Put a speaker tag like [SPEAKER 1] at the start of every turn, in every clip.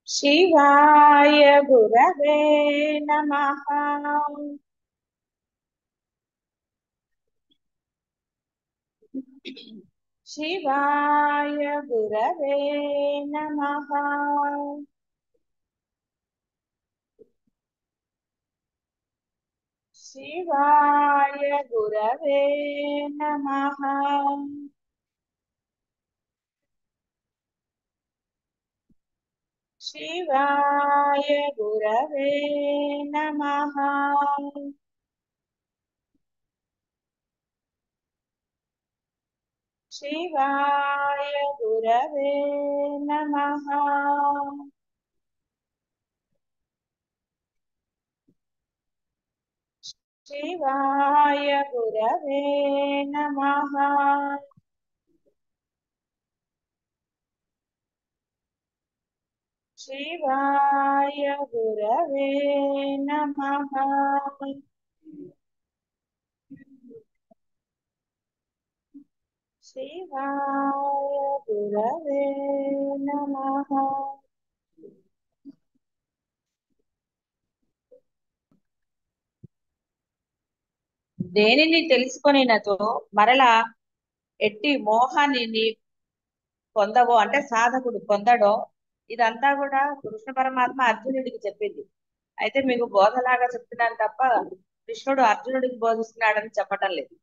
[SPEAKER 1] शिवाय गुरवे नमः। शिवाय गुरवे नमः। शिवाय गुरवे नमः। शिवाय गुरवे नमः। शिवाय गुरवे नमः। शिवाय गुरवे नमः। शिवाय गुरवे नमः। शिवाय गुरवे नमः। దేనిని తెలుసుకొనినచో మరలా ఎట్టి మోహాన్ని పొందవో అంటే సాధకుడు పొందడో, ఇదంతా కూడా కృష్ణ పరమాత్మ అర్జునుడికి చెప్పింది. అయితే మీకు బోధలాగా చెప్తున్నాను తప్ప కృష్ణుడు అర్జునుడికి బోధిస్తున్నాడని చెప్పటం లేదు.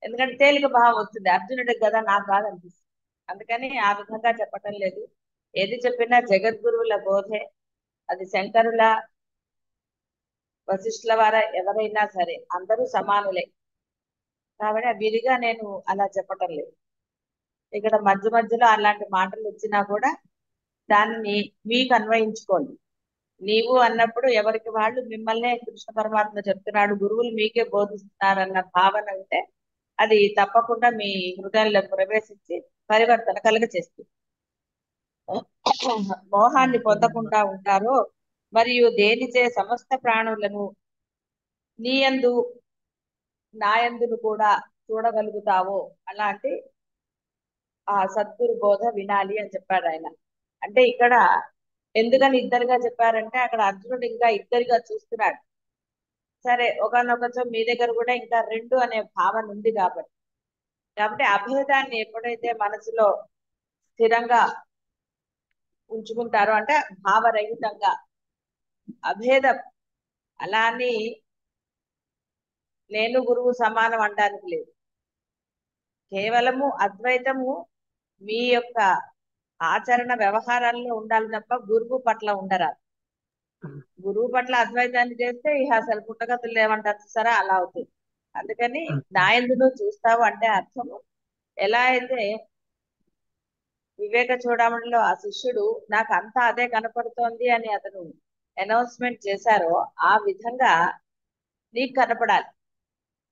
[SPEAKER 1] ఎందుకంటే తేలిక భావం వస్తుంది, అర్జునుడికి కదా నాకు కాదనిపిస్తుంది. అందుకని ఆ విధంగా చెప్పటం లేదు. ఏది చెప్పినా జగద్గురువుల బోధే. అది శంకరుల, వశిష్ఠుల వార ఎవరైనా సరే అందరూ సమానులే. కాబట్టి ఆ విధిగా నేను అలా చెప్పటం లేదు. ఇక్కడ మధ్య మధ్యలో అలాంటి మాటలు వచ్చినా కూడా దానిని మీకు అన్వయించుకోండి. నీవు అన్నప్పుడు ఎవరికి వాళ్ళు మిమ్మల్నే కృష్ణ పరమాత్మ చెప్తున్నాడు, గురువులు మీకే బోధిస్తున్నారన్న భావన ఉంటే అది తప్పకుండా మీ హృదయంలో ప్రవేశించి పరివర్తన కలుగ చేస్తుంది. మోహాన్ని పొందకుండా ఉంటారో మరియు దేనిచే సమస్త ప్రాణులను నీయందు నాయందును కూడా చూడగలుగుతావో అలాంటి ఆ సద్గురు బోధ వినాలి అని చెప్పాడు ఆయన. అంటే ఇక్కడ ఎందుకని ఇద్దరుగా చెప్పారంటే అక్కడ అర్జునుడు ఇంకా ఇద్దరిగా చూస్తున్నాడు. సరే ఒకనొకచో మీ దగ్గర కూడా ఇంకా రెండు అనే భావన ఉంది కాబట్టి అభేదాన్ని ఎప్పుడైతే మనసులో స్థిరంగా ఉంచుకుంటారో అంటే భావరహితంగా అభేదం, అలా అని నేను గురువు సమానం అనడానికి లేదు. కేవలము అద్వైతము మీ యొక్క ఆచరణ వ్యవహారాల్లో ఉండాలి తప్ప గురువు పట్ల ఉండరాదు. గురువు పట్ల అద్వైతాన్ని చేస్తే ఇక అసలు పుట్టగతులు లేవంటారు చూసారా, అలా అవుతుంది. అందుకని నా ఎందును చూస్తావు అంటే అర్థము, ఎలా అయితే వివేక చూడమణిలో ఆ శిష్యుడు నాకు అంతా అదే కనపడుతోంది అని అతను అనౌన్స్మెంట్ చేశారో ఆ విధంగా నీకు కనపడాలి.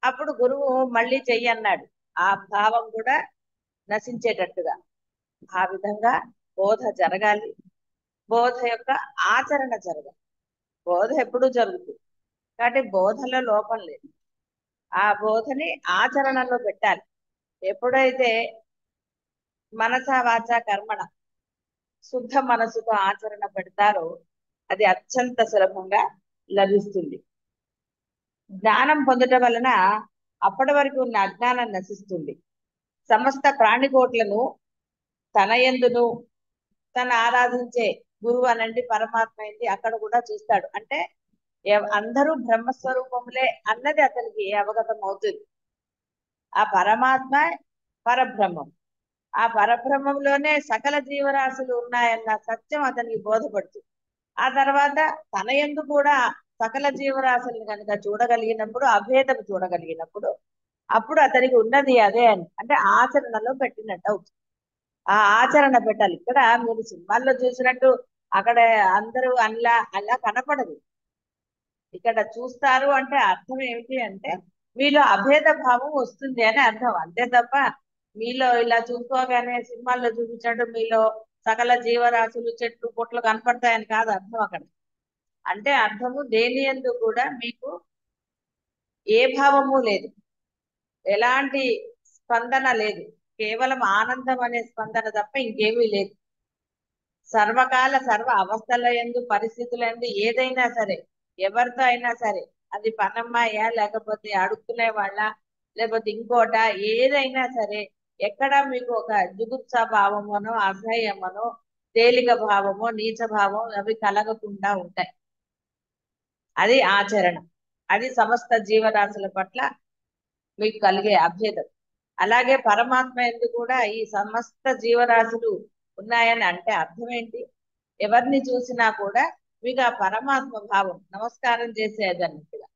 [SPEAKER 1] అప్పుడు గురువు మళ్ళీ చెయ్యి అన్నాడు, ఆ భావం కూడా నశించేటట్టుగా ఆ విధంగా బోధ జరగాలి. బోధ యొక్క ఆచరణ జరగాలి. బోధ ఎప్పుడూ జరుగుతుంది కాబట్టి బోధలో లోపం లేదు. ఆ బోధని ఆచరణలో పెట్టాలి. ఎప్పుడైతే మనస వాచ కర్మణ శుద్ధ మనసుతో ఆచరణ పెడతారో అది అత్యంత సులభంగా లభిస్తుంది. జ్ఞానం పొందటం వలన అప్పటి వరకు ఉన్న అజ్ఞానం నశిస్తుంది. సమస్త ప్రాణికోట్లను తన యందును తన ఆరాధించే గురువు అనండి పరమాత్మ అయింది అక్కడ కూడా చూస్తాడు. అంటే అందరూ బ్రహ్మస్వరూపములే అన్నది అతనికి అవగతం అవుతుంది. ఆ పరమాత్మ పరబ్రహ్మం, ఆ పరబ్రహ్మంలోనే సకల జీవరాశులు ఉన్నాయన్న సత్యం అతనికి బోధపడుతుంది. ఆ తర్వాత తన యందు కూడా సకల జీవరాశులను కనుక చూడగలిగినప్పుడు, అభేదం చూడగలిగినప్పుడు అప్పుడు అతనికి ఉన్నది అదే అని అంటే ఆచరణలో పెట్టినట్టు అవుతుంది. ఆ ఆచరణ పెట్టాలి. ఇక్కడ మీరు సినిమాల్లో చూసినట్టు అక్కడ అందరూ అలా అలా కనపడదు. ఇక్కడ చూస్తారు అంటే అర్థం ఏమిటి అంటే మీలో అభేద భావం వస్తుంది అని అర్థం, అంతే తప్ప మీలో ఇలా చూసుకోగానే సినిమాల్లో చూపించినట్టు మీలో సకల జీవరాశులు చెట్లు పుట్లు కనపడతాయని కాదు అర్థం అక్కడ. అంటే అర్థము దేని యందు కూడా మీకు ఏ భావము లేదు, ఎలాంటి స్పందన లేదు, కేవలం ఆనందం అనే స్పందన తప్ప ఇంకేమీ లేదు. సర్వకాల సర్వ అవస్థల యందు పరిస్థితుల యందు ఏదైనా సరే, ఎవరితో అయినా సరే, అది పనమ్మాయా లేకపోతే అడుక్కునే వాళ్ళ లేకపోతే ఇంకోట, ఏదైనా సరే ఎక్కడ మీకు ఒక జుగుప్సా భావమనో అసహ్యమనో తేలిక భావమో నీచ భావం అవి కలగకుండా ఉంటాయి. అది ఆచరణ. అది సమస్త జీవరాశుల పట్ల మీకు కలిగే అభేదం. అలాగే పరమాత్మ ఎందు కూడా ఈ సమస్త జీవరాశులు ఉన్నాయని అంటే అర్థం ఏంటి? ఎవరిని చూసినా కూడా మీకు ఆ పరమాత్మ భావం నమస్కారం చేసేదన్నట్టుగా.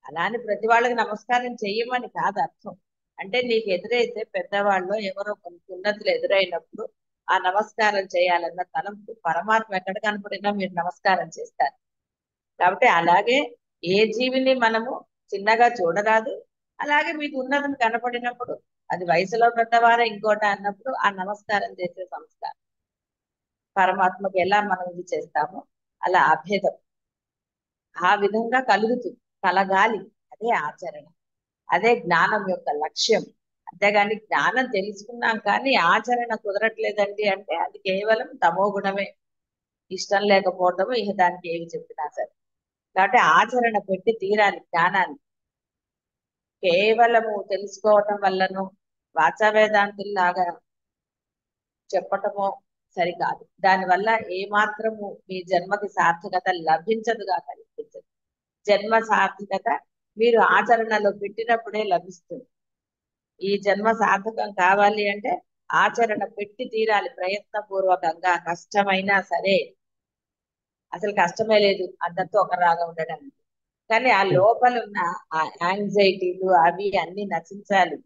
[SPEAKER 1] అలా అని ప్రతి వాళ్ళకి నమస్కారం చెయ్యమని కాదు అర్థం. అంటే నీకు ఎదురైతే పెద్దవాళ్ళు ఎవరో కొంత ఉన్నతులు ఎదురైనప్పుడు ఆ నమస్కారం చేయాలన్న తలంపు పరమాత్మ ఎక్కడ కనపడినా మీరు నమస్కారం చేస్తారు. కాబట్టి అలాగే ఏ జీవిని మనము చిన్నగా చూడరాదు. అలాగే మీకు ఉన్నతం కనపడినప్పుడు అది వయసులో పెద్దవారే ఇంకోట అన్నప్పుడు ఆ నమస్కారం చేసే సంస్కారం పరమాత్మకు ఎలా మనం ఇది చేస్తామో అలా అభేదం ఆ విధంగా కలుగుతుంది, కలగాలి. అదే ఆచరణ, అదే జ్ఞానం యొక్క లక్ష్యం. అంతేగాని జ్ఞానం తెలుసుకున్నాం కానీ ఆచరణ కుదరట్లేదండి అంటే అది కేవలం తమో గుణమే, ఇష్టం లేకపోవటము. ఇక దానికి ఏమి చెప్పినా సరే. కాబట్టి ఆచరణ పెట్టి తీరాలి జ్ఞానాన్ని. కేవలము తెలుసుకోవటం వల్లను వాచా వేదాంతుల్లాగా చెప్పటమో సరికాదు. దానివల్ల ఏమాత్రము మీ జన్మకి సార్థకత లభించదుగా కనిపించదు. జన్మ సార్థకత మీరు ఆచరణలో పెట్టినప్పుడే లభిస్తుంది. ఈ జన్మ సార్థకం కావాలి అంటే ఆచరణ పెట్టి తీరాలి, ప్రయత్నపూర్వకంగా. కష్టమైనా సరే, అసలు కష్టమే లేదు అందరితో ఒక రాగా ఉండడానికి. కానీ ఆ లోపల ఉన్న ఆ యాంగ్జైటీలు అవి అన్ని నశించాలి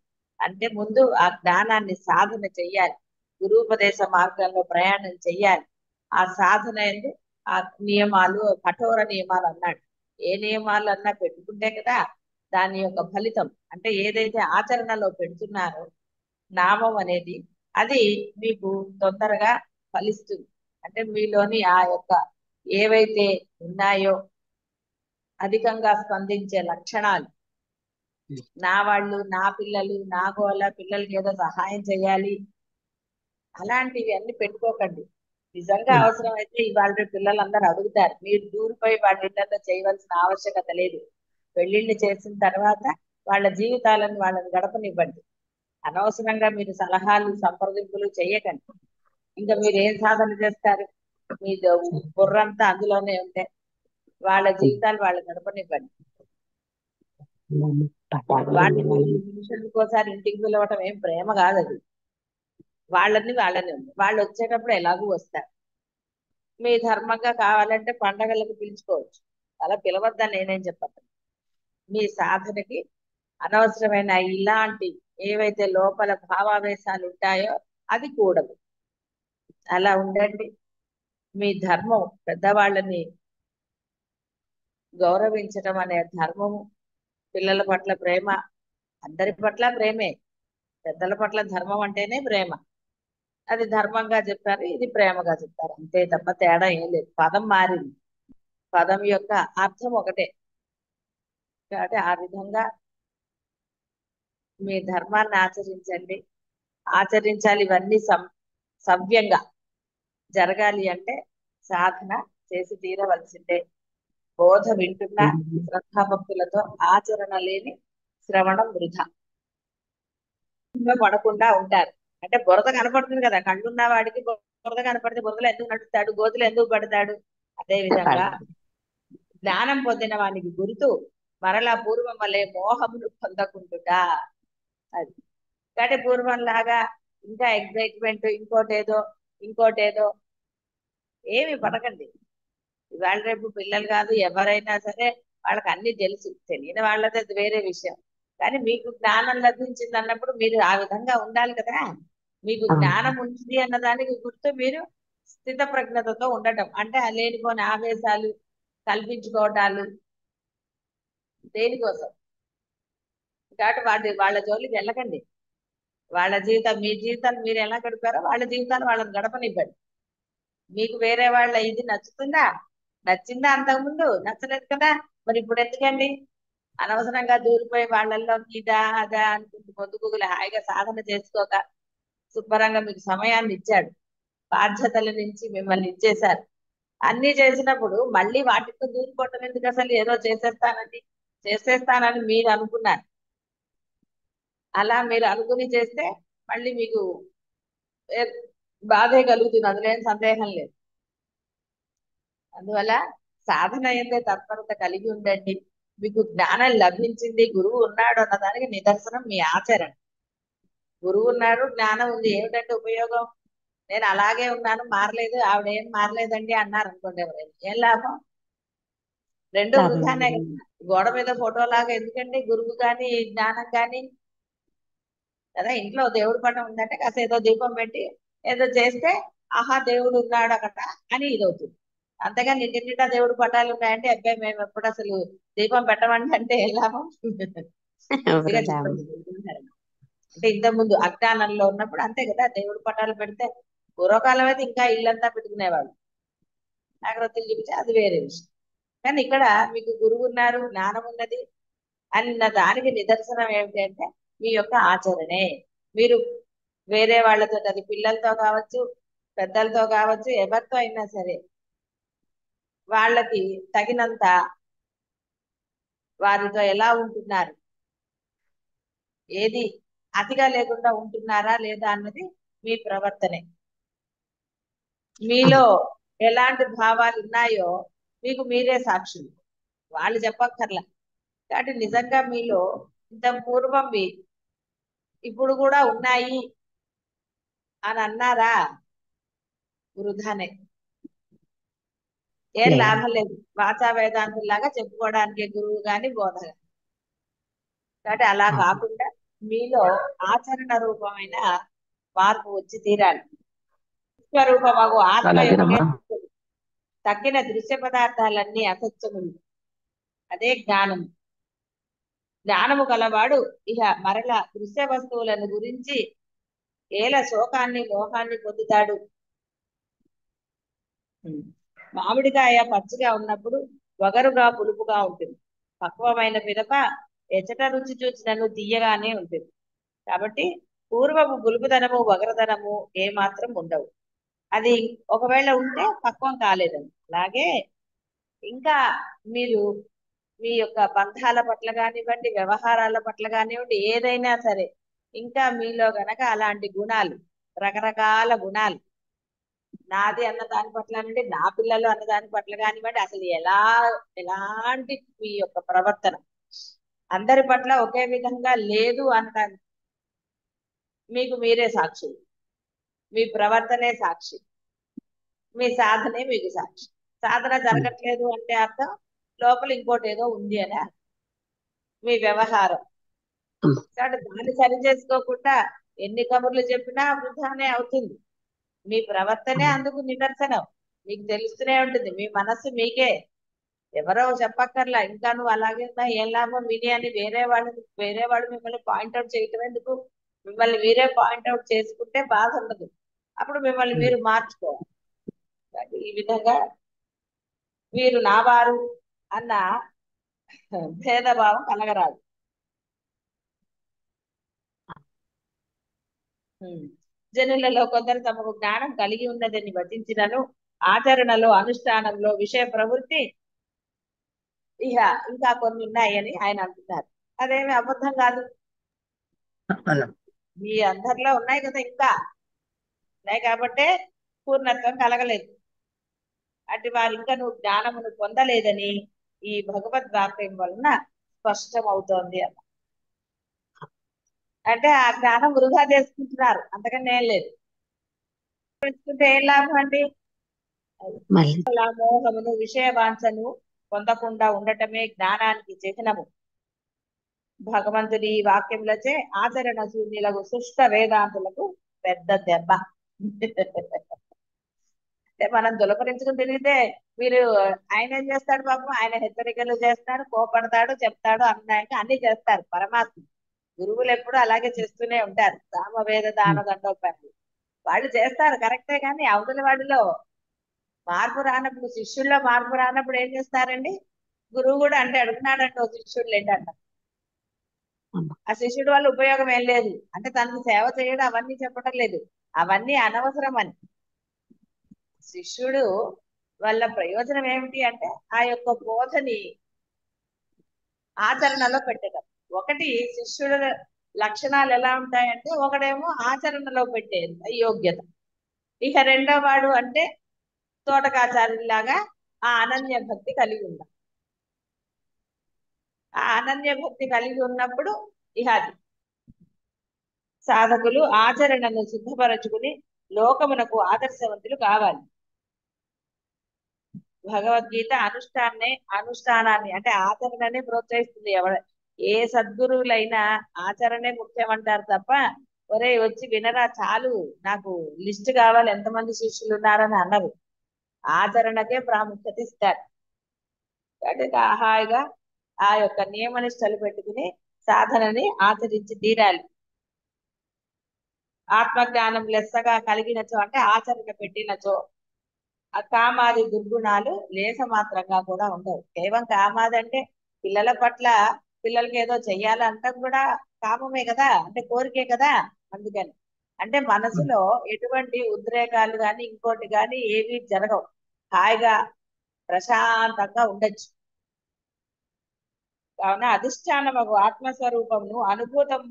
[SPEAKER 1] అంటే ముందు ఆ జ్ఞానాన్ని సాధన చెయ్యాలి, గురూపదేశ మార్గంలో ప్రయాణం చెయ్యాలి. ఆ సాధన ఎందు ఆ నియమాలు, కఠోర నియమాలు అన్నాడు. ఏ నియమాలు అన్నా పెట్టుకుంటే కదా దాని యొక్క ఫలితం. అంటే ఏదైతే ఆచరణలో పెడుతున్నారో నామం అనేది, అది మీకు తొందరగా ఫలిస్తుంది. అంటే మీలోని ఆ యొక్క ఏవైతే ఉన్నాయో అధికంగా స్పందించే లక్షణాలు, నా వాళ్ళు, నా పిల్లలు, నా గోల, పిల్లలకి ఏదో సహాయం చేయాలి, అలాంటివి అన్ని పెట్టుకోకండి. నిజంగా అవసరమైతే ఇవాళ రేపు పిల్లలందరూ అడుగుతారు, మీరు దూరిపోయి వాళ్ళ ఇళ్ళల్లో చేయవలసిన ఆవశ్యకత లేదు. పెళ్లిళ్ళు చేసిన తర్వాత వాళ్ళ జీవితాలను వాళ్ళని గడపనివ్వండి. అనవసరంగా మీరు సలహాలు సంప్రదింపులు చేయకండి. ఇంకా మీరు ఏం సాధన చేస్తారు? మీ బుర్రంతా అందులోనే ఉంటే వాళ్ళ జీవితాలు వాళ్ళు గడపనివ్వండి. వాళ్ళని నిమిషానికోసారి ఇంటికి పిలవటం ఏం ప్రేమ కాదు అది. వాళ్ళని ఉంది, వాళ్ళు వచ్చేటప్పుడు ఎలాగూ వస్తారు. మీ ధర్మంగా కావాలంటే పండగలకు పిలుచుకోవచ్చు, అలా పిలవద్దని నేనేం చెప్పను. మీ సాధనకి అనవసరమైన ఇలాంటి ఏవైతే లోపల భావావేశాలు ఉంటాయో అది కూడదు. అలా ఉండండి. మీ ధర్మం పెద్దవాళ్ళని గౌరవించడం అనే ధర్మము, పిల్లల పట్ల ప్రేమ, అందరి పట్ల ప్రేమే. పెద్దల పట్ల ధర్మం అంటేనే ప్రేమ. అది ధర్మంగా చెప్పారు, ఇది ప్రేమగా చెప్పారు, అంతే తప్ప తేడా ఏం లేదు. పదం మారింది, పదం యొక్క అర్థం ఒకటే. కాబట్టి ఆ విధంగా మీ ధర్మాన్ని ఆచరించండి. ఆచరించాలి. ఇవన్నీ సవ్యంగా జరగాలి అంటే సాధన చేసి తీరవలసిందే. బోధ వింటున్న శ్రద్ధాభక్తులతో ఆచరణ లేని శ్రవణం వృధా. పడకుండా ఉంటారు. అంటే బురద కనపడుతుంది కదా, కళ్ళున్న వాడికి బురద కనపడితే బురదలో ఎందుకు నడుస్తాడు, గోతులు ఎందుకు పడతాడు? అదే విధంగా జ్ఞానం పొందిన వానికి గుర్తు మరలా పూర్వం వలె మోహమును పొందకుంటుగా. అది కాబట్టి పూర్వంలాగా ఇంకా ఎగ్జైట్మెంట్, ఇంకోటేదో ఏమి పడకండి. ఇవాళ రేపు పిల్లలు కాదు ఎవరైనా సరే వాళ్ళకి అన్ని తెలుసు. తెలియని వాళ్ళది అది వేరే విషయం. కానీ మీకు జ్ఞానం లభించింది అన్నప్పుడు మీరు ఆ విధంగా ఉండాలి కదా. మీకు జ్ఞానం ఉంది అన్నదానికి గుర్తు మీరు స్థిత ప్రజ్ఞతతో ఉండటం. అంటే ఆ లేనిపోని ఆవేశాలు కల్పించుకోవటాలు దేనికోసం? కాబట్టి వాళ్ళ జోలికి వెళ్ళకండి. వాళ్ళ జీవితం, మీ జీవితాలు మీరు ఎలా గడిపారో వాళ్ళ జీవితాలు వాళ్ళని గడపనివ్వండి. మీకు వేరే వాళ్ళ ఇది నచ్చుతుందా? నచ్చిందా అంతకుముందు? నచ్చలేదు కదా, మరి ఇప్పుడు ఎందుకండి? అనవసరంగా దూరిపోయి వాళ్ళల్లో ఇదా అదా అనుకుంటూ పొద్దుగుగులు హాయిగా సాధన చేసుకోక శుభ్రంగా మీకు సమయాన్ని ఇచ్చాడు. బాధ్యతల నుంచి మిమ్మల్ని ఇచ్చేశారు. అన్ని చేసినప్పుడు మళ్ళీ వాటితో దూరిపోవటం ఎందుకు? అసలు ఏదో చేసేస్తానని మీరు అనుకున్నారు. అలా మీరు అనుకుని చేస్తే మళ్ళీ మీకు ఏ- బాధే కలుగుతుంది, అందులో ఏం సందేహం లేదు. అందువల్ల సాధన ఎందే తత్పరత కలిగి ఉండండి. మీకు జ్ఞానం లభించింది, గురువు ఉన్నాడు అన్నదానికి నిదర్శనం మీ ఆచరణ. గురువు ఉన్నాడు, జ్ఞానం ఉంది, ఏమిటంటే ఉపయోగం? నేను అలాగే ఉన్నాను, మారలేదు, ఆవిడ ఏం మారలేదండి అన్నారు అనుకోండి, ఎవరైనా ఏం లాభం? రెండు
[SPEAKER 2] లాభం
[SPEAKER 1] వృధానే
[SPEAKER 2] లేదు.
[SPEAKER 1] కదా. గోడ మీద ఫోటో లాగా ఎందుకండి గురువు గాని జ్ఞానం గాని? కదా, ఇంట్లో దేవుడి పటం ఉందంటే కాస్త ఏదో దీపం పెట్టి ఏదో చేస్తే ఆహా దేవుడు ఉన్నాడు అక్కడ అని ఇదవుతుంది. అంతేగాని ఇంటి నిండా దేవుడి పటాలు ఉన్నాయంటే అబ్బాయి మేము ఎప్పుడు అసలు దీపం పెట్టమండి అంటే ఏం లాభం? పూర్తిగా
[SPEAKER 2] వృధా.
[SPEAKER 1] దీపం పెట్టుకుంటారు. అంటే ఇంత ముందు అజ్ఞానంలో ఉన్నప్పుడు అంతే కదా, దేవుడి పటాలు పెడితే పూర్వకాలం అయితే ఇంకా ఇల్లంతా పెట్టుకునేవాళ్ళు, జాగ్రత్తలు చూపించి అది వేరే విషయం. కానీ ఇక్కడ మీకు గురువు ఉన్నారు, జ్ఞానం ఉన్నది అన్న దానికి నిదర్శనం ఏమిటి అంటే మీ యొక్క ఆచరణే. మీరు వేరే వాళ్ళతో, అది పిల్లలతో కావచ్చు, పెద్దలతో కావచ్చు, ఎవరితో అయినా సరే వాళ్ళకి తగినంత వారితో ఎలా ఉంటున్నారు, ఏది అతిగా లేకుండా ఉంటున్నారా లేదా అన్నది మీ ప్రవర్తనే. మీలో ఎలాంటి భావాలు ఉన్నాయో మీకు మీరే సాక్షులు, వాళ్ళు చెప్పక్కర్లా. కాబట్టి నిజంగా మీలో ఇంత పూర్వం ఇప్పుడు కూడా ఉన్నాయి అని అన్నారా, వృధానే, ఏం
[SPEAKER 2] లేదు.
[SPEAKER 1] లాభం లేదు. వాచా వేదాంతుల్లాగా చెప్పుకోవడానికి గురువు గాని బోధ గాని. కాబట్టి అలా కాకుండా మీలో ఆచరణ రూపమైన మార్పు వచ్చి తీరాలి. విశ్వరూపమగు ఆత్మ యొక్కే
[SPEAKER 2] అలాగేనమ్మా.
[SPEAKER 1] తక్కిన దృశ్య పదార్థాలన్నీ అసత్యములు. అదే జ్ఞానము. జ్ఞానము గలవాడు ఇహ మరల దృశ్య వస్తువులను గురించి ఏల శోకాన్ని మోహాన్ని పొందుతాడు. మామిడికాయ పచ్చిగా ఉన్నప్పుడు వగరుగా పులుపుగా ఉంటుంది, పక్వమైన పిదప ఎచట రుచి చూచినను తీయగానే ఉంటుంది. కాబట్టి పూర్వపు పులుపుదనము వగరదనము ఏమాత్రం ఉండవు. అది ఒకవేళ ఉంటే పక్వం కాలేదని. అలాగే ఇంకా మీరు మీ యొక్క బంధాల పట్ల కానివ్వండి, వ్యవహారాల పట్ల కానివ్వండి, ఏదైనా సరే ఇంకా మీలో గనక అలాంటి గుణాలు, రకరకాల గుణాలు, నాది అన్న దాని పట్ల నుండి నా పిల్లలు అన్న దాని పట్ల కానివ్వండి, అసలు ఎలాంటి మీ యొక్క ప్రవర్తన అందరి పట్ల ఒకే విధంగా లేదు అనడానికి మీకు మీరే సాక్షి, మీ ప్రవర్తనే సాక్షి, మీ సాధనే మీకు సాక్షి. సాధన జరగట్లేదు అంటే అర్థం లోపల ఇంకోటి ఏదో ఉంది అని అర్థం. మీ వ్యవహారం కాబట్టి దాన్ని సరి చేసుకోకుండా ఎన్ని కబుర్లు చెప్పినా వృధానే అవుతుంది. మీ ప్రవర్తనే అందుకు నిదర్శనం. మీకు తెలుస్తూనే ఉంటుంది, మీ మనస్సు మీకే, ఎవరో చెప్పక్కర్లా. ఇంకా నువ్వు అలాగే ఉన్నా ఏం లాభం విని అని వేరే వాళ్ళు మిమ్మల్ని పాయింట్అవుట్ చేయటం ఎందుకు? మిమ్మల్ని మీరే పాయింట్అవుట్ చేసుకుంటే బాధ ఉండదు, అప్పుడు మిమ్మల్ని మీరు మార్చుకోవాలి. ఈ విధంగా వీరు నా వారు అన్న భేదభావం కలగరాదు. జనులలో కొందరు తమకు జ్ఞానం కలిగి ఉన్నదని వచించినను ఆచరణలో అనుష్ఠానంలో విషయ ప్రవృత్తి ఇహ ఇంకా కొన్ని ఉన్నాయని ఆయన అంటున్నారు. అదేమి అబద్ధం కాదు, మీ అందరిలో ఉన్నాయి కదా, ఇంకా ఉన్నాయి కాబట్టే పూర్ణత్వం కలగలేదు. అటు వారు ఇంకా నువ్వు జ్ఞానమును పొందలేదని ఈ భగవద్వాక్యం వలన స్పష్టమవుతోంది అన్న. అంటే ఆ జ్ఞానం వృధా చేసుకుంటున్నారు, అంతకన్నా ఏం లేదు. పెంచుకుంటే ఏం లాభం అండి?
[SPEAKER 2] మళ్ళీ
[SPEAKER 1] మోహమును విషయవాంఛను పొందకుండా ఉండటమే జ్ఞానానికి చిహ్నము. భగవంతుడి వాక్యములచే ఆచరణ శూన్యులకు సుష్ట వేదాంతులకు పెద్ద దెబ్బ. అంటే మనం దులపరించుకుని తిరిగితే మీరు, ఆయన ఏం చేస్తాడు పాపం, ఆయన హెచ్చరికలు చేస్తాడు, కోపడతాడు, చెప్తాడు, అన్ని చేస్తారు పరమాత్మ. గురువులు ఎప్పుడు అలాగే చేస్తూనే ఉంటారు. సామవేద దాన దండోపాయాలు వాళ్ళు చేస్తారు కరెక్టే, కానీ అవతల వాడిలో మార్పు రానప్పుడు, శిష్యుల్లో మార్పు రానప్పుడు ఏం చేస్తారండి? గురువు కూడా అంటే అడుగుతున్నాడంటే ఓ శిష్యుడు లేడంట, ఆ శిష్యుడు వల్ల ఉపయోగం ఏం లేదు అంటే తనకు సేవ చేయడం అవన్నీ చెప్పడం లేదు, అవన్నీ అనవసరం అని. శిష్యుడు వల్ల ప్రయోజనం ఏమిటి అంటే ఆ యొక్క బోధని ఆచరణలో పెట్టడం. ఒకటి, శిష్యుడు లక్షణాలు ఎలా ఉంటాయంటే ఒకడేమో ఆచరణలో పెట్టే యోగ్యత, ఇక రెండో వాడు అంటే తోటకాచార్యులాగా ఆ అనన్య భక్తి కలిగి ఉండాలి. ఆ అనన్య భక్తి కలిగి ఉన్నప్పుడు ఇక అది సాధకులు ఆచరణను సిద్ధపరచుకుని లోకమునకు ఆదర్శవంతులు కావాలి. భగవద్గీత అనుష్ఠానాన్ని అంటే ఆచరణనే ప్రోత్సహిస్తుంది. ఏ సద్గురువులైనా ఆచరణే ముఖ్యమంటారు తప్ప ఒరే వచ్చి వినరా చాలు నాకు లిస్ట్ కావాలి ఎంతమంది శిష్యులు ఉన్నారని అన్నారు. ఆచరణకే ప్రాముఖ్యత ఇస్తారు. కాబట్టి హాయిగా ఆ యొక్క నియమనిష్టలు పెట్టుకుని సాధనని ఆచరించి తీరాలి. ఆత్మజ్ఞానం లెస్సగా కలిగినచో అంటే ఆచరణ పెట్టినచో ఆ కామాది దుర్గుణాలు లేస మాత్రంగా కూడా ఉండవు. కేవలం కామాది అంటే పిల్లల పట్ల పిల్లలకి ఏదో చెయ్యాలంటాం కూడా కామమే కదా, అంటే కోరికే కదా. అందుకని అంటే మనసులో ఎటువంటి ఉద్రేకాలు కానీ ఇంకోటి కానీ ఏవి జరగవు. హాయిగా ప్రశాంతంగా ఉండొచ్చు. కావున అధిష్టానమగు ఆత్మస్వరూపమును అనుభూతం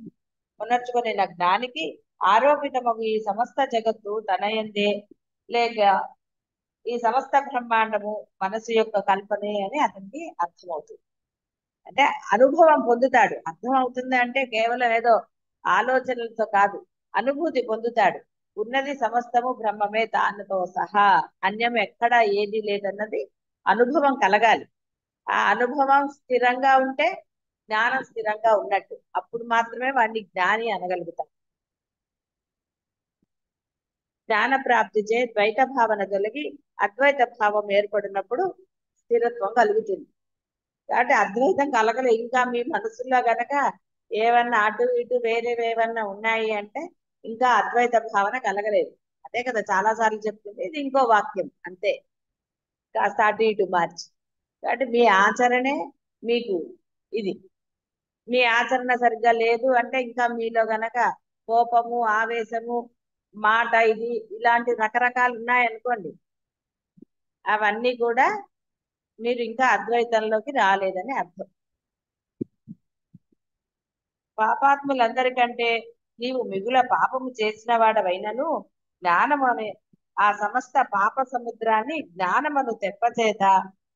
[SPEAKER 1] పునర్చుకునే జ్ఞానికి ఆరోపితమగు ఈ సమస్త జగత్తు తనయందే లేక ఈ సమస్త బ్రహ్మాండము మనసు యొక్క కల్పనే అని అతనికి అర్థమవుతుంది. అంటే అనుభవం పొందుతాడు. అర్థం అవుతుంది అంటే కేవలం ఏదో ఆలోచనలతో కాదు, అనుభూతి పొందుతాడు. ఉన్నది సమస్తము బ్రహ్మమే తానుతో సహా, అన్యం ఎక్కడా ఏది లేదన్నది అనుభవం కలగాలి. ఆ అనుభవం స్థిరంగా ఉంటే జ్ఞానం స్థిరంగా ఉన్నట్టు. అప్పుడు మాత్రమే వాడిని జ్ఞాని అనగలుగుతాం. జ్ఞాన ప్రాప్తి చే ద్వైత భావన తొలగి అద్వైత భావం ఏర్పడినప్పుడు స్థిరత్వం కలుగుతుంది. కాబట్టి అద్వైతం కలగలే ఇంకా మీ మనసులో గనక ఏమన్నా అటు ఇటు వేరేవేవన్నా ఉన్నాయి అంటే ఇంకా అద్వైత భావన కలగలేదు. అదే కదా చాలా సార్లు చెప్తుంది. ఇది ఇంకో వాక్యం అంతే, కాస్త అటు ఇటు మార్చి. కాబట్టి మీ ఆచరణే మీకు ఇది. మీ ఆచరణ సరిగ్గా లేదు అంటే ఇంకా మీలో గనక కోపము ఆవేశము మాట ఇది ఇలాంటి రకరకాలు ఉన్నాయనుకోండి, అవన్నీ కూడా మీరు ఇంకా అద్వైతంలోకి రాలేదని అర్థం. పాపాత్ములందరికంటే నీవు మిగుల పాపము చేసిన వాడవైనను జ్ఞానము అనే ఆ సమస్త పాప సముద్రాన్ని జ్ఞానమును తెప్పచేత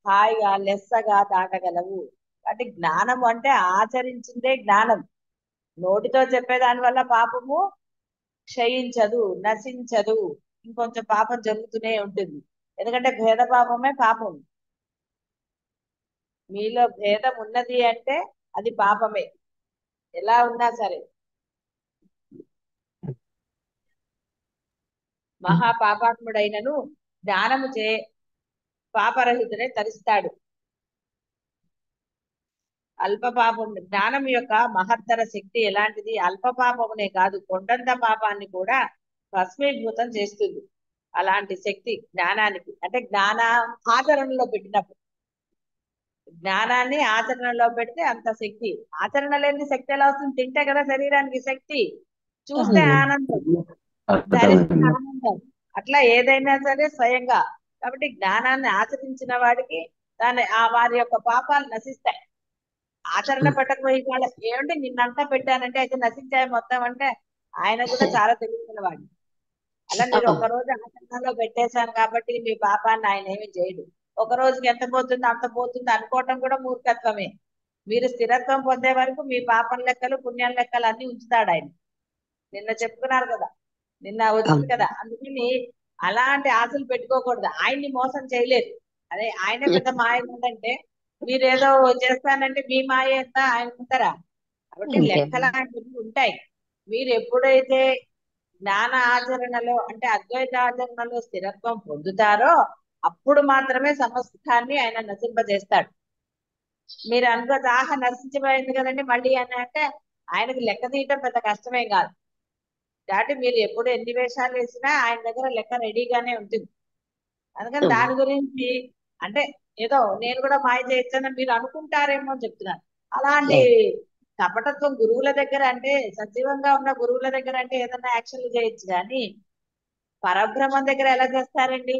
[SPEAKER 1] హాయిగా లెస్సగా దాటగలవు. అంటే జ్ఞానము అంటే ఆచరించిందే జ్ఞానం. నోటితో చెప్పేదాని వల్ల పాపము క్షయించదు, నశించదు, ఇంకొంచెం పాపం జరుగుతూనే ఉంటుంది. ఎందుకంటే భేద పాపమే పాపం. మీలో భేదం ఉన్నది అంటే అది పాపమే, ఎలా ఉన్నా సరే. మహాపాపాత్ముడైనను జ్ఞానము చే పాపరహితుడే తరిస్తాడు. అల్ప పాపం జ్ఞానం యొక్క మహత్తర శక్తి ఎలాంటిది, అల్ప పాపమునే కాదు కొండంత పాపాన్ని కూడా భస్మీభూతం చేస్తుంది. అలాంటి శక్తి జ్ఞానానికి. అంటే జ్ఞాన ఆచరణలో పెట్టినప్పుడు, జ్ఞానాన్ని ఆచరణలో పెడితే అంత శక్తి. ఆచరణ లేని శక్తి ఎలా వస్తుంది? తింటే కదా శరీరానికి శక్తి, చూస్తే ఆనందం, ధరిస్తే ఆనందం. అట్లా ఏదైనా సరే స్వయంగా. కాబట్టి జ్ఞానాన్ని ఆచరించిన వాడికి వారి యొక్క పాపాలు నశిస్తాయి. ఆచరణ పెట్టకపోయి వాళ్ళ ఏమంటే నిన్నంతా పెట్టానంటే అయితే నశించాయి మొత్తం అంటే ఆయన కూడా చాలా తెలిసిన వాడు. అలా మీరు ఒక రోజు ఆచరణలో పెట్టేశాను కాబట్టి మీ పాపాన్ని ఆయన ఏమి చేయడు. ఒక రోజుకి ఎంత పోతుంది అంత పోతుంది అనుకోవటం కూడా మూర్ఖత్వమే. మీరు స్థిరత్వం పొందే వరకు మీ పాపం లెక్కలు పుణ్యం లెక్కలు అన్ని ఉంచుతాడు ఆయన. నిన్న చెప్పుకున్నారు కదా, నిన్న వచ్చింది కదా. అందుకని అలాంటి ఆశలు పెట్టుకోకూడదు. ఆయన్ని మోసం చేయలేదు. అదే ఆయనే పెద్ద మాయ ఉందంటే మీరేదో చేస్తానంటే మీ మాయ ఎంత ఆయన ఉంటారా? కాబట్టి లెక్కలాంటివి ఉంటాయి. మీరు ఎప్పుడైతే జ్ఞాన ఆచరణలో అంటే అద్వైత ఆచరణలో స్థిరత్వం పొందుతారో అప్పుడు మాత్రమే సమస్తాన్ని ఆయన నశింపజేస్తాడు. మీరు అనుకో దాహ నశించిపోయింది కదండి మళ్ళీ అని అంటే ఆయనకు లెక్క తీయటం పెద్ద కష్టమేం కాదు. కాబట్టి మీరు ఎప్పుడు ఎన్ని వేషాలు వేసినా ఆయన దగ్గర లెక్క రెడీగానే ఉంటుంది. అందుకని దాని గురించి అంటే ఏదో నేను కూడా మాయ చేయొచ్చని మీరు అనుకుంటారేమో అని చెప్తున్నాను. అలాంటి కపటత్వం గురువుల దగ్గర అంటే సజీవంగా ఉన్న గురువుల దగ్గర అంటే ఏదైనా యాక్షన్లు చేయొచ్చు, కానీ పరబ్రహ్మం దగ్గర ఎలా చేస్తారండి?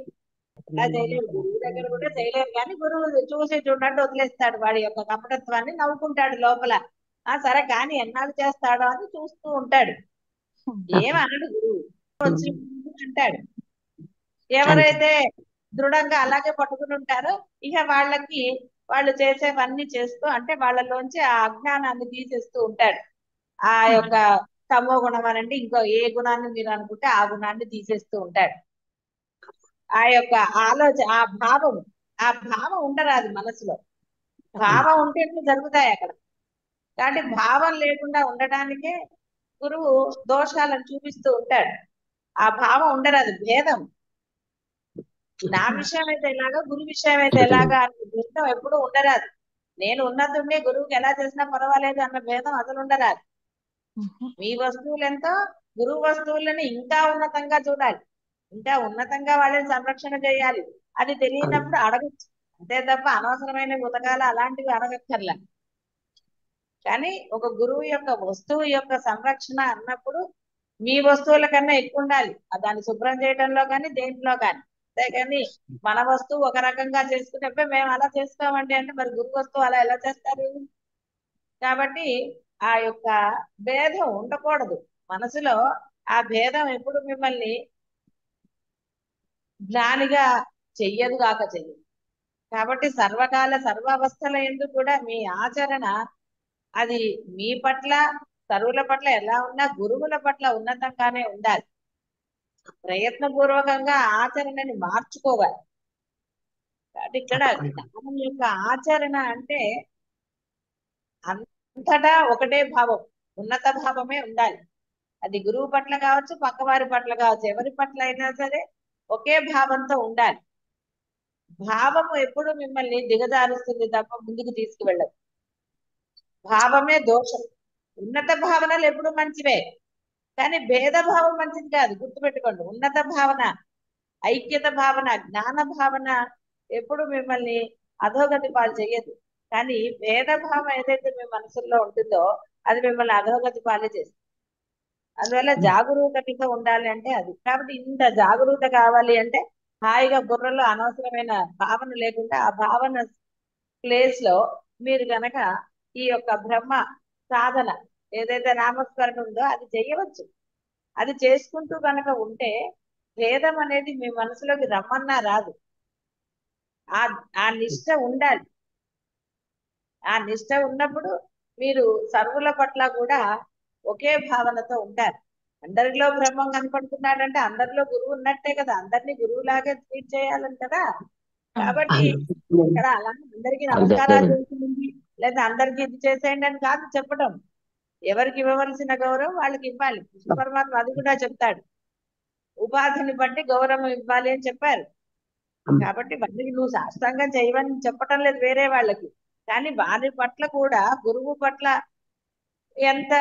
[SPEAKER 1] అలా చేయలేరు, గురువు దగ్గర కూడా చేయలేరు. కానీ గురువు చూసి చూడట్టు వదిలేస్తాడు, వాడి యొక్క కపటత్వాన్ని నవ్వుకుంటాడు లోపల. సరే కానీ ఎన్నాళ్ళు చేస్తాడో అని చూస్తూ ఉంటాడు. ఏమనడు గురువు, వచ్చి అంటాడు. ఎవరైతే దృఢంగా అలాగే పట్టుకుని ఉంటారో ఇక వాళ్ళకి వాళ్ళు చేసేవన్నీ చేస్తూ, అంటే వాళ్ళలోంచి ఆ అజ్ఞానాన్ని తీసేస్తూ ఉంటాడు. ఆ యొక్క తమో గుణం అనండి, ఇంకో ఏ గుణాన్ని మీరు అనుకుంటే ఆ గుణాన్ని తీసేస్తూ ఉంటాడు. ఆ యొక్క ఆ భావం ఉండరాదు మనసులో. భావం ఉంటేనే జరుగుతాయి అక్కడ. కాబట్టి భావం లేకుండా ఉండడానికే గురువు దోషాలను చూపిస్తూ ఉంటాడు. ఆ భావం ఉండరాదు, భేదం. నా విషయం అయితే ఎలాగో, గురు విషయం అయితే ఎలాగా అనే భేదం ఎప్పుడూ ఉండరాదు. నేను ఉన్నతుండే గురువుకి ఎలా చేసినా పర్వాలేదు అన్న భేదం అసలు ఉండరాదు. మీ వస్తువులు ఎంతో, గురువు వస్తువులని ఇంకా ఉన్నతంగా చూడాలి, ఇంకా ఉన్నతంగా వాళ్ళని సంరక్షణ చేయాలి. అది తెలియనప్పుడు అడగచ్చు, అంతే తప్ప అనవసరమైన ఉతకాల అలాంటివి అడగక్కర్లా. కానీ ఒక గురువు యొక్క వస్తువు యొక్క సంరక్షణ అన్నప్పుడు మీ వస్తువుల కన్నా ఎక్కువ ఉండాలి, దాన్ని శుభ్రం చేయడంలో కానీ దేంట్లో కానీ. అంతేగాని మన వస్తువు ఒక రకంగా చేసుకున్నప్పుడు మేము అలా చేసుకోమండి అంటే మరి గురు వస్తువు అలా ఎలా చేస్తారు? కాబట్టి ఆ యొక్క భేదం ఉండకూడదు మనసులో. ఆ భేదం ఎప్పుడు మిమ్మల్ని జ్ఞానిగా చెయ్యదు కాక చెయ్యదు. కాబట్టి సర్వకాల సర్వావస్థల యందు కూడా మీ ఆచరణ అది మీ పట్ల, సర్వుల పట్ల ఎలా ఉన్నా గురువుల పట్ల ఉన్నతంగానే ఉండాలి. ప్రయత్నపూర్వకంగా ఆచరణని మార్చుకోవాలి. కాబట్టి ఇక్కడ జ్ఞానం యొక్క ఆచరణ అంటే అంతటా ఒకటే భావం, ఉన్నత భావమే ఉండాలి. అది గురువు పట్ల కావచ్చు, పక్కవారి పట్ల కావచ్చు, ఎవరి పట్ల అయినా సరే ఒకే భావంతో ఉండాలి. భావము ఎప్పుడు మిమ్మల్ని దిగజారుస్తుంది తప్ప ముందుకు తీసుకువెళ్ళదు. భావమే దోషం. ఉన్నత భావనలు ఎప్పుడు మంచివే, కానీ భేదభావం మంచిది కాదు, గుర్తుపెట్టుకోండి. ఉన్నత భావన, ఐక్యత భావన, జ్ఞాన భావన ఎప్పుడు మిమ్మల్ని అధోగతి పాలు చేయదు. కానీ భేదభావం ఏదైతే మీ మనసుల్లో ఉంటుందో అది మిమ్మల్ని అధోగతి పాలే చేస్తుంది. అందువల్ల జాగరూకతగా ఉండాలి అంటే అది. కాబట్టి ఇంత జాగరూకత కావాలి అంటే హాయిగా బుర్రలో అనవసరమైన భావన లేకుండా ఆ భావన ప్లేస్ లో మీరు గనక ఈ యొక్క బ్రహ్మ సాధన ఏదైతే నామస్మరణ ఉందో అది చేయవచ్చు. అది చేసుకుంటూ కనుక ఉంటే భేదం అనేది మీ మనసులోకి రమ్మన్నా రాదు. ఆ ఆ నిష్ట ఉండాలి. ఆ నిష్ట ఉన్నప్పుడు మీరు సర్వుల పట్ల కూడా ఒకే భావనతో ఉంటారు. అందరిలో బ్రహ్మం కనపడుతున్నాడంటే అందరిలో గురువు ఉన్నట్టే కదా, అందరినీ గురువులాగే ట్రీట్ చేయాలని కదా. కాబట్టి ఇక్కడ అలా అందరికీ నమస్కారాలు చేసింది లేదా అందరికీ ఇది చేసేయండి అని కాదు చెప్పడం. ఎవరికి ఇవ్వవలసిన గౌరవం వాళ్ళకి ఇవ్వాలి. కృష్ణ పరమాత్మ అది కూడా చెప్తాడు, ఉపాధిని బట్టి గౌరవం ఇవ్వాలి అని చెప్పారు. కాబట్టి వారికి నువ్వు సాష్టాంగం చేయవని చెప్పటం లేదు వేరే వాళ్ళకి, కానీ వారి పట్ల కూడా గురువు పట్ల ఎంత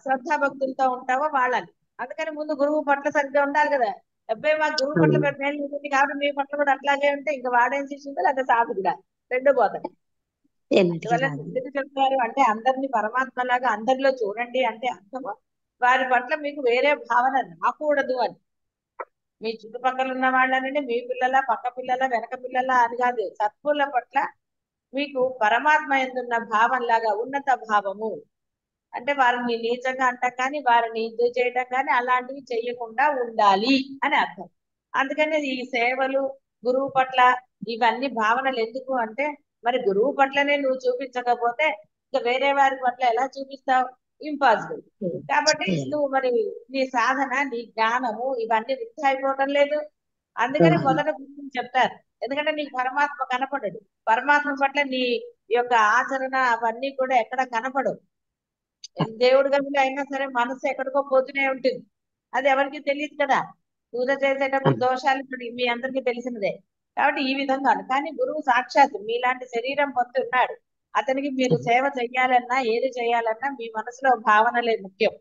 [SPEAKER 1] శ్రద్ధాభక్తులతో ఉంటావో వాళ్ళని. అందుకని ముందు గురువు పట్ల సరిగ్గా ఉండాలి కదా. అబ్బాయి మా గురువు పట్ల మేలు ఉంటుంది కాబట్టి మీ పట్ల కూడా అట్లాగే ఉంటే ఇంకా వాడేం శిష్యుడు లేదా సాధుడా, రెండు పోతాడు. అందువల్ల ఎందుకు చెప్తారు అంటే అందరినీ పరమాత్మలాగా అందరిలో చూడండి అంటే అర్థము వారి పట్ల మీకు వేరే భావన రాకూడదు అని. మీ చుట్టుపక్కల ఉన్న వాళ్ళని మీ పిల్లల, పక్క పిల్లల, వెనక పిల్లల అని కాదు, సత్పుల పట్ల మీకు పరమాత్మ ఎందున్న భావంలాగా ఉన్నత భావము. అంటే వారిని నీచంగా అంటాం కానీ వారిని ఇది చేయటం కానీ అలాంటివి చేయకుండా ఉండాలి అని అర్థం. అందుకని ఈ సేవలు గురువు పట్ల ఇవన్నీ భావనలు ఎందుకు అంటే మరి గురువు పట్లనే నువ్వు చూపించకపోతే ఇంకా వేరే వారి పట్ల ఎలా చూపిస్తావు? ఇంపాసిబుల్. కాబట్టి నువ్వు మరి నీ సాధన, నీ జ్ఞానము ఇవన్నీ వృద్ధి అయిపోవటం లేదు. అందుకని మొదట గురించి చెప్తారు, ఎందుకంటే నీకు పరమాత్మ కనపడడు. పరమాత్మ పట్ల నీ యొక్క ఆచరణ అవన్నీ కూడా ఎక్కడ కనపడవు. దేవుడి గదిలో అయినా సరే మనసు ఎక్కడికో పోతూనే ఉంటుంది, అది ఎవరికి తెలియదు కదా. పూజ చేసేటప్పుడు దోషాలు ఇప్పుడు మీ అందరికీ తెలిసినదే. కాబట్టి ఈ విధంగా కానీ గురువు సాక్షాత్ మీలాంటి శరీరం పొంది ఉన్నాడు. అతనికి మీరు సేవ చెయ్యాలన్నా ఏది చేయాలన్నా మీ మనసులో భావనలే ముఖ్యం.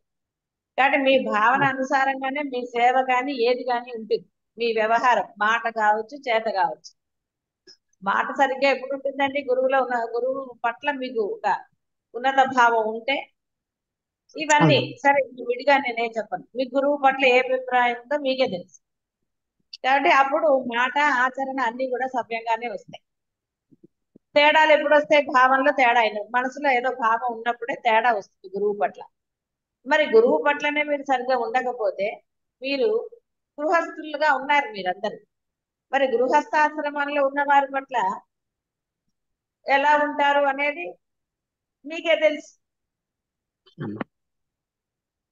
[SPEAKER 1] కాబట్టి మీ భావన అనుసారంగానే మీ సేవ కానీ ఏది కానీ ఉంటుంది. మీ వ్యవహారం మాట కావచ్చు, చేత కావచ్చు. మాట సరిగ్గా ఎప్పుడు ఉంటుందండి? గురువు పట్ల మీకు ఒక ఉన్నత భావం ఉంటే ఇవన్నీ సరే. విడిగా నేనే చెప్పను, మీ గురువు పట్ల ఏ అభిప్రాయం ఉందో మీకే తెలుసు. కాబట్టి అప్పుడు మాట ఆచరణ అన్ని కూడా సవ్యంగానే వస్తాయి. తేడాలు ఎప్పుడు వస్తాయి? భావంలో తేడా అయిన మనసులో ఏదో భావం ఉన్నప్పుడే తేడా వస్తుంది గురువు పట్ల. మరి గురువు పట్లనే మీరు సరిగ్గా ఉండకపోతే మీరు గృహస్థులుగా ఉన్నారు మీరందరూ. మరి గృహస్థాశ్రమంలో ఉన్న వారి పట్ల ఎలా ఉంటారు అనేది మీకే తెలుసు.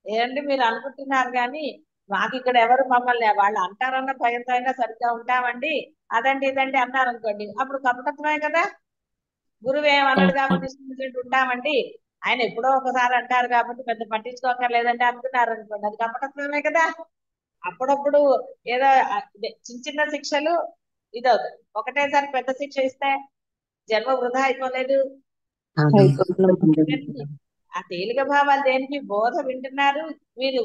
[SPEAKER 1] ఏంటి మీరు అనుకుంటున్నారు కానీ మాకు ఇక్కడ ఎవరు మమ్మల్ని వాళ్ళు అంటారన్న భయంతో అయినా సరిగ్గా ఉంటామండి, అదండి ఇదండి అన్నారు అనుకోండి, అప్పుడు కపటత్వమే కదా. గురువు ఏమన్నాడు కాబట్టి ఇష్టం ఉంటామండి, ఆయన ఎప్పుడో ఒకసారి అంటారు కాబట్టి పెద్ద పట్టించుకోకర్లేదండి అనుకున్నారు అనుకోండి, అది కపటత్వమే కదా. అప్పుడప్పుడు ఏదో చిన్న చిన్న శిక్షలు ఇదవుతుంది, ఒకటేసారి పెద్ద శిక్ష ఇస్తే జన్మ వృధా అయిపోలేదు. ఆ తేలిక భావాలు దేనికి? బోధ వింటున్నారు మీరు,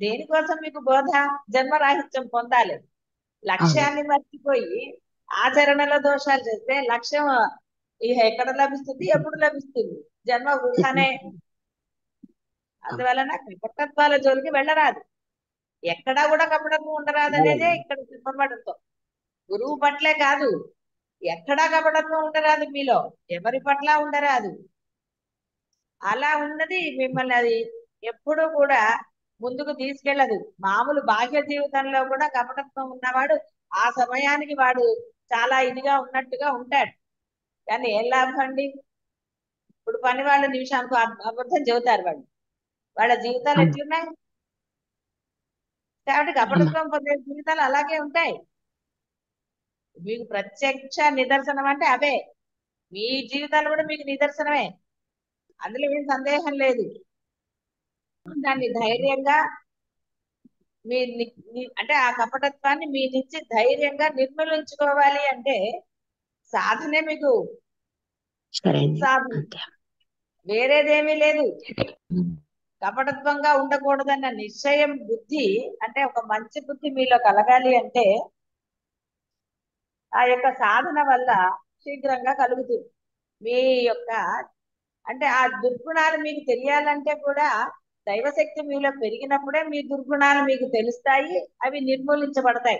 [SPEAKER 1] దేనికోసం మీకు బోధ? జన్మరాహిత్యం పొందాలి. లక్ష్యాన్ని మర్చిపోయి ఆచరణలో దోషాలు చేస్తే లక్ష్యం ఇక ఎక్కడ లభిస్తుంది, ఎప్పుడు లభిస్తుంది? జన్మ వృధానే. అందువలన కపటత్వాల జోలికి వెళ్ళరాదు, ఎక్కడా కూడా కపటత్వం ఉండరాదు అనేదే ఇక్కడ చెప్పబడుతో. గురువు పట్లే కాదు, ఎక్కడా కపటత్వం ఉండరాదు మీలో, ఎవరి పట్ల ఉండరాదు. అలా ఉన్నది మిమ్మల్ని అది ఎప్పుడూ కూడా ముందుకు తీసుకెళ్ళదు. మామూలు బాహ్య జీవితంలో కూడా కపటత్వం ఉన్నవాడు ఆ సమయానికి వాడు చాలా ఇదిగా ఉన్నట్టుగా ఉంటాడు, కానీ ఏం లాభం అండి? ఇప్పుడు పని వాళ్ళ నిమిషానికి అబద్ధం చెబుతారు వాళ్ళు, వాళ్ళ జీవితాలు ఎట్లున్నాయి? కాబట్టి కపటత్వం పొందే జీవితాలు అలాగే ఉంటాయి. మీకు ప్రత్యక్ష నిదర్శనం అంటే అవే, మీ జీవితాలు కూడా మీకు నిదర్శనమే, అందులో ఏం సందేహం లేదు. దాన్ని ధైర్యంగా అంటే ఆ కపటత్వాన్ని మీ నుంచి ధైర్యంగా నిర్మూలించుకోవాలి అంటే సాధనే మీకు సాధన, వేరేదేమీ లేదు. కపటత్వంగా ఉండకూడదన్న నిశ్చయం బుద్ధి, అంటే ఒక మంచి బుద్ధి మీలో కలగాలి అంటే ఆ యొక్క సాధన వల్ల శీఘ్రంగా కలుగుతుంది. మీ యొక్క అంటే ఆ దుర్గుణాలు మీకు తెలియాలంటే కూడా దైవశక్తి మీలో పెరిగినప్పుడే మీ దుర్గుణాలు మీకు తెలుస్తాయి, అవి నిర్మూలించబడతాయి.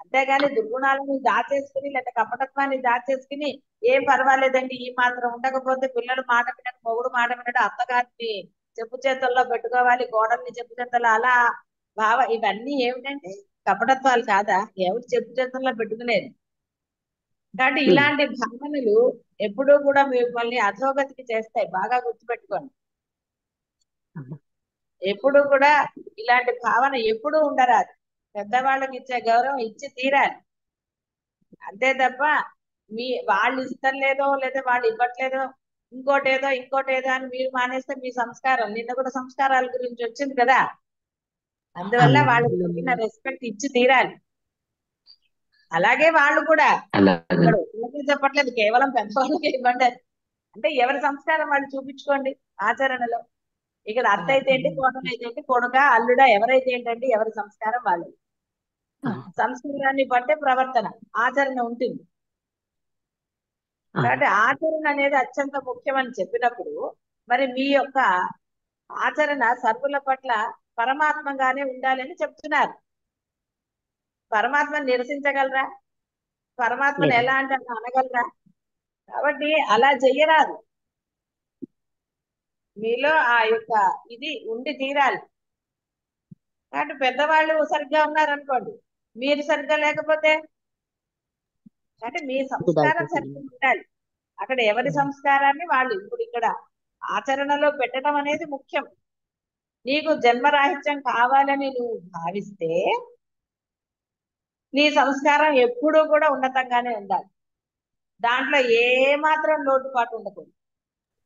[SPEAKER 1] అంతేగాని దుర్గుణాలను దాచేసుకుని లేదా కపటత్వాన్ని దాచేసుకుని ఏం పర్వాలేదండి, ఈ మాత్రం ఉండకపోతే పిల్లలు మాట వినడు, మొగుడు మాట వినడు, అత్తగారిని చెప్పు చేతుల్లో పెట్టుకోవాలి, కోడల్ని చెప్పు చేతుల్లో, అలా ఇవన్నీ ఏమిటంటే కపటత్వాలు కాదా? ఎవరు చెప్పు చేతుల్లో పెట్టుకునేది? కాబట్టి ఇలాంటి భావనలు ఎప్పుడూ కూడా మిమ్మల్ని అధోగతికి చేస్తాయి, బాగా గుర్తుపెట్టుకోండి. ఎప్పుడు కూడా ఇలాంటి భావన ఎప్పుడూ ఉండరాదు. పెద్దవాళ్ళకి ఇచ్చే గౌరవం ఇచ్చి తీరాలి, అంతే తప్ప వాళ్ళు ఇష్టం లేదో లేదా వాళ్ళు ఇవ్వట్లేదో ఇంకోటేదో అని మీరు మానేస్తే మీ సంస్కారం, నిన్న కూడా సంస్కారాల గురించి వచ్చింది కదా, అందువల్ల వాళ్ళకి తగిన రెస్పెక్ట్ ఇచ్చి తీరాలి. అలాగే వాళ్ళు కూడా ఇక్కడ చెప్పట్లేదు, కేవలం పెద్దవాళ్ళకి ఇవ్వండి అంటే ఎవరి సంస్కారం వాళ్ళు చూపించుకోండి ఆచరణలో. ఇక్కడ అత్త అయితే ఏంటి, కోడలు అయితే ఏంటి, కొడుక అల్లుడా ఎవరైతే ఏంటండి, ఎవరి సంస్కారం వాళ్ళు. సంస్కారాన్ని బట్టే ప్రవర్తన ఆచరణ ఉంటుంది. కాబట్టి ఆచరణ అనేది అత్యంత ముఖ్యమని చెప్పినప్పుడు మరి మీ యొక్క ఆచరణ సర్వుల పట్ల పరమాత్మగానే ఉండాలని చెప్తున్నారు. పరమాత్మని నిరసించగలరా? పరమాత్మను ఎలా అంటే అనగలరా? కాబట్టి అలా చెయ్యరాదు, మీలో ఆ యొక్క ఇది ఉండి తీరాలి. కాబట్టి పెద్దవాళ్ళు సరిగ్గా ఉన్నారనుకోండి, మీరు సరిగ్గా లేకపోతే అంటే మీ సంస్కారం సరిగ్గా ఉండాలి. అక్కడ ఎవరి సంస్కారాన్ని వాళ్ళు ఇప్పుడు ఇక్కడ ఆచరణలో పెట్టడం అనేది ముఖ్యం. నీకు జన్మరాహిత్యం కావాలని నువ్వు భావిస్తే నీ సంస్కారం ఎప్పుడూ కూడా ఉన్నతంగానే ఉండాలి, దాంట్లో ఏ మాత్రం లోటుపాటు ఉండకూడదు.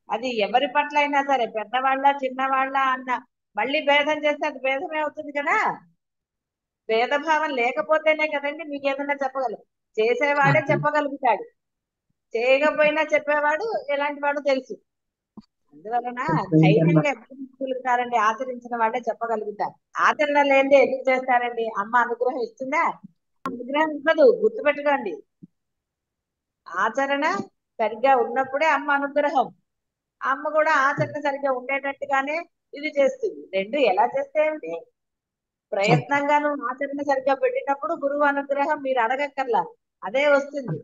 [SPEAKER 1] అది ఎవరి పట్ల అయినా సరే, పెద్దవాళ్ళ చిన్నవాళ్ళ అన్న మళ్ళీ భేదం చేస్తే అది భేదమే అవుతుంది కదా. భేదభావం లేకపోతేనే కదండి మీకు ఏదైనా చెప్పగలరు. చేసేవాడే చెప్పగలుగుతాడు, చేయకపోయినా చెప్పేవాడు ఎలాంటి వాడు తెలుసు. అందువలన ధైర్యంగా చెప్పగలుగుతారండి, ఆచరించిన వాళ్ళే చెప్పగలుగుతారు. ఆచరణ లేనిదే ఎందుకు చేస్తారండి? అమ్మ అనుగ్రహం ఇస్తుందా? అనుగ్రహం ఇవ్వదు, గుర్తుపెట్టుకోండి. ఆచరణ సరిగ్గా ఉన్నప్పుడే అమ్మ అనుగ్రహం. అమ్మ కూడా ఆచరణ సరిగ్గా ఉండేటట్టుగానే ఇది చేస్తుంది. రెండు ఎలా చేస్తే ఏమిటి? ప్రయత్నంగాను ఆచరణ సరిగ్గా పెట్టినప్పుడు గురువు అనుగ్రహం మీరు అడగక్కర్లా, అదే వస్తుంది.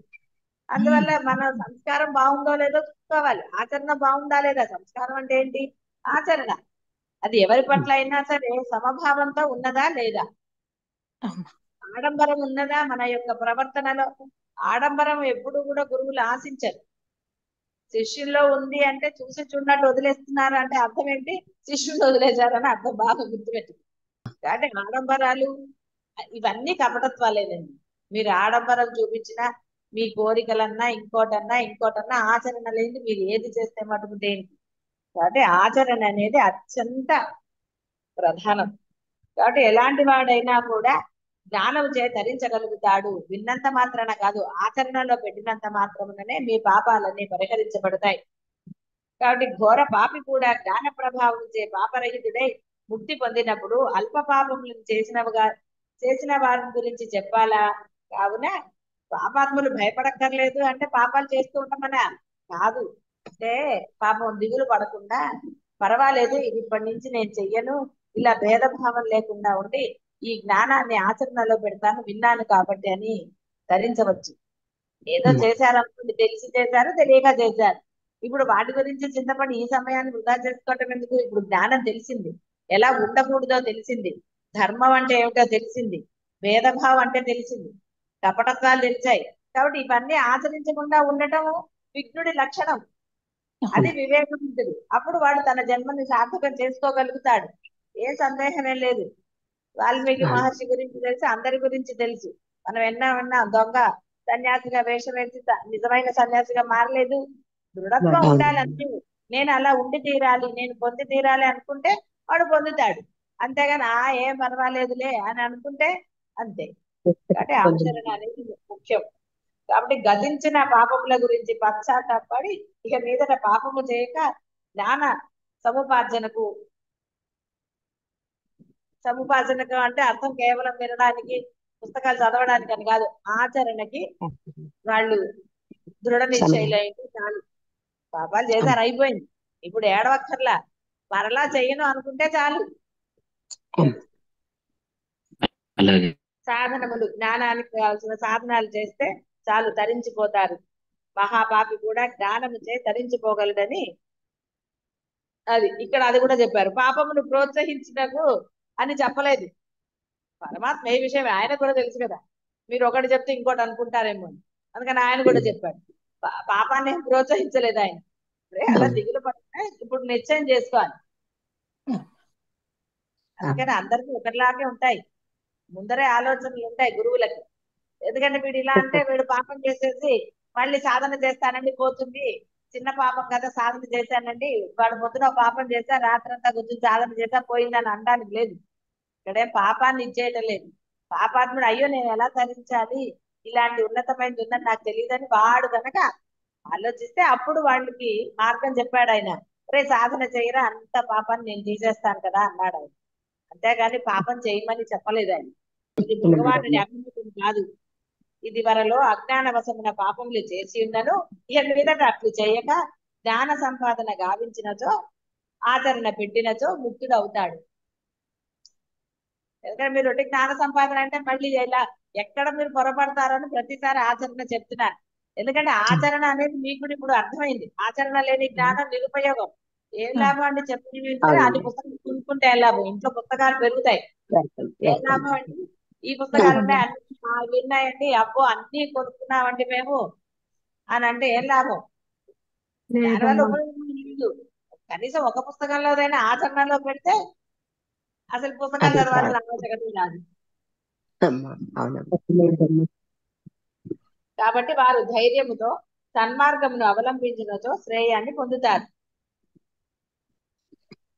[SPEAKER 1] అందువల్ల మన సంస్కారం బాగుందో లేదో చూసుకోవాలి. ఆచరణ బాగుందా లేదా? సంస్కారం అంటే ఏంటి? ఆచరణ. అది ఎవరి పట్ల అయినా సరే సమభావంతో ఉన్నదా లేదా? ఆడంబరం ఉన్నదా మన యొక్క ప్రవర్తనలో? ఆడంబరం ఎప్పుడు కూడా గురువులు ఆశించరు. శిష్యుల్లో ఉంది అంటే చూసి చూడనట్టు వదిలేస్తున్నారు అంటే అర్థం ఏంటి? శిష్యుని వదిలేశారని అర్థం, బాగా గుర్తుపెట్టు. కాబట్టి ఆడంబరాలు ఇవన్నీ కపటత్వాలేనండి. మీరు ఆడంబరం చూపించినా, మీ కోరికలన్నా ఇంకోటన్నా ఆచరణ లేని మీరు ఏది చేస్తే మటుకు దేనికి? కాబట్టి ఆచరణ అనేది అత్యంత ప్రధానం. కాబట్టి ఎలాంటి వాడైనా కూడా జ్ఞానం చే ధరించగలుగుతాడు. విన్నంత మాత్రాన కాదు, ఆచరణలో పెట్టినంత మాత్రముననే మీ పాపాలన్నీ పరిహరించబడతాయి. కాబట్టి ఘోర పాపి కూడా జ్ఞాన ప్రభావం చే పాపరహితుడై ముక్తి పొందినప్పుడు అల్ప పాపములను చేసిన వారి గురించి చెప్పాలా? కావున పాపాత్ములు భయపడక్కర్లేదు అంటే పాపాలు చేస్తూ ఉంటామనా? కాదు. అంటే పాపం దిగులు పడకుండా, పర్వాలేదు ఇది ఇప్పటి నుంచి నేను చెయ్యను, ఇలా భేదభావం లేకుండా ఉండి ఈ జ్ఞానాన్ని ఆచరణలో పెడతాను, విన్నాను కాబట్టి అని ధరించవచ్చు. ఏదో చేశారనుకోండి, తెలిసి చేశారు, తెలియక చేశారు. ఇప్పుడు వాటి గురించి చింతపడి ఈ సమయాన్ని వృధా చేసుకోవటం ఎందుకు? ఇప్పుడు జ్ఞానం తెలిసింది, ఎలా ఉండకూడదో తెలిసింది, ధర్మం అంటే ఏమిటో తెలిసింది, భేదభావం అంటే తెలిసింది, కపటత్వాలు తెలిసాయి. కాబట్టి ఇవన్నీ ఆచరించకుండా ఉండటం విఘ్నుడి లక్షణం. అది వివేకవంతుడు. అప్పుడు వాడు తన జన్మని సార్థకం చేసుకోగలుగుతాడు. ఏ సందేహమే లేదు. వాల్మీకి మహర్షి గురించి తెలుసు, అందరి గురించి తెలుసు. మనం విన్నా దొంగ సన్యాసిగా వేషం వేసి నిజమైన సన్యాసిగా మారలేదు. దృఢత్వం ఉండాలి అంతే. నేను అలా ఉండి తీరాలి, నేను పొంది తీరాలి అనుకుంటే వాడు పొందుతాడు. అంతేగాని ఏం పర్వాలేదులే అని అనుకుంటే అంతే. కాబట్టి ఆచరణ అనేది ముఖ్యం. కాబట్టి గతించిన పాపముల గురించి పశ్చాత్తాపడి ఇక మీదట పాపము చేయక జ్ఞాన సముపార్జనకు అంటే అర్థం కేవలం వినడానికి, పుస్తకాలు చదవడానికి అని కాదు, ఆచరణకి వాళ్ళు దృఢ నిశ్చయులైంది. చాలు, పాపాలు చేశారు, అయిపోయింది. ఇప్పుడు ఏడవక్కర్లా, మరలా చెయ్యను అనుకుంటే చాలు. సాధనములు, జ్ఞానానికి కావాల్సిన సాధనాలు చేస్తే చాలు, తరించిపోతారు. మహాపాపి కూడా జ్ఞానము చే తరించిపోగలడని అది ఇక్కడ అది కూడా చెప్పారు. పాపమును ప్రోత్సహించటకు అని చెప్పలేదు. పరమాత్మ ఏ విషయం ఆయన కూడా తెలుసు కదా, మీరు ఒకటి చెప్తే ఇంకోటి అనుకుంటారేమో, అందుకని ఆయన కూడా చెప్పాడు. పాపాన్ని ప్రోత్సహించలేదు ఆయన. అలా దిగులు పడితే ఇప్పుడు నిశ్చయం చేసుకోవాలి. అందుకని అందరికీ ఒకటిలాగే ఉంటాయి, ముందరే ఆలోచనలు ఉంటాయి గురువులకి. ఎందుకంటే వీడు ఇలా అంటే వీడు పాపం చేసేసి మళ్ళీ సాధన చేస్తానండి పోతుంది, చిన్న పాపం కదా సాధన చేశానండి, వాడు పొద్దున పాపం చేశా రాత్రంతా కూర్చొని సాధన చేశా పోయిందని అనడానికి లేదు. ఇక్కడేం పాపాన్ని ఇచ్చేయటం లేదు. పాపాత్ముడు అయ్యో నేను ఎలా తరించాలి, ఇలాంటి ఉన్నతమైనది ఉందని నాకు తెలియదని వాడు కనుక ఆలోచిస్తే అప్పుడు వాళ్ళకి మార్గం చెప్పాడు ఆయన. రే సాధన చేయరా, అంత పాపాన్ని నేను తీసేస్తాను కదా అన్నాడు ఆయన. అంతేగాని పాపం చేయమని చెప్పలేదు ఆయన. ఇది భగవానుడి అభిమతం కాదు. ఇది వరలో అజ్ఞాన వశమున పాపములు చేసి ఉన్నను, ఇక మీదట అట్లు చేయక జ్ఞాన సంపాదన గావించినచో ఆచరణ పెట్టినచో ముక్తుడు అవుతాడు. ఎందుకంటే మీరు ఒకటి జ్ఞాన సంపాదన అంటే మళ్ళీ ఇలా ఎక్కడ మీరు పొరపడతారని ప్రతిసారి ఆచరణ చెప్తున్నారు. ఎందుకంటే ఆచరణ అనేది మీకు ఇప్పుడు అర్థమైంది. ఆచరణ లేని జ్ఞానం నిరుపయోగం. ఏం లాభం అండి చెప్పిన అన్ని పుస్తకాలు కొనుక్కుంటే ఏం లాభం? ఇంట్లో పుస్తకాలు పెరుగుతాయి, ఏం లాభం అండి? ఈ పుస్తకాలు ఉన్నాయి, అన్ని విన్నాయండి, అబ్బో అన్ని కొనుక్కున్నామండి మేము అని అంటే ఏం లాభం? దానివల్ల ఉపయోగం లేదు. కనీసం ఒక పుస్తకంలోదైనా ఆచరణలో పెడితే అసలు పుస్తకాలు చదవాల్సిన ఆవశ్యకత రాదు. కాబట్టి వారు ధైర్యముతో సన్మార్గమును అవలంబించినచో శ్రేయాన్ని పొందుతారు.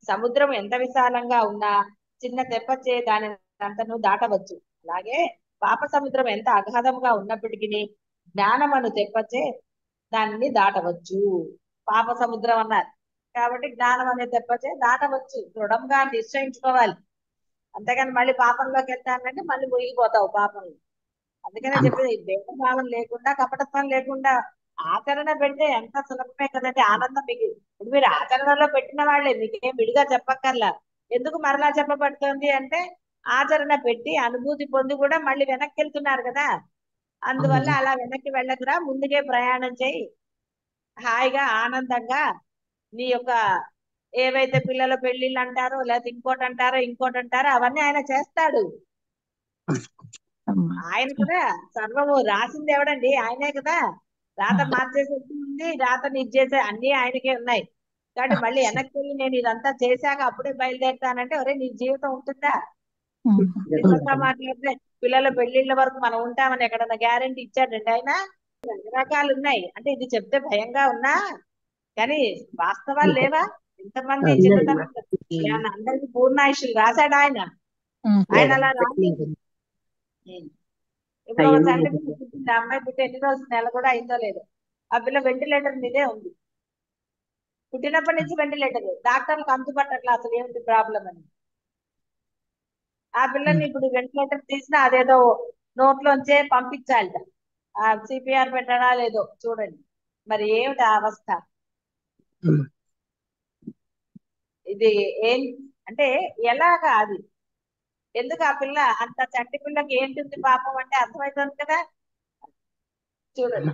[SPEAKER 1] సముద్రం ఎంత విశాలంగా ఉన్నా చిన్న తెప్పచే దాని అంతను దాటవచ్చు. అలాగే పాప సముద్రం ఎంత అగాధంగా ఉన్నప్పటికీ జ్ఞానమను తెప్పచే దానిని దాటవచ్చు. పాప సముద్రం అన్నారు కాబట్టి జ్ఞానం అనే తెప్పచే దాటవచ్చు. దృఢంగా నిశ్చయించుకోవాలి. అంతేగాని మళ్ళీ పాపంలోకి వెళ్తానంటే మళ్ళీ మునిగిపోతావు పాపంలో. అందుకనే చెప్పేది భేదభావం లేకుండా, కపటత్వం లేకుండా ఆచరణ పెడితే ఎంత సులభమే కదండి. ఆనందం మీకు ఇప్పుడు మీరు ఆచరణలో పెట్టిన వాళ్ళే, మీకేం విడిగా చెప్పక్కర్లా. ఎందుకు మరలా చెప్పబడుతుంది అంటే ఆచరణ పెట్టి అనుభూతి పొంది కూడా మళ్ళీ వెనక్కి వెళ్తున్నారు కదా. అందువల్ల
[SPEAKER 2] అవును
[SPEAKER 1] అలా వెనక్కి వెళ్ళకురా, ముందుకే ప్రయాణం చేయి, హాయిగా ఆనందంగా నీ యొక్క ఏవైతే పిల్లల పెళ్లిళ్ళు అంటారో లేకపోతే ఇంకోటి అంటారో అవన్నీ ఆయన చేస్తాడు.
[SPEAKER 2] అమ్మా
[SPEAKER 1] ఆయన కూడా సర్వము రాసింది ఎవడండి, ఆయనే కదా. రాత మార్చేసే శక్తి ఉంది, రాతని ఇచ్చేసే అన్ని ఆయనకే ఉన్నాయి. కాబట్టి మళ్ళీ వెనక్కి వెళ్ళి నేను ఇదంతా చేశాక అప్పుడే బయలుదేరుతానంటే ఒరే నీ జీవితం ఉంటుందా? నిజంగా మాట్లాడితే పిల్లల పెళ్లిళ్ళ వరకు మనం ఉంటామని ఎక్కడన్నా గ్యారెంటీ ఇచ్చాడండి ఆయన? రకరకాలు ఉన్నాయి. అంటే ఇది చెప్తే భయంగా ఉన్నా కానీ వాస్తవాలు లేవా? ఇంతమంది చిన్నతనం ఆయన అందరికి పూర్ణాయుషులు రాశాడు ఆయన. ఆయన అలా రాసి ఇప్పుడు ఒక చంటి పిల్ల పుట్టింది, ఆ అమ్మాయి పుట్టి ఎన్ని రోజులు, నెల కూడా అయిందో లేదో, ఆ పిల్ల వెంటిలేటర్ మీదే ఉంది. పుట్టినప్పటి నుంచి వెంటిలేటర్, డాక్టర్లకు అంతుపట్టట్లా అసలు ఏమిటి ప్రాబ్లం అని. ఆ పిల్లని ఇప్పుడు వెంటిలేటర్ తీసినా అదేదో నోట్లోంచే పంపించాలట. ఆ సిపిఆర్ పెట్టడా లేదో చూడండి. మరి ఏమిటి ఆ అవస్థ? ఇది ఏం అంటే ఎలాగా అది? ఎందుకు ఆ పిల్ల అంత చంటి పిల్లకి ఏంటుంది పాపం అంటే అర్థమవుతుంది కదా. చూడండి,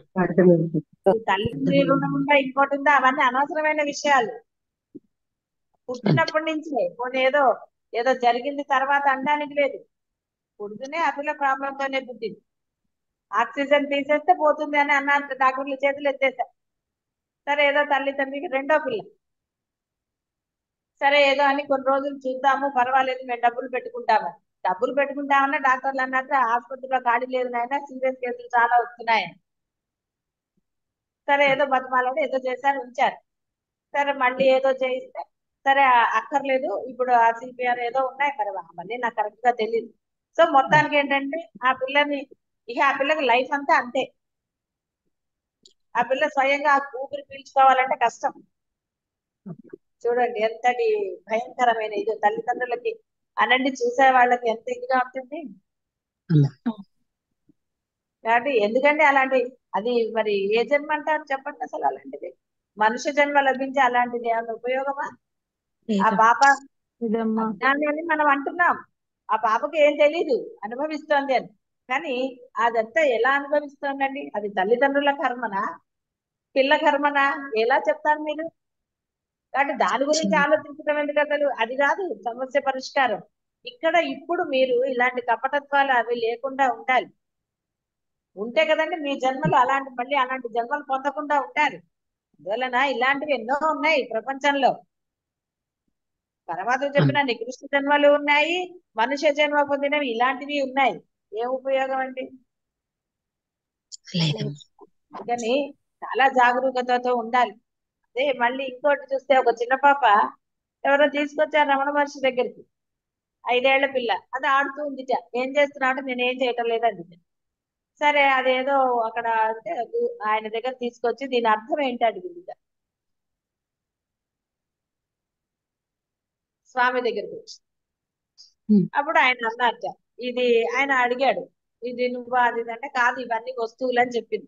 [SPEAKER 1] ఈ తల్లి రుణం ఉందా ఇంకోటి ఉందా అవన్నీ అనవసరమైన విషయాలు. పుట్టినప్పటి నుంచే పోనీ ఏదో ఏదో జరిగింది తర్వాత అనడానికి లేదు. పుడుతూనే ఆ పిల్ల ప్రాబ్లం తోనే పుట్టింది. ఆక్సిజన్ తీసేస్తే పోతుంది అని అన్నారు డాక్టర్లు, చేతులు ఎత్తేసారు. సరే ఏదో తల్లి తండ్రికి రెండో పిల్ల, సరే ఏదో అని కొన్ని రోజులు చూద్దాము, పర్వాలేదు మేము డబ్బులు పెట్టుకుంటామని. డబ్బులు పెట్టుకుంటామన్నా డాక్టర్లు అన్నట్టు ఆసుపత్రిలో ఖాళీ లేదు నాయన, సీరియస్ కేసులు చాలా వస్తున్నాయి. సరే ఏదో బతిమాలని ఏదో చేశారు, ఉంచారు. సరే మళ్ళీ ఏదో చేయిస్తే సరే అక్కర్లేదు ఇప్పుడు ఆ సిపిఆర్ ఏదో ఉన్నాయి మరి అవన్నీ నాకు కరెక్ట్ గా తెలియదు. సో మొత్తానికి ఏంటంటే ఆ పిల్లని, ఇక ఆ పిల్లకి లైఫ్ అంతా అంతే. ఆ పిల్ల స్వయంగా ఆ ఊపిరి పీల్చుకోవాలంటే కష్టం. చూడండి ఎంతటి భయంకరమైన ఇది తల్లిదండ్రులకి అనండి, చూసే వాళ్ళకి ఎంత ఇదిగా ఉంటుంది. కాబట్టి ఎందుకంటే అలాంటి అది మరి ఏ జన్మ అంటారు చెప్పండి అసలు? అలాంటిది మనుష్య జన్మ లభించి అలాంటిది ఏమైనా ఉపయోగమా? ఆ పాప అజ్ఞాని అని మనం అంటున్నాం, ఆ పాపకి ఏం తెలీదు, అనుభవిస్తోంది అని. కానీ అదంతా ఎలా అనుభవిస్తోందండి? అది తల్లిదండ్రుల కర్మనా, పిల్ల కర్మనా? ఎలా చెప్తారు మీరు? కాబట్టి దాని గురించి ఆలోచించడం ఎందుకు అసలు? అది కాదు సమస్య పరిష్కారం. ఇక్కడ ఇప్పుడు మీరు ఇలాంటి కపటత్వాలు అవి లేకుండా ఉండాలి. ఉంటే కదండి మీ జన్మలు అలాంటి మళ్ళీ అలాంటి జన్మలు పొందకుండా ఉంటారు. అందువలన ఇలాంటివి ఎన్నో ఉన్నాయి ప్రపంచంలో. తర్వాత చెప్పిన నికృష్ట జన్మలు ఉన్నాయి, మనుష్య జన్మ పొందినవి ఇలాంటివి ఉన్నాయి. ఏం ఉపయోగం అండి? అందుకని చాలా జాగరూకతతో ఉండాలి. అదే మళ్ళీ ఇంకోటి చూస్తే ఒక చిన్న పాప ఎవరో తీసుకొచ్చారు రమణ మహర్షి దగ్గరికి, 5 ఏళ్ల పిల్ల. అది ఆడుతూ ఉందిట. ఏం చేస్తున్నావు అంటే నేను ఏం చేయటం లేదండి. సరే అదేదో అక్కడ అంటే ఆయన దగ్గర తీసుకొచ్చి దీని అర్థం ఏంటి అడిగిందిట. స్వామి దగ్గరికి వచ్చి అప్పుడు ఆయన అన్నట్ట, ఇది ఆయన అడిగాడు, ఇది నువ్వు అది ఇది అంటే కాదు ఇవన్నీ వస్తువులు అని చెప్పింది.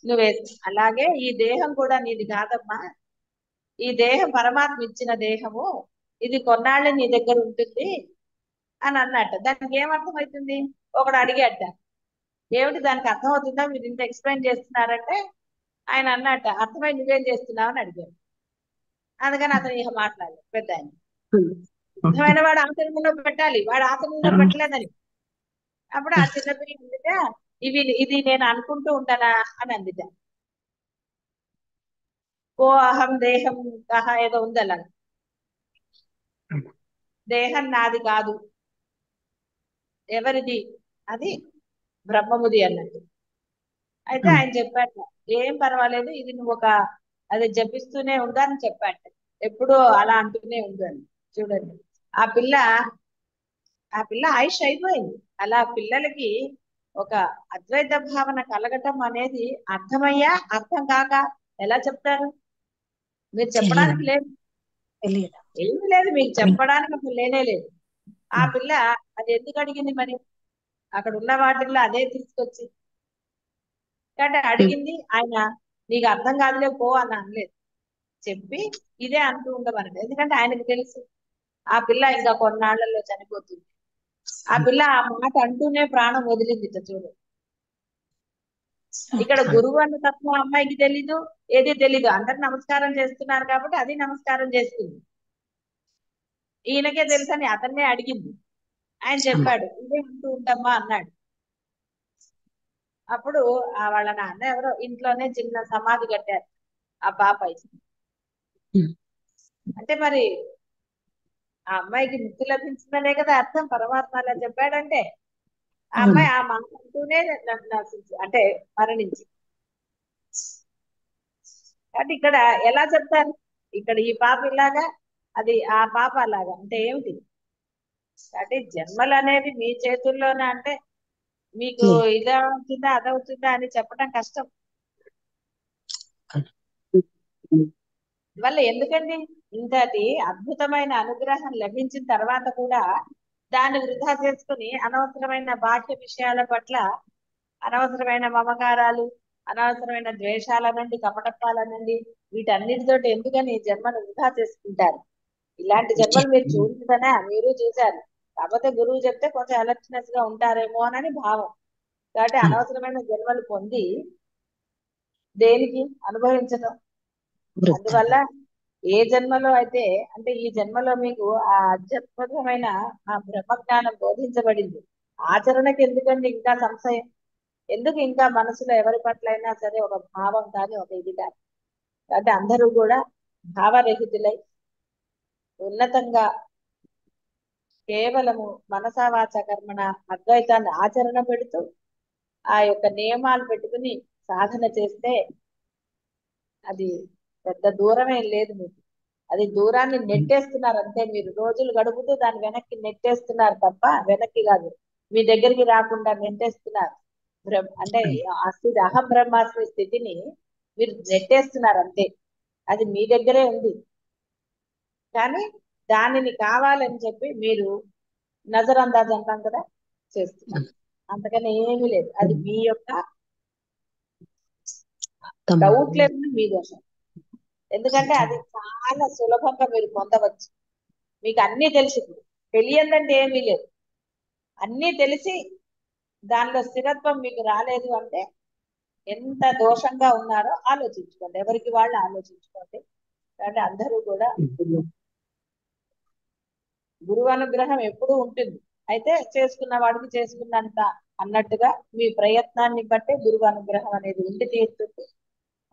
[SPEAKER 1] నువ్వే అలాగే ఈ దేహం కూడా నీది కాదమ్మా, ఈ దేహం పరమాత్మ ఇచ్చిన దేహము, ఇది కొన్నాళ్ళు నీ దగ్గర ఉంటుంది అని అన్నట్ట. దానికి ఏమర్థం అవుతుంది? ఒకడు అడిగాట, ఏమిటి దానికి అర్థం అవుతుందా మీరు ఇంత ఎక్స్ప్లెయిన్ చేస్తున్నారంటే ఆయన అన్నట్ట, అర్థమై నువ్వేం చేస్తున్నావు అని అడిగాడు. అందుకని అతను ఇక మాట్లాడలేదు పెద్ద ఆయన. అర్థమైన వాడు ఆచరణలో పెట్టాలి, వాడు ఆచరణలో పెట్టలేదని. అప్పుడు ఆ చిన్నపిల్ల ఉందిట, ఇది నేను అనుకుంటూ ఉంటానా అని అందిట. ఓ అహం దేహం కహ ఏదో ఉంది అలా. దేహం నాది కాదు, ఎవరిది? అది బ్రహ్మముది అన్నట్టు. అయితే ఆయన చెప్పాట, ఏం పర్వాలేదు, ఇది నువ్వు ఒక అది జపిస్తూనే ఉండు అని చెప్పాట. ఎప్పుడూ అలా అంటూనే ఉండు అని. చూడండి ఆ పిల్ల, ఆ పిల్ల ఆయుష్ అయిపోయింది. అలా పిల్లలకి ఒక అద్వైత భావన కలగటం అనేది అర్థమయ్యా అర్థం కాక ఎలా చెప్తారు? మీరు చెప్పడానికి లేదు, ఏమీ లేదు మీకు చెప్పడానికి అసలు లేనే లేదు. ఆ పిల్ల అది ఎందుకు అడిగింది మరి? అక్కడ ఉన్న వాటిల్లో అదే తీసుకొచ్చి అంటే అడిగింది. ఆయన నీకు అర్థం కాదులే పో అని అనలేదు, చెప్పి ఇదే అంటూ ఉండమనండి. ఎందుకంటే ఆయనకు తెలుసు ఆ పిల్ల ఇంకా కొన్నాళ్లలో చనిపోతుంది. ఆ పిల్ల ఆ మాట అంటూనే ప్రాణం వదిలింది చూడు. ఇక్కడ గురువు అన్న తత్వం అమ్మాయికి తెలీదు, ఏది తెలీదు. అందరు నమస్కారం చేస్తున్నారు కాబట్టి అది నమస్కారం చేస్తుంది. ఈయనకే తెలుసని అతన్నే అడిగింది. ఆయన చెప్పాడు, ఇదే అంటూ ఉండమ్మా అన్నాడు. అప్పుడు వాళ్ళ నాన్న ఎవరో ఇంట్లోనే చిన్న సమాధి కట్టారు ఆ పాప. అంటే మరి ఆ అమ్మాయికి ముక్తి లభించిందనే కదా అర్థం. పరమాత్మ అలా చెప్పాడంటే ఆ అమ్మాయి ఆ మాట అంటూనే అంటే మరణించి. కాబట్టి ఇక్కడ ఎలా చెప్తారు, ఇక్కడ ఈ పాప ఇలాగా, అది ఆ పాప అలాగా అంటే ఏమిటి? అంటే జన్మలు అనేది మీ చేతుల్లోనే. అంటే మీకు ఇదా అవుతుందా అదవుతుందా అని చెప్పడం కష్టం. వల్ల ఎందుకండి ఇంతటి అద్భుతమైన అనుగ్రహం లభించిన తర్వాత కూడా దాన్ని వృధా చేసుకుని అనవసరమైన బాహ్య విషయాల పట్ల అనవసరమైన మమకారాలు, అనవసరమైన ద్వేషాల నుండి, కపటత్వాల నుండి, వీటన్నిటితోటి ఎందుకని జన్మను వృధా చేసుకుంటారు? ఇలాంటి జన్మలు మీరు చూడలేదనే మీరు చూశారు. కాకపోతే గురువు చెప్తే కొంచెం అలర్ట్నెస్ గా ఉంటారేమో అని భావం. కాబట్టి అనవసరమైన జన్మలు పొంది దేనికి అనుభవించడం? అందువల్ల ఏ జన్మలో అయితే, అంటే ఈ జన్మలో మీకు ఆ ఆధ్యాత్మికమైన ఆ బ్రహ్మజ్ఞానం బోధించబడింది, ఆచరణకి ఎందుకండి ఇంకా సంశయం? ఎందుకు ఇంకా మనసులో ఎవరి పట్ల అయినా సరే ఒక భావం కానీ ఒక ఇది కానీ? కాబట్టి అందరూ కూడా భావరహితులై ఉన్నతంగా కేవలము మనసా వాచ కర్మణ అద్వైతాన్ని ఆచరణ పెడుతూ ఆ యొక్క నియమాలు పెట్టుకుని సాధన చేస్తే అది పెద్ద దూరమే లేదు మీకు. అది దూరాన్ని నెట్టేస్తున్నారు అంతే. మీరు రోజులు గడుపుతూ దాన్ని వెనక్కి నెట్టేస్తున్నారు తప్ప, వెనక్కి కాదు, మీ దగ్గరికి రాకుండా నెట్టేస్తున్నారు. అంటే ఆ స్థితి అహం బ్రహ్మాస్మి స్థితిని మీరు నెట్టేస్తున్నారు అంతే. అది మీ దగ్గరే ఉంది. కానీ దానిని కావాలని చెప్పి మీరు నజర్ అందాజ్ అంటాం కదా, చేస్తున్నారు. అంతకని ఏమీ లేదు. అది మీ యొక్క డౌట్ లేకుండా మీ దోషం. ఎందుకంటే అది చాలా సులభంగా మీరు పొందవచ్చు. మీకు అన్ని తెలిసి, తెలియదంటే ఏమీ లేదు. అన్ని తెలిసి దానిలో స్థిరత్వం మీకు రాలేదు అంటే ఎంత దోషంగా ఉన్నారో ఆలోచించుకోండి. ఎవరికి వాళ్ళు ఆలోచించుకోండి. కాబట్టి అందరూ కూడా గురువు అనుగ్రహం ఎప్పుడూ ఉంటుంది. అయితే చేసుకున్న వాడికి చేసుకున్నంత అన్నట్టుగా మీ ప్రయత్నాన్ని బట్టే గురువు అనుగ్రహం అనేది ఉండి తీరుతుంది.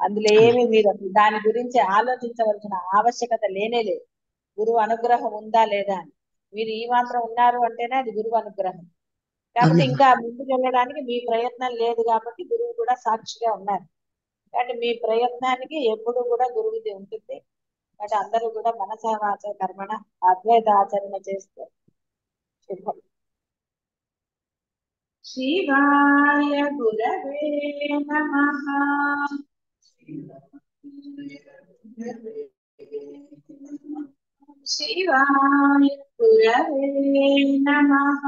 [SPEAKER 1] అందులో ఏమి మీరు దాని గురించి ఆలోచించవలసిన ఆవశ్యకత లేనే లేదు. గురువు అనుగ్రహం ఉందా లేదా అని. మీరు ఈ మాత్రం ఉన్నారు అంటేనే అది గురువు అనుగ్రహం. కాబట్టి ఇంకా ముందుకు వెళ్ళడానికి మీ ప్రయత్నం లేదు కాబట్టి గురువు కూడా సాక్షిగా ఉన్నారు. కాబట్టి మీ ప్రయత్నానికి ఎప్పుడు కూడా గురువుది ఉంటుంది. కాబట్టి అందరూ కూడా మనసా వాచ కర్మణ అద్వైత ఆచరణ చేస్తూ శుభం. శివాయ గురవే నమః. శివాయ గురవే నమః.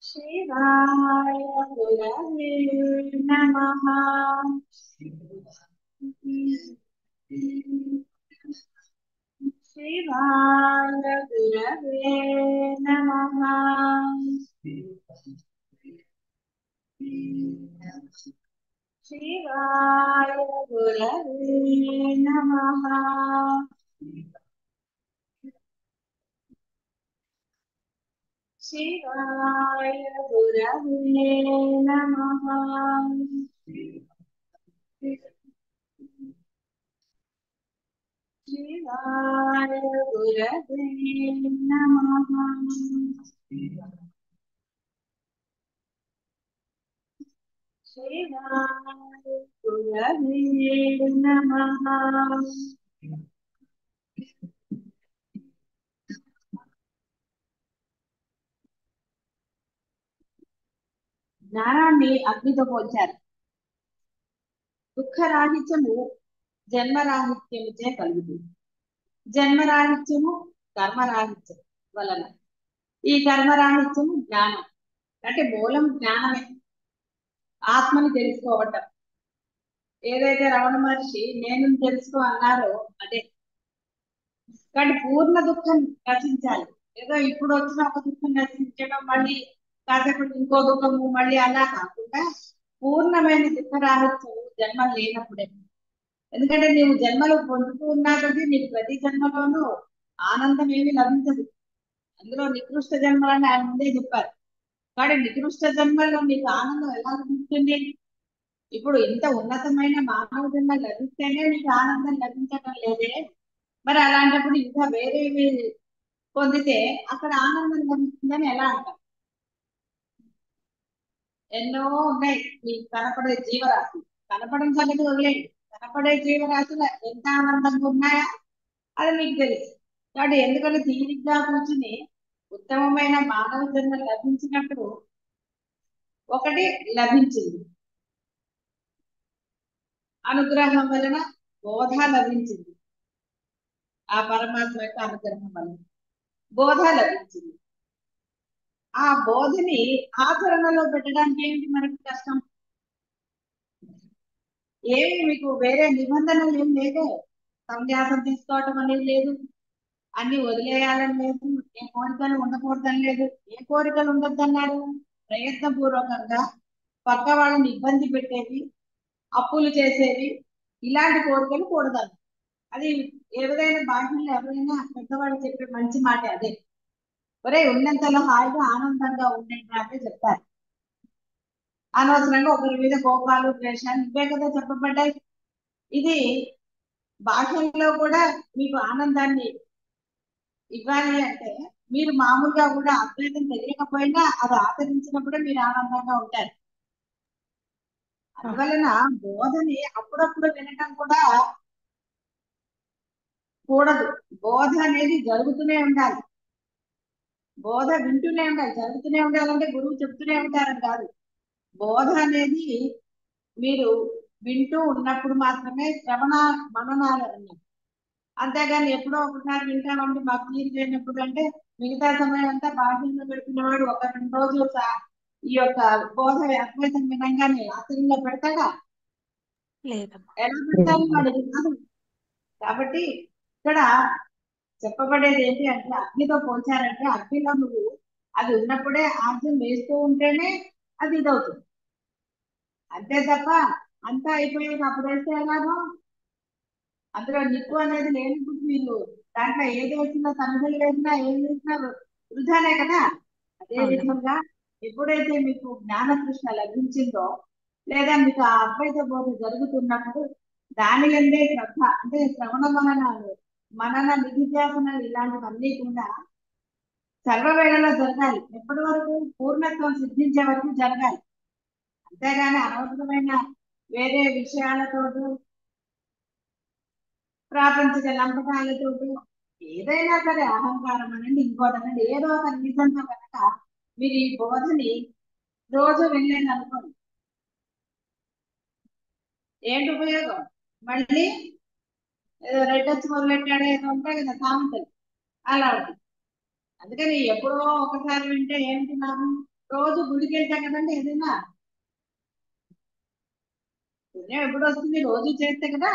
[SPEAKER 1] శివాయ గురవే నమః. శివాయ గురవే నమః. శివాయ గురవే నమః. శివాయ గురవే నమః. శివాయ గురవే నమః. శివాయ గురవే నమః. జ్ఞానాన్ని అగ్నితో పోల్చారు. దుఃఖరాహిత్యము జన్మరాహిత్యముచే కలుగుతుంది. జన్మరాహిత్యము కర్మరాహిత్యం వలన. ఈ కర్మరాహిత్యము జ్ఞానం. అంటే మూలం జ్ఞానమే, ఆత్మని తెలుసుకోవటం.
[SPEAKER 3] ఏదైతే రమణ మహర్షి నేను తెలుసుకో అన్నారో అదే. కానీ పూర్ణ దుఃఖం రచించాలి. ఏదో ఇప్పుడు వచ్చిన ఒక దుఃఖం రచించడం, మళ్ళీ కాసేపటి ఇంకో దుఃఖము, మళ్ళీ అలా కాకుండా పూర్ణమైన దుఃఖ రాహిత్యం జన్మ లేనప్పుడే. ఎందుకంటే నీవు జన్మలు పొందుతూ ఉన్నా కొద్దీ నీకు ప్రతి జన్మలోనూ ఆనందం ఏమీ లభించదు. అందులో నికృష్ట జన్మలని ఆయన ముందే చెప్పారు. కానీ నికృష్ట జన్మల్లో నీకు ఆనందం ఎలా లభిస్తుంది? ఇప్పుడు ఇంత ఉన్నతమైన మానవ జన్మ లభిస్తేనే నీకు ఆనందం లభించడం లేదే. మరి అలాంటప్పుడు ఇంకా వేరేవి పొందితే అక్కడ ఆనందం లభిస్తుందని ఎలా అంటారు? ఎన్నో ఉన్నాయి మీకు కనపడే జీవరాశులు. కనపడని సంగతి వదిలేండి, కనపడే జీవరాశులు ఎంత ఆనందంగా ఉన్నాయా అది మీకు తెలుసు. కాబట్టి ఎందుకంటే తీరిగ్గా కూర్చుని ఉత్తమమైన మానవ జన్మ లభించినప్పుడు ఒకటి లభించింది, అనుగ్రహం వలన బోధ లభించింది. ఆ పరమాత్మ యొక్క అనుగ్రహం వలన బోధ లభించింది. ఆ బోధని ఆచరణలో పెట్టడానికి ఏమిటి మనకు కష్టం? ఏమి మీకు వేరే నిబంధనలు ఏం లేదే. సన్యాసం తీసుకోవటం అనేది లేదు, అన్ని వదిలేయాలని లేదు, ఏ కోరికలు ఉండకూడదని లేదు. ఏ కోరికలు ఉండొద్దన్నారు? ప్రయత్నపూర్వకంగా పక్క వాళ్ళని ఇబ్బంది పెట్టేవి, అప్పులు చేసేవి, ఇలాంటి కోరికలు కూడదన్నారు. అది ఎవరైనా బాహ్యంలో ఎవరైనా పెద్దవాళ్ళు చెప్పే మంచి మాట అదే. ఒరే ఉన్నంతలో హాయిగా ఆనందంగా ఉండండి అంటే చెప్తారు. అనవసరంగా ఒకరి మీద కోపాలు ద్వేషాలు ఇవే కదా చెప్పబడ్డాయి. ఇది బాహ్యంలో కూడా మీకు ఆనందాన్ని ఇవ్వాలి అంటే మీరు మామూలుగా కూడా అద్వైతం తెలియకపోయినా అది ఆచరించినప్పుడే మీరు ఆనందంగా ఉంటారు. అందువలన బోధని అప్పుడప్పుడు వినటం కూడా కూడదు. బోధ అనేది జరుగుతూనే ఉండాలి. బోధ వింటూనే ఉండాలి. జరుగుతూనే ఉండాలంటే గురువు చెప్తూనే ఉంటారని కాదు. బోధ అనేది మీరు వింటూ ఉన్నప్పుడు మాత్రమే శ్రవణ మననాలు అన్నమాట. అంతేగాని ఎప్పుడో ఒకసారి వింటామంటే మాకు తీరు లేనప్పుడు అంటే మిగతా సమయం అంతా బాహ్యంలో పెడుతున్నవాడు ఒక 2 రోజులు ఈ యొక్క బోధ అద్వైతం వినంగానే ఆచరణలో పెడతాడా?
[SPEAKER 2] లేదమ్మా.
[SPEAKER 3] ఎలా పెడతారు వాడికి కాదు. కాబట్టి ఇక్కడ చెప్పబడేది ఏంటి అంటే అగ్నితో పోల్చారంటే అగ్నిలో నువ్వు అది ఉన్నప్పుడే ఆర్జం వేస్తూ ఉంటేనే అది ఇదవుతుంది. అంతే తప్ప అంతా అయిపోయాక అప్పుడు వేస్తే ఎలాగో? అందులో నిప్పు అనేది లేనప్పుడు మీరు దాంట్లో ఏది వేసినా సన్నదలు వేసినా ఏం వేసినా వృధానే కదా. అదే విధంగా ఎప్పుడైతే మీకు జ్ఞానకృష్ణ లభించిందో లేదా మీకు ఆ అద్వైత బోధ జరుగుతున్నప్పుడు దాని ఎందే శ్రద్ధ అంటే శ్రవణ మనన నిధిధ్యాసనాలు ఇలాంటివన్నీ కూడా సర్వవేళలో జరగాలి. ఎప్పటి వరకు? పూర్ణత్వం సిద్ధించే వరకు జరగాలి. అంతేగాని అనవసరమైన వేరే విషయాలతో ప్రాపంచిక లంపకాలతో ఏదైనా సరే అహంకారం అనండి ఇంకోటనండి ఏదో ఒక రీజన్తో కనుక మీరు ఈ బోధని రోజు వినలేదు అనుకోండి, ఏంటి ఉపయోగం? మళ్ళీ ఏదో రెడ్డొచ్చి మొదలెట్టాడో ఏదో ఉంటాయి కదా సామెతలు, అలా ఉంటుంది. అందుకని ఎప్పుడో ఒకసారి వింటే ఏంటి లాభం? రోజు గుడికి వెళ్తాం కదండి, ఏదైనా పుణ్యం ఎప్పుడు వస్తుంది? రోజు చేస్తే కదా.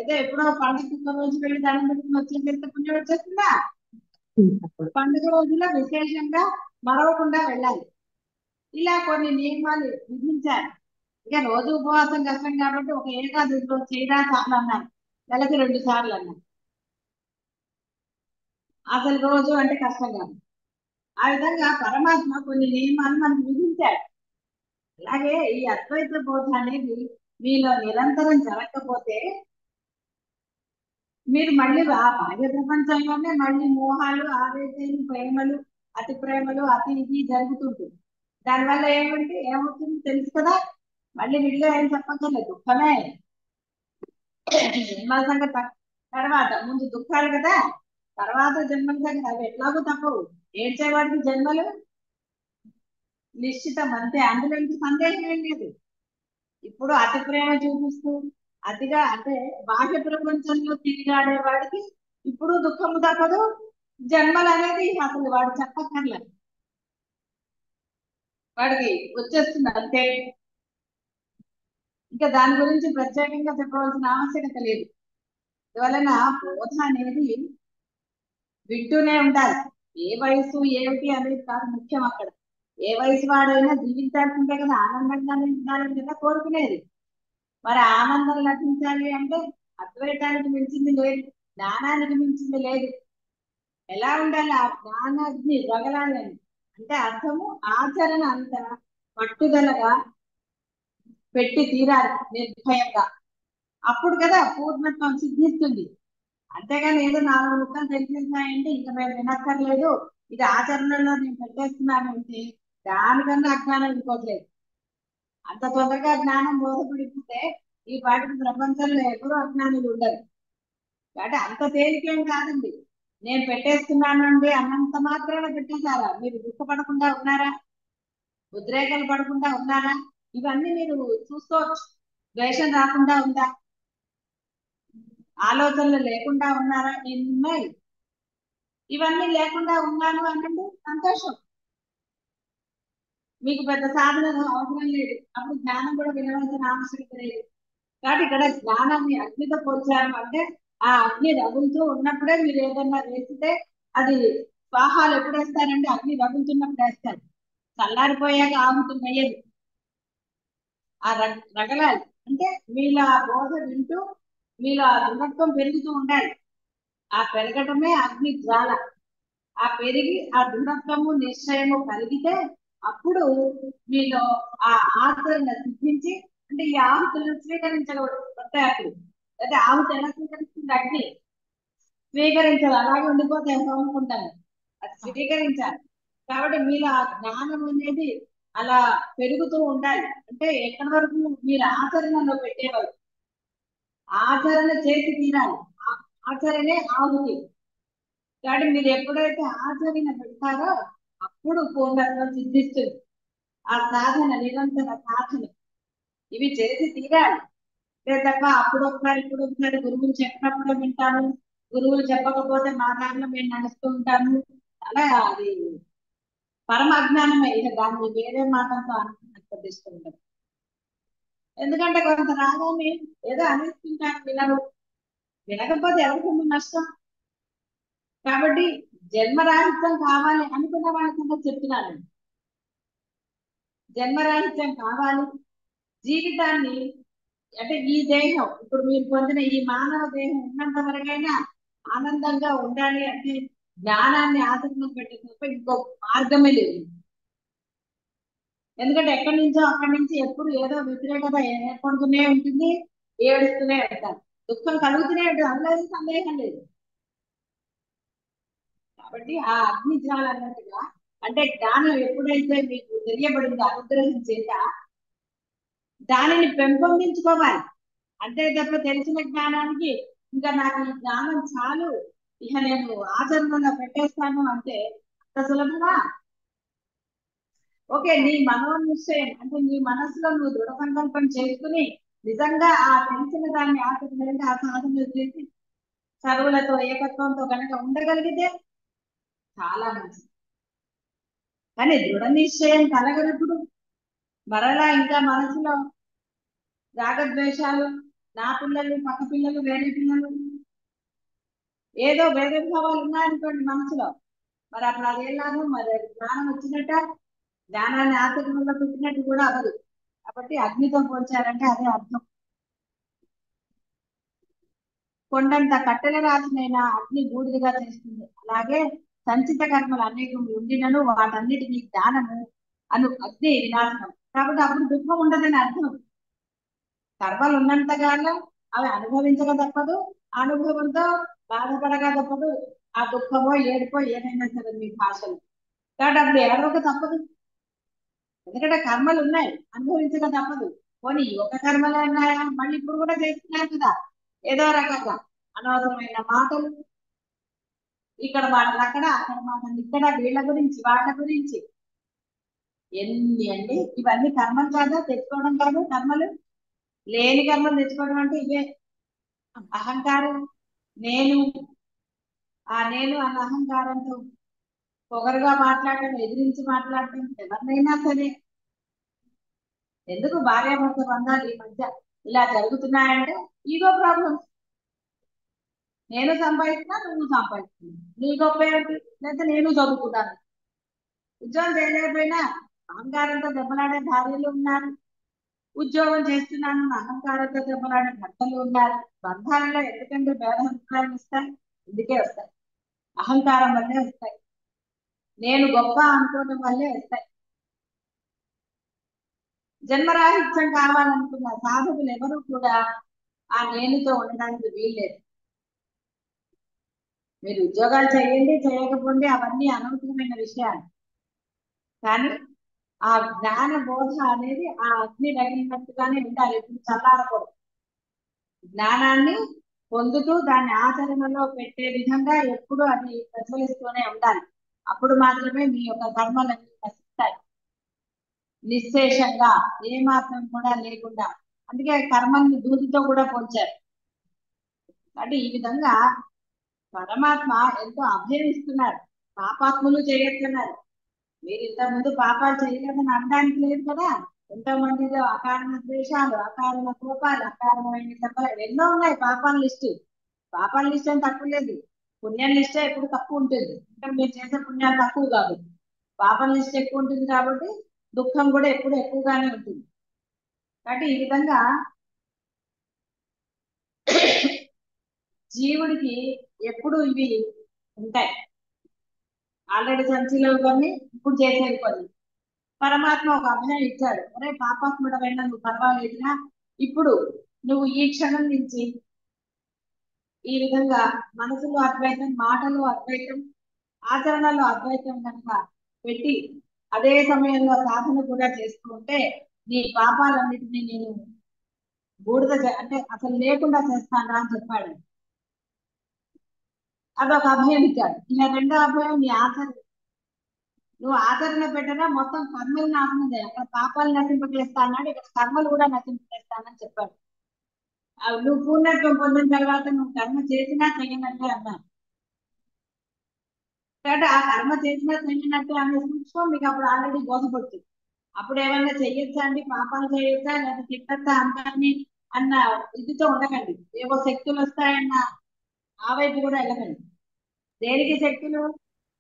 [SPEAKER 3] ఏదో ఎప్పుడో పండుగ రోజు వెళ్ళి దండం పెట్టుకుని వచ్చి చేస్తే పుణ్యం వచ్చేస్తుందా? పండుగ రోజుల్లో విశేషంగా మరవకుండా వెళ్ళాలి. ఇలా కొన్ని నియమాలు విధించారు. ఇక రోజు ఉపవాసం కష్టం కాబట్టి ఒక ఏకాదశిలో చేయడా చాలు అన్నారు, నెలకి 2 సార్లు అన్నారు. అసలు రోజు అంటే కష్టం కాదు. ఆ విధంగా పరమాత్మ కొన్ని నియమాలు మనకు విధించాడు. అలాగే ఈ అద్వైత బోధ అనేది మీలో నిరంతరం జరగకపోతే మీరు మళ్ళీ ఆ బాహ్య ప్రపంచంలోనే మళ్ళీ మోహాలు, ఆవేశాలు, ప్రేమలు, అతి ప్రేమలు, అతి ఇది జరుగుతుంటుంది. దానివల్ల ఏమవుతుంది తెలుసు కదా. మళ్ళీ విడిగా ఏం చెప్పక్కర్లేదు, దుఃఖమే. జన్మల సంగతి తర్వాత, ముందు దుఃఖాలు కదా, తర్వాత జన్మల సంగతి. అవి ఎట్లాగో తప్పవు. ఏడ్చేవాడికి జన్మలు నిశ్చితం అంతే, అందులో ఇంక సందేహం ఏం లేదు. ఇప్పుడు అతి ప్రేమ చూపిస్తూ అతిగా అంటే బాహ్య ప్రపంచంలో తిరిగాడే వాడికి ఇప్పుడు దుఃఖము తప్పదు. జన్మలు అనేది అసలు వాడు చెప్పక్కర్లేదు, వాడికి వచ్చేస్తుంది అంతే. ఇంకా దాని గురించి ప్రత్యేకంగా చెప్పవలసిన ఆవశ్యకత లేదు. అందువలన బోధ అనేది వింటూనే ఉండాలి. ఏ వయసు ఏమిటి అనేది కాదు ముఖ్యం అక్కడ. ఏ వయసు వాడైనా జీవించాల్సిందే కదా, ఆనందంగానే ఉండాలని కదా కోరుకునేది. మరి ఆనందం లభించాలి అంటే అద్వైతానికి మించింది లేదు, జ్ఞానానికి మించింది లేదు. ఎలా ఉండాలి? ఆ జ్ఞానాగ్ని రగలాలి అని అంటే అర్థము ఆచరణ అంత పట్టుదలగా పెట్టి తీరాలి నిర్భయంగా. అప్పుడు కదా పూర్ణత్వం సిద్ధిస్తుంది. అంతేగాని ఏదో 4 ముక్కలు తెలిసేసాయంటే ఇంకా మేము వినక్కర్లేదు, ఇది ఆచరణలో నేను పెట్టేస్తున్నాను అంటే దానికన్నా అజ్ఞానం ఇంకోట్లేదు. అంత తొందరగా జ్ఞానం బోధపడిపోతే ఈ పాటికి ప్రపంచంలో ఎవరు అజ్ఞానులు ఉండరు. కాబట్టి అంత తేలికేం కాదండి. నేను పెట్టేస్తున్నాను అండి అన్నంత మాత్రాన పెట్టేశారా? మీరు దుఃఖపడకుండా ఉన్నారా? ఉద్రేకాలు పడకుండా ఉన్నారా? ఇవన్నీ మీరు చూసుకోవచ్చు. ద్వేషం రాకుండా ఉందా? ఆలోచనలు లేకుండా ఉన్నారా? ఎన్నున్నాయి. ఇవన్నీ లేకుండా ఉన్నాను అనండి, సంతోషం. మీకు పెద్ద సాధన అవసరం లేదు, అప్పుడు జ్ఞానం కూడా వినవలసిన ఆవశ్యకత లేదు. కాబట్టి ఇక్కడ జ్ఞానాన్ని అగ్నితో పోల్చారు అంటే ఆ అగ్ని రగులుతూ ఉన్నప్పుడే మీరు ఏదన్నా వేస్తే అది స్వాహాలు ఎప్పుడు వేస్తారంటే అగ్ని రగులుతున్నప్పుడు వేస్తారు. చల్లారిపోయాక ఆహుతి వేయదు. ఆ రగలాలి అంటే మీలో ఆ బోధ వింటూ మీలో ఆ దృఢత్వం పెరుగుతూ ఉండాలి. ఆ పెరగటమే అగ్ని జ్వాల. ఆ పెరిగి ఆ దృఢత్వము నిశ్చయము కలిగితే అప్పుడు మీలో ఆ ఆచరణ సిద్ధించి అంటే ఈ ఆహుతులను స్వీకరించబడతాయి. అప్పుడు అయితే ఆహుతి ఎలా స్వీకరిస్తుంది? అగ్ని స్వీకరించాలి. అలాగే ఉండిపోతే అనుకుంటాను, అది స్వీకరించాలి. కాబట్టి మీలో ఆ జ్ఞానం అనేది అలా పెరుగుతూ ఉండాలి. అంటే ఎక్కడి వరకు మీరు ఆచరణలో పెట్టేవారు, ఆచరణ చేసి తీరాలి. ఆచరణే ఆహుతి. కాబట్టి మీరు ఎప్పుడైతే ఆచరణ పెడతారో అప్పుడు పూర్ణత్వం సిద్ధిస్తుంది. ఆ సాధన నిరంతర సాధన ఇవి చేసి తీరాలి. తప్ప అప్పుడు ఒకసారి ఇప్పుడు ఒకసారి గురువులు చెప్పినప్పుడు వింటాము, గురువులు చెప్పకపోతే మా దాంట్లో మేము నడుస్తూ ఉంటాము. అలా అది పరమ అజ్ఞానమే. ఇక దాన్ని వేరే మాటలతో అనుకుంటూ ఉంటారు. ఎందుకంటే కొంత రాగానే ఏదో అనేస్తుంటారు, వినరు. వినకపోతే ఎవరికి నష్టం? కాబట్టి జన్మరాహిత్యం కావాలి అనుకున్న వాళ్ళకంటే చెప్తున్నాను. జన్మరాహిత్యం కావాలి, జీవితాన్ని అంటే ఈ దేహం ఇప్పుడు మీరు పొందిన ఈ మానవ దేహం ఉన్నంత వరకైనా ఆనందంగా ఉండాలి అంటే జ్ఞానాన్ని ఆచరణ పెట్టే తప్ప ఇంకో మార్గమే లేదు. ఎందుకంటే ఎక్కడి నుంచో అక్కడి నుంచి ఎప్పుడు ఏదో వ్యతిరేకత ఏర్పడుతూనే ఉంటుంది, ఏడుస్తూనే ఉంటారు, దుఃఖం కలుగుతూనే ఉంటుంది, అందులో సందేహం లేదు. కాబట్టి ఆ అగ్ని జ్వాల అన్నట్టుగా అంటే జ్ఞానం ఎప్పుడైతే మీకు తెలియబడిందో అనుగ్రహం చేత దానిని పెంపొందించుకోవాలి. అంతే తప్ప తెలిసిన జ్ఞానానికి ఇంకా నాకు ఈ జ్ఞానం చాలు, ఇక నేను ఆచరణలో పెట్టేస్తాను అంటే అంత సులభమా? ఓకే, నీ మనోనిశ్చయం అంటే నీ మనసులో నువ్వు దృఢ సంకల్పం చేసుకుని నిజంగా ఆ తెలిసిన దాన్ని ఆచరణ ఆ సాధనలు చేసి సర్వులతో ఏకత్వంతో కనుక ఉండగలిగితే చాలా మంచిది. కానీ దృఢ నిశ్చయం కలగనప్పుడు మరలా ఇంకా మనసులో రాగద్వేషాలు, నా పిల్లలు పక్క పిల్లలు వేరే పిల్లలు ఏదో భేదభావాలు ఉన్నాయనుకోండి మనసులో, మరి అప్పుడు అదేలాగా మరి జ్ఞానం వచ్చినట్ట, జ్ఞానాన్ని ఆచరణలో పెట్టినట్టు కూడా అవ్వదు. కాబట్టి అగ్నితో పోల్చారంటే అదే అర్థం. కొండంత కట్టెల రాజునైనా అగ్ని బూడిదగా చేస్తుంది. అలాగే సంచిత కర్మలు అనేకం ఉండినను వాటన్నిటినీ జ్ఞానము అను అగ్ని వినాశనం. కాబట్టి అప్పుడు దుఃఖం ఉండదని అర్థం. కర్మలు ఉన్నంతకాలం అవి అనుభవించక తప్పదు, అనుభవంతో బాధపడగా తప్పదు. ఆ దుఃఖమో ఏడుపో ఏదైనా సరే మీ భాషలు. కాబట్టి అప్పుడు ఏడవక తప్పదు, ఎందుకంటే కర్మలు ఉన్నాయి, అనుభవించక తప్పదు. పోనీ ఒక కర్మలు ఉన్నాయా? మళ్ళీ ఇప్పుడు కూడా చేస్తున్నారు కదా ఏదో రకంగా అనవసరమైన మాటలు, ఇక్కడ మాటలు అక్కడ, అక్కడ మాటలు ఇక్కడ, వీళ్ళ గురించి వాళ్ళ గురించి ఎన్ని అండి. ఇవన్నీ కర్మలు కాదా? తెచ్చుకోవడం కాదు కర్మలు. లేని కర్మలు తెచ్చుకోవడం అంటే ఇవే అహంకారం. నేను నేను అన్న అహంకారంతో పొగరుగా మాట్లాడటం, ఎదిరించి మాట్లాడటం, ఎవరినైనా సరే. ఎందుకు భార్యాభర్త బంధాలు ఈ మధ్య ఇలా జరుగుతున్నాయంటే ఈగో ప్రాబ్లమ్స్. నేను సంపాదిస్తున్నా, నువ్వు సంపాదిస్తున్నావు, నీ గొప్ప ఏమిటి? లేదా నేను చదువుకున్నాను, ఉద్యోగం చేయలేకపోయినా అహంకారంతో దెబ్బలాడే భార్యలు ఉన్నారు, ఉద్యోగం చేస్తున్నాను అహంకారంతో దెబ్బలాడే భర్తలు ఉన్నారు. బంధాలలో ఎందుకంటే భేదాభిప్రాయం వస్తాయి? ఎందుకే వస్తాయి? అహంకారం వల్లే వస్తాయి, నేను గొప్ప అనుకోవడం వల్లే వస్తాయి. జన్మరాహిత్యం కావాలనుకున్న సాధకులు ఎవరు కూడా ఆ నేనుతో ఉండడానికి వీల్లేదు. మీరు ఉద్యోగాలు చేయండి, చేయకపోండి, అవన్నీ అనవసరమైన విషయాలు. కానీ ఆ జ్ఞాన బోధ అనేది ఆ అగ్ని రగిలినట్టుగానే ఉండాలి, ఎప్పుడు చల్లారకూడదు. జ్ఞానాన్ని పొందుతూ దాన్ని ఆచరణలో పెట్టే విధంగా ఎప్పుడు అది ప్రజ్వలిస్తూనే ఉండాలి. అప్పుడు మాత్రమే మీ యొక్క కర్మలన్నీ నశిస్తాయి నిశ్శేషంగా, ఏమాత్రం కూడా లేకుండా. అందుకే కర్మల్ని దూదితో కూడా పోల్చారు. అంటే ఈ విధంగా పరమాత్మ ఎంతో అభయం ఇస్తున్నారు. పాపాత్ములు చేయొచ్చన్నారు. మీరు ఇంతకుముందు పాపాలు చేయలేదని అనడానికి లేదు కదా. ఎంతో మందిలో అకారణ ద్వేషాలు, అకారణ కోపాలు, అకారణమైన దెబ్బలు ఎన్నో ఉన్నాయి. పాపాల లిస్టు, పాపాల లిస్ట్ అని తక్కువ లేదు. పుణ్యం లిస్టే ఎప్పుడు తక్కువ ఉంటుంది. ఇంకా మీరు చేసే పుణ్యాలు తక్కువ కాదు, పాపం లిస్ట్ ఎక్కువ ఉంటుంది కాబట్టి దుఃఖం కూడా ఎప్పుడు ఎక్కువగానే ఉంటుంది. కాబట్టి ఈ విధంగా జీవుడికి ఎప్పుడు ఇవి ఉంటాయి. ఆల్రెడీ సంచిలో కొన్ని, ఇప్పుడు చేసేది కొన్ని. పరమాత్మ ఒక అభయం ఇచ్చాడు, అరే పాపాత్ముడమైనా నువ్వు పర్వాలేదురా, ఇప్పుడు నువ్వు ఈ క్షణం నుంచి ఈ విధంగా మనసులో అద్వైతం, మాటలో అద్వైతం, ఆచరణలో అద్వైతం కనుక పెట్టి అదే సమయంలో సాధన కూడా చేస్తూ ఉంటే నీ పాపాలన్నిటినీ నేను అంటే అసలు లేకుండా చేస్తాను అని చెప్పాడు. అదొక అభయం ఇచ్చాడు. ఇలా రెండో అభయం నీ ఆచరణ, నువ్వు ఆచరణ పెట్టగా మొత్తం కర్మలు నాశనం చేయాలి. అక్కడ పాపాలు నశింపజేస్తా అన్నాడు, ఇక్కడ కర్మలు కూడా నశింపజేస్తానని చెప్పాడు. నువ్వు పూర్ణత్వం పొందిన తర్వాత నువ్వు కర్మ చేసినా చేయనట్టే అన్నాను. కాబట్టి ఆ కర్మ చేసినా చేయనట్టే అనే సూక్ష్మం మీకు అప్పుడు ఆల్రెడీ బోధపడుతుంది. అప్పుడు ఏమన్నా చెయ్యొచ్చా అండి, పాపాలు చేయొచ్చా, లేదా తిట్టచ్చా అందరినీ అన్న ఇదితో ఉండకండి. ఏవో శక్తులు వస్తాయన్న ఆ వైపు కూడా వెళ్ళకండి. దేనికి శక్తులు?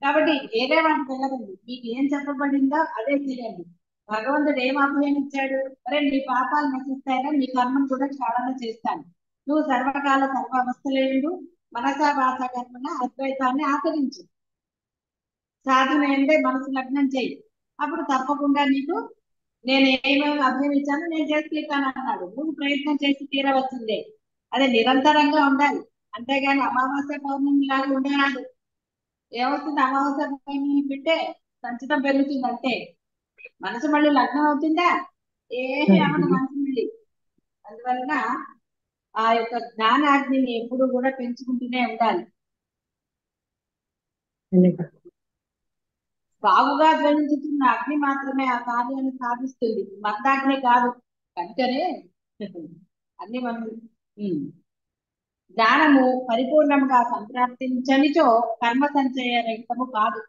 [SPEAKER 3] కాబట్టి ఏదే వాటికి వెళ్ళకండి. మీకు ఏం చెప్పబడిందో అదే చేయండి. భగవంతుడు ఏం అభయం ఇచ్చాడు? అరే నీ పాపాలు నశిస్తాయినా నీ కర్మను కూడా క్షాళన చేస్తాను, నువ్వు సర్వకాల సర్వావస్థలేండు మనసా వాచ కర్మన అద్వైతాన్ని ఆచరించు, సాధన ఏంటే మనసు లగ్నం చేయి, అప్పుడు తప్పకుండా నీకు నేను ఏమేమి అభయం ఇచ్చానో నేను చేసి తీరుతాను అన్నాడు. నువ్వు ప్రయత్నం చేసి తీరవచ్చిందే, అదే నిరంతరంగా ఉండాలి. అంతేగాని అమావాస్య పౌర్ణమి లాగా ఉండరాదు. ఏమవుతుంది? అమావాస్య పౌర్ణమి పెట్టే సంచితం పెరుగుతుంది అంతే, మనసు మళ్ళీ లగ్నం అవుతుందా? ఏమి అవ్వదు మనసు మళ్ళీ. అందువలన ఆ యొక్క జ్ఞానాగ్నిని ఎప్పుడు కూడా పెంచుకుంటూనే ఉండాలి. బాగుగా జ్వలించుతున్న అగ్ని మాత్రమే ఆ కార్యాన్ని సాధిస్తుంది, మందాగ్ని కాదు. కనుకనే అన్ని మనం జ్ఞానము పరిపూర్ణంగా సంప్రాప్తించనిచో కర్మ సంచయ రహితము కాదు.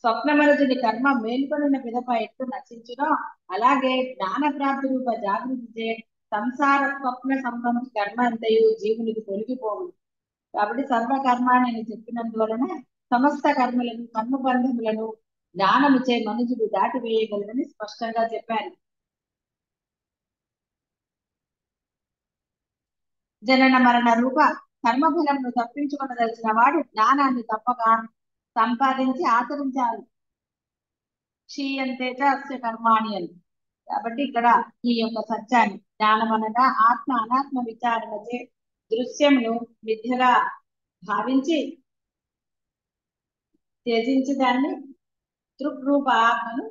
[SPEAKER 3] స్వప్నమరుజుని కర్మ మేల్కొనిన పిదప ఎట్లు నశించునో అలాగే జ్ఞాన ప్రాప్తి రూప జాగృతి సంసార స్వప్న సంబంధ కర్మ అంతయు జీవునికి తొలగిపోవు. కాబట్టి సర్వకర్మ నేను చెప్పినందువలన సమస్త కర్మలను, కర్మబంధములను జ్ఞానముచే మనుషుడు దాటివేయగలరని స్పష్టంగా చెప్పారు. జనన మరణ రూప కర్మఫలమును తప్పించుకొనదలిచిన వాడు జ్ఞానాన్ని తప్పక సంపాదించి ఆచరించాలి. క్షీయంతే చ అస్య కర్మాణి అని. కాబట్టి ఇక్కడ ఈ యొక్క సత్యాన్ని, జ్ఞానం అనగా ఆత్మ అనాత్మ విచారణచే దృశ్యమును మిథ్యగా భావించి త్యజించి దాన్ని దృక్రూప ఆత్మను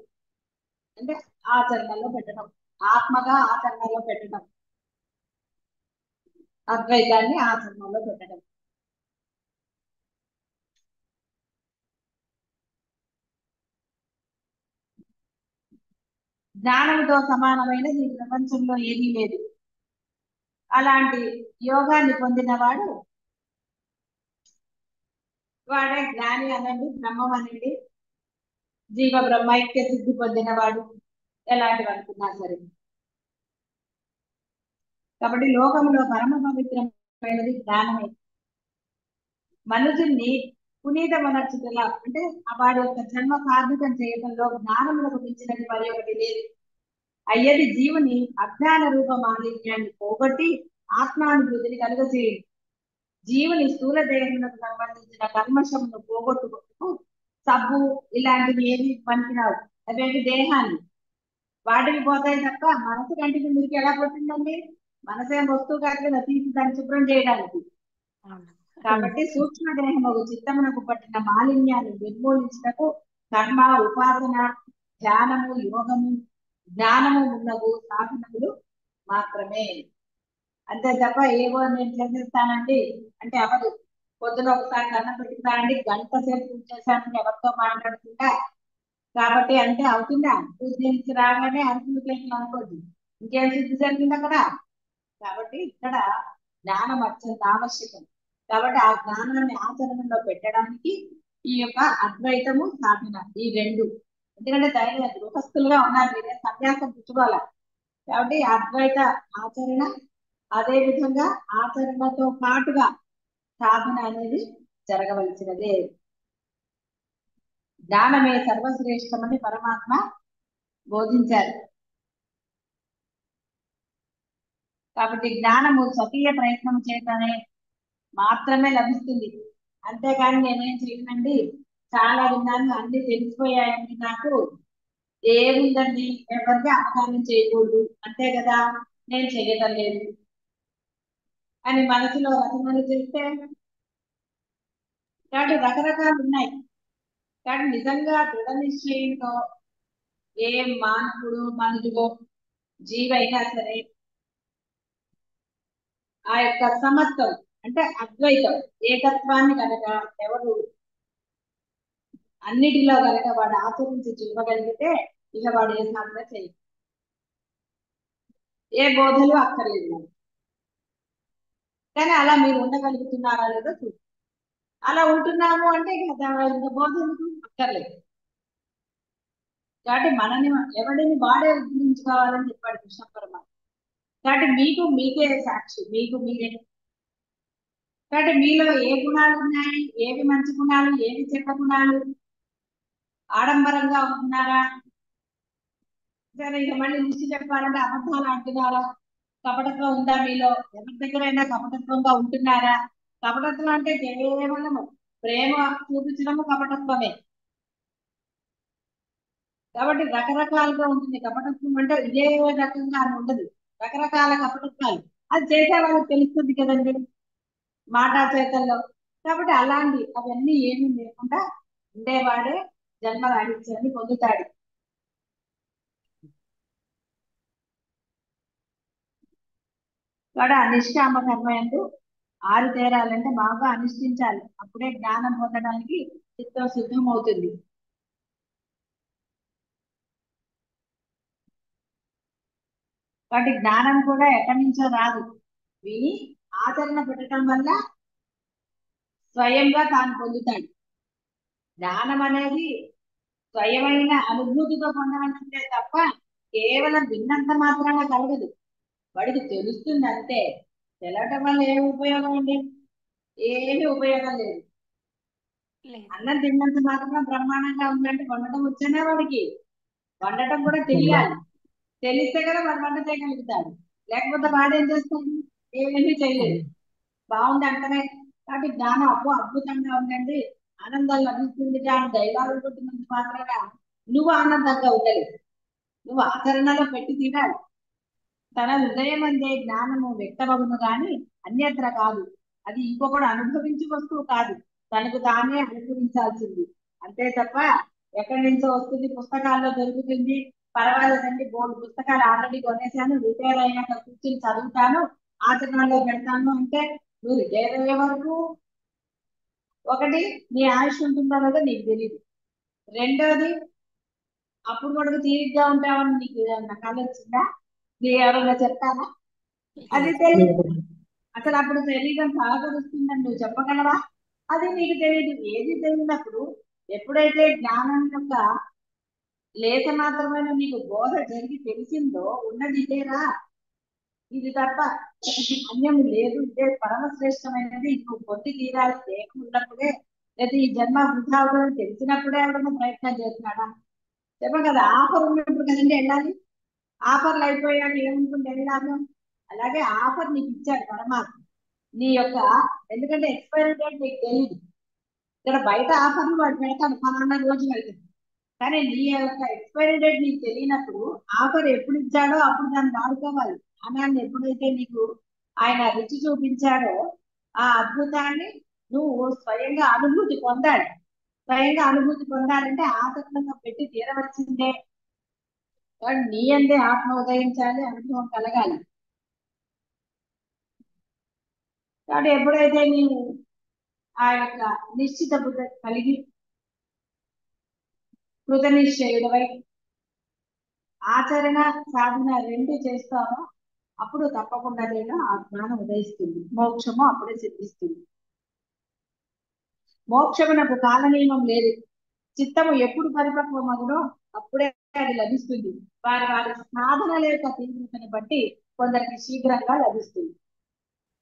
[SPEAKER 3] అంటే ఆచరణలో పెట్టడం, ఆత్మగా ఆచరణలో పెట్టడం, అద్వైతాన్ని ఆచరణలో పెట్టడం. జ్ఞానంతో సమానమైనది ఈ ప్రపంచంలో ఏదీ లేదు. అలాంటి యోగాన్ని పొందినవాడు వాడే జ్ఞాని అనండి, బ్రహ్మం అనండి, జీవ బ్రహ్మైక్య సిద్ధి పొందినవాడు, ఎలాంటివి అనుకున్నా సరే. కాబట్టి లోకంలో పరమ పవిత్రమైనది జ్ఞానమే. మనుషుల్ని పునీతమనర్చుదల అంటే వాడి యొక్క జన్మ సార్థకం చేయడంలో జ్ఞానములకు మించినది మరి ఒకటి లేదు. అయ్యది జీవుని అజ్ఞాన రూప మాలిన్యాన్ని పోగొట్టి ఆత్మానుభూతిని కలుగజేయదు. జీవుని స్థూల దేహములకు సంబంధించిన కల్మషమును పోగొట్టుకుంటూ సబ్బు ఇలాంటివి ఏవి పనికిరావు. అవేవి దేహాన్ని వాటికి పోతాయి తప్ప మనసు కంటికి మురికి ఎలా పోతుందండి? మనసేం వస్తువు కాదు కదా తీసి దాన్ని శుభ్రం చేయడానికి. కాబట్టి సూక్ష్మ దేహము చిత్తమునకు పట్టిన మాలిన్యాన్ని నిర్మూలించటకు కర్మ, ఉపాసన, ధ్యానము, యోగము, జ్ఞానము ఉన్నవు సాధనములు మాత్రమే. అంతే తప్ప ఏవో నేను చేసేస్తానండి అంటే అవదు. పొద్దున ఒకసారి కన్నం పెట్టుకున్నానండి, గంట సేపు పూజ చేశానంటే ఎవరితో మాట్లాడుతుందా? కాబట్టి అంటే అవుతుందా? పూజ చేసి రాగానే అరుపులు కేసులు అనుకోద్దు. ఇంకేం శుద్ధి జరిగింది అక్కడ? కాబట్టి ఇక్కడ జ్ఞానం అత్యంత ఆవశ్యకం. కాబట్టి ఆ జ్ఞానాన్ని ఆచరణలో పెట్టడానికి ఈ యొక్క అద్వైతము సాధన ఈ రెండు. ఎందుకంటే ధైర్య గృహస్థులుగా ఉన్నారు, మీరే సన్యాసం పుచ్చుకోవాలి. కాబట్టి అద్వైత ఆచరణ, అదే విధంగా ఆచరణతో పాటుగా సాధన అనేది జరగవలసినదే. జ్ఞానమే సర్వశ్రేష్టమని పరమాత్మ బోధించారు. కాబట్టి జ్ఞానము స్వకీయ ప్రయత్నం చేతనే మాత్రమే లభిస్తుంది. అంతేగాని నేనేం చేయనండి, చాలా విన్నాను, అన్ని తెలిసిపోయాయండి, నాకు ఏముందండి, ఎవరికి అపకారం చేయకూడదు అంతే కదా, నేను చేయటం లేదు అని మనసులో రచనలు చేస్తే. కాబట్టి రకరకాలు ఉన్నాయి. కానీ నిజంగా దృఢ నిశ్చయంతో ఏ మానవుడు మనుషుడో జీవైనా సరే ఆ యొక్క సమత్వం అంటే అద్వైతం ఏకత్వాన్ని కనుక ఎవరు అన్నిటిలో కనుక వాడు ఆచరించి చూపగలిగితే ఇక వాడు ఏ సాధన చేయ, ఏ బోధలు అక్కర్లేదు. కానీ అలా మీరు ఉండగలుగుతున్నారా లేదో చూసి, అలా ఉంటున్నాము అంటే ఇక బోధనకు అక్కర్లేదు. కాబట్టి మనని ఎవడిని వాడే ఉద్ధరించుకోవాలని చెప్పాడు కృష్ణ పరమాత్మ. కాబట్టి మీకు మీకే సాక్షి, మీకు మీరే. కాబట్టి మీలో ఏ గుణాలు ఉన్నాయి, ఏవి మంచి గుణాలు, ఏవి చెడ్డ గుణాలు, ఆడంబరంగా ఉంటున్నారా, సరే ఇక మళ్ళీ రుచి చెప్పాలంటే అబద్ధాలు ఆడుతున్నారా, కపటత్వం ఉందా మీలో, ఎవరి దగ్గరైనా కపటత్వంగా ఉంటున్నారా? కపటత్వం అంటే కేవలం ప్రేమ చూపించడము కపటత్వమే. కాబట్టి రకరకాలుగా ఉంటుంది కపటత్వం అంటే ఇదే రకంగా అని ఉండదు, రకరకాల కపటత్వాలు. అది చేసే వాళ్ళకి తెలుస్తుంది కదండి మాటా చేతల్లో. కాబట్టి అలాంటి అవన్నీ ఏమీ లేకుండా ఉండేవాడే జన్మ రాహిత్యాన్ని పొందుతాడు. వాడు అనిష్కామ కర్మ యందు ఆరు తేరాలంటే బాగా అనుష్ఠించాలి, అప్పుడే జ్ఞానం పొందడానికి చిత్తం సిద్ధం అవుతుంది. కాబట్టి జ్ఞానం కూడా ఎక్కడి నుంచో రాదు, విని ఆచరణ పెట్టడం వల్ల స్వయంగా తాను పొందుతాడు. జ్ఞానం అనేది స్వయమైన అనుభూతితో పొందవలసిందే తప్ప కేవలం విన్నంత మాత్రాన కలగదు. వాడికి తెలుస్తుంది అంతే. తెలవటం వల్ల ఏమి ఉపయోగం అండి? ఏమీ ఉపయోగం లేదు. అన్నం తిన్నంత మాత్రం బ్రహ్మాండంగా ఉందంటే వండటం వచ్చేనే వాడికి, వండటం కూడా తెలియాలి. తెలిస్తే కదా వాడు వంట చేయగలుగుతాడు, లేకపోతే వాడేం చేస్తాడు? ఏమీ చేయలేదు. బాగుంది అంటనే. కాబట్టి జ్ఞానం అద్భుతంగా ఉందండి, ఆనందం లభిస్తుంది కానీ డైలాగులు కొట్టినంత మాత్రాన నువ్వు ఆనందంగా ఉండలేదు. నువ్వు ఆచరణలో పెట్టి తీరాలి. తన హృదయం అందే జ్ఞానము వ్యక్తమగును గాని అన్యత్ర కాదు. అది ఇంకొకడు అనుభవించి వస్తువు కాదు, తనకు తానే అనుభవించాల్సింది అంతే తప్ప ఎక్కడి నుంచో వస్తుంది, పుస్తకాల్లో దొరుకుతుంది, పర్వాలేదండి బోర్డు పుస్తకాలు ఆల్రెడీ కొనేసాను, రిటైర్ అయ్యాక కూర్చుని చదువుతాను, ఆచరణలో పెడతాను అంటే నువ్వు రిటైర్ అయ్యే వరకు ఒకటి నీ ఆయుష్ ఉంటుందో లేదో నీకు తెలియదు, రెండోది అప్పుడు కూడా తీరిగ్గా ఉంటావని నీకు కళ వచ్చిందా? నీ ఎవరైనా చెప్తారా? అది తెలియదు. అసలు అప్పుడు శరీరం సహకరిస్తుందని నువ్వు చెప్పగలవా? అది నీకు తెలియదు. ఏది తెలియనప్పుడు ఎప్పుడైతే జ్ఞానం యొక్క లేఖ మాత్రమైన నీకు బోధ జరిగి తెలిసిందో ఉన్నది ఇదేరా, ఇది తప్ప అన్యం లేదు, ఇదే పరమశ్రేష్టమైనది, నువ్వు పొంది తీరాలి. దేహం ఉన్నప్పుడే, లేదా ఈ జన్మ వృధా అవుతుందని తెలిసినప్పుడే ఎవరైనా ప్రయత్నం చేస్తున్నాడా? చెప్ప కదా, ఆఫర్ ఉన్నప్పుడు కదండి వెళ్ళాలి. ఆఫర్లు అయిపోయాక ఏముంటుంది వెళ్ళాము. అలాగే ఆఫర్ నీకు ఇచ్చాడు పరమాత్మ. నీ యొక్క, ఎందుకంటే ఎక్స్పైరీ డేట్ నీకు తెలియదు. ఇక్కడ బయట ఆఫర్లు వాడు పెడతాను పలానా రోజు వెళ్తుంది, కానీ నీ యొక్క ఎక్స్పైరీ డేట్ నీకు తెలియనప్పుడు ఆఫర్ ఎప్పుడు ఇచ్చాడో అప్పుడు దాన్ని వాడుకోవాలి. అనాన్ని ఎప్పుడైతే నీకు ఆయన రుచి చూపించాడో ఆ అద్భుతాన్ని నువ్వు స్వయంగా అనుభూతి పొందాలి. స్వయంగా అనుభూతి పొందాలంటే ఆసక్తంగా పెట్టి తీరవలసిందే. కానీ నీ అందే ఆత్మ ఉదయించాలి, అనుభవం కలగాలి. కాబట్టి ఎప్పుడైతే నీవు ఆ యొక్క నిశ్చిత బుద్ధ కలిగి కృత నిశ్చయుడవై ఆచరణ సాధన రెండు చేస్తావో అప్పుడు తప్పకుండా నేను ఆ జ్ఞానం ఉదయిస్తుంది, మోక్షము అప్పుడే సిద్ధిస్తుంది. మోక్షమునకు కాల నియమం లేదు. చిత్తము ఎప్పుడు పరిపక్వమగునో అప్పుడే అది లభిస్తుంది. వారి వారి సాధనల యొక్క తీవ్రతను బట్టి కొందరికి శీఘ్రంగా లభిస్తుంది.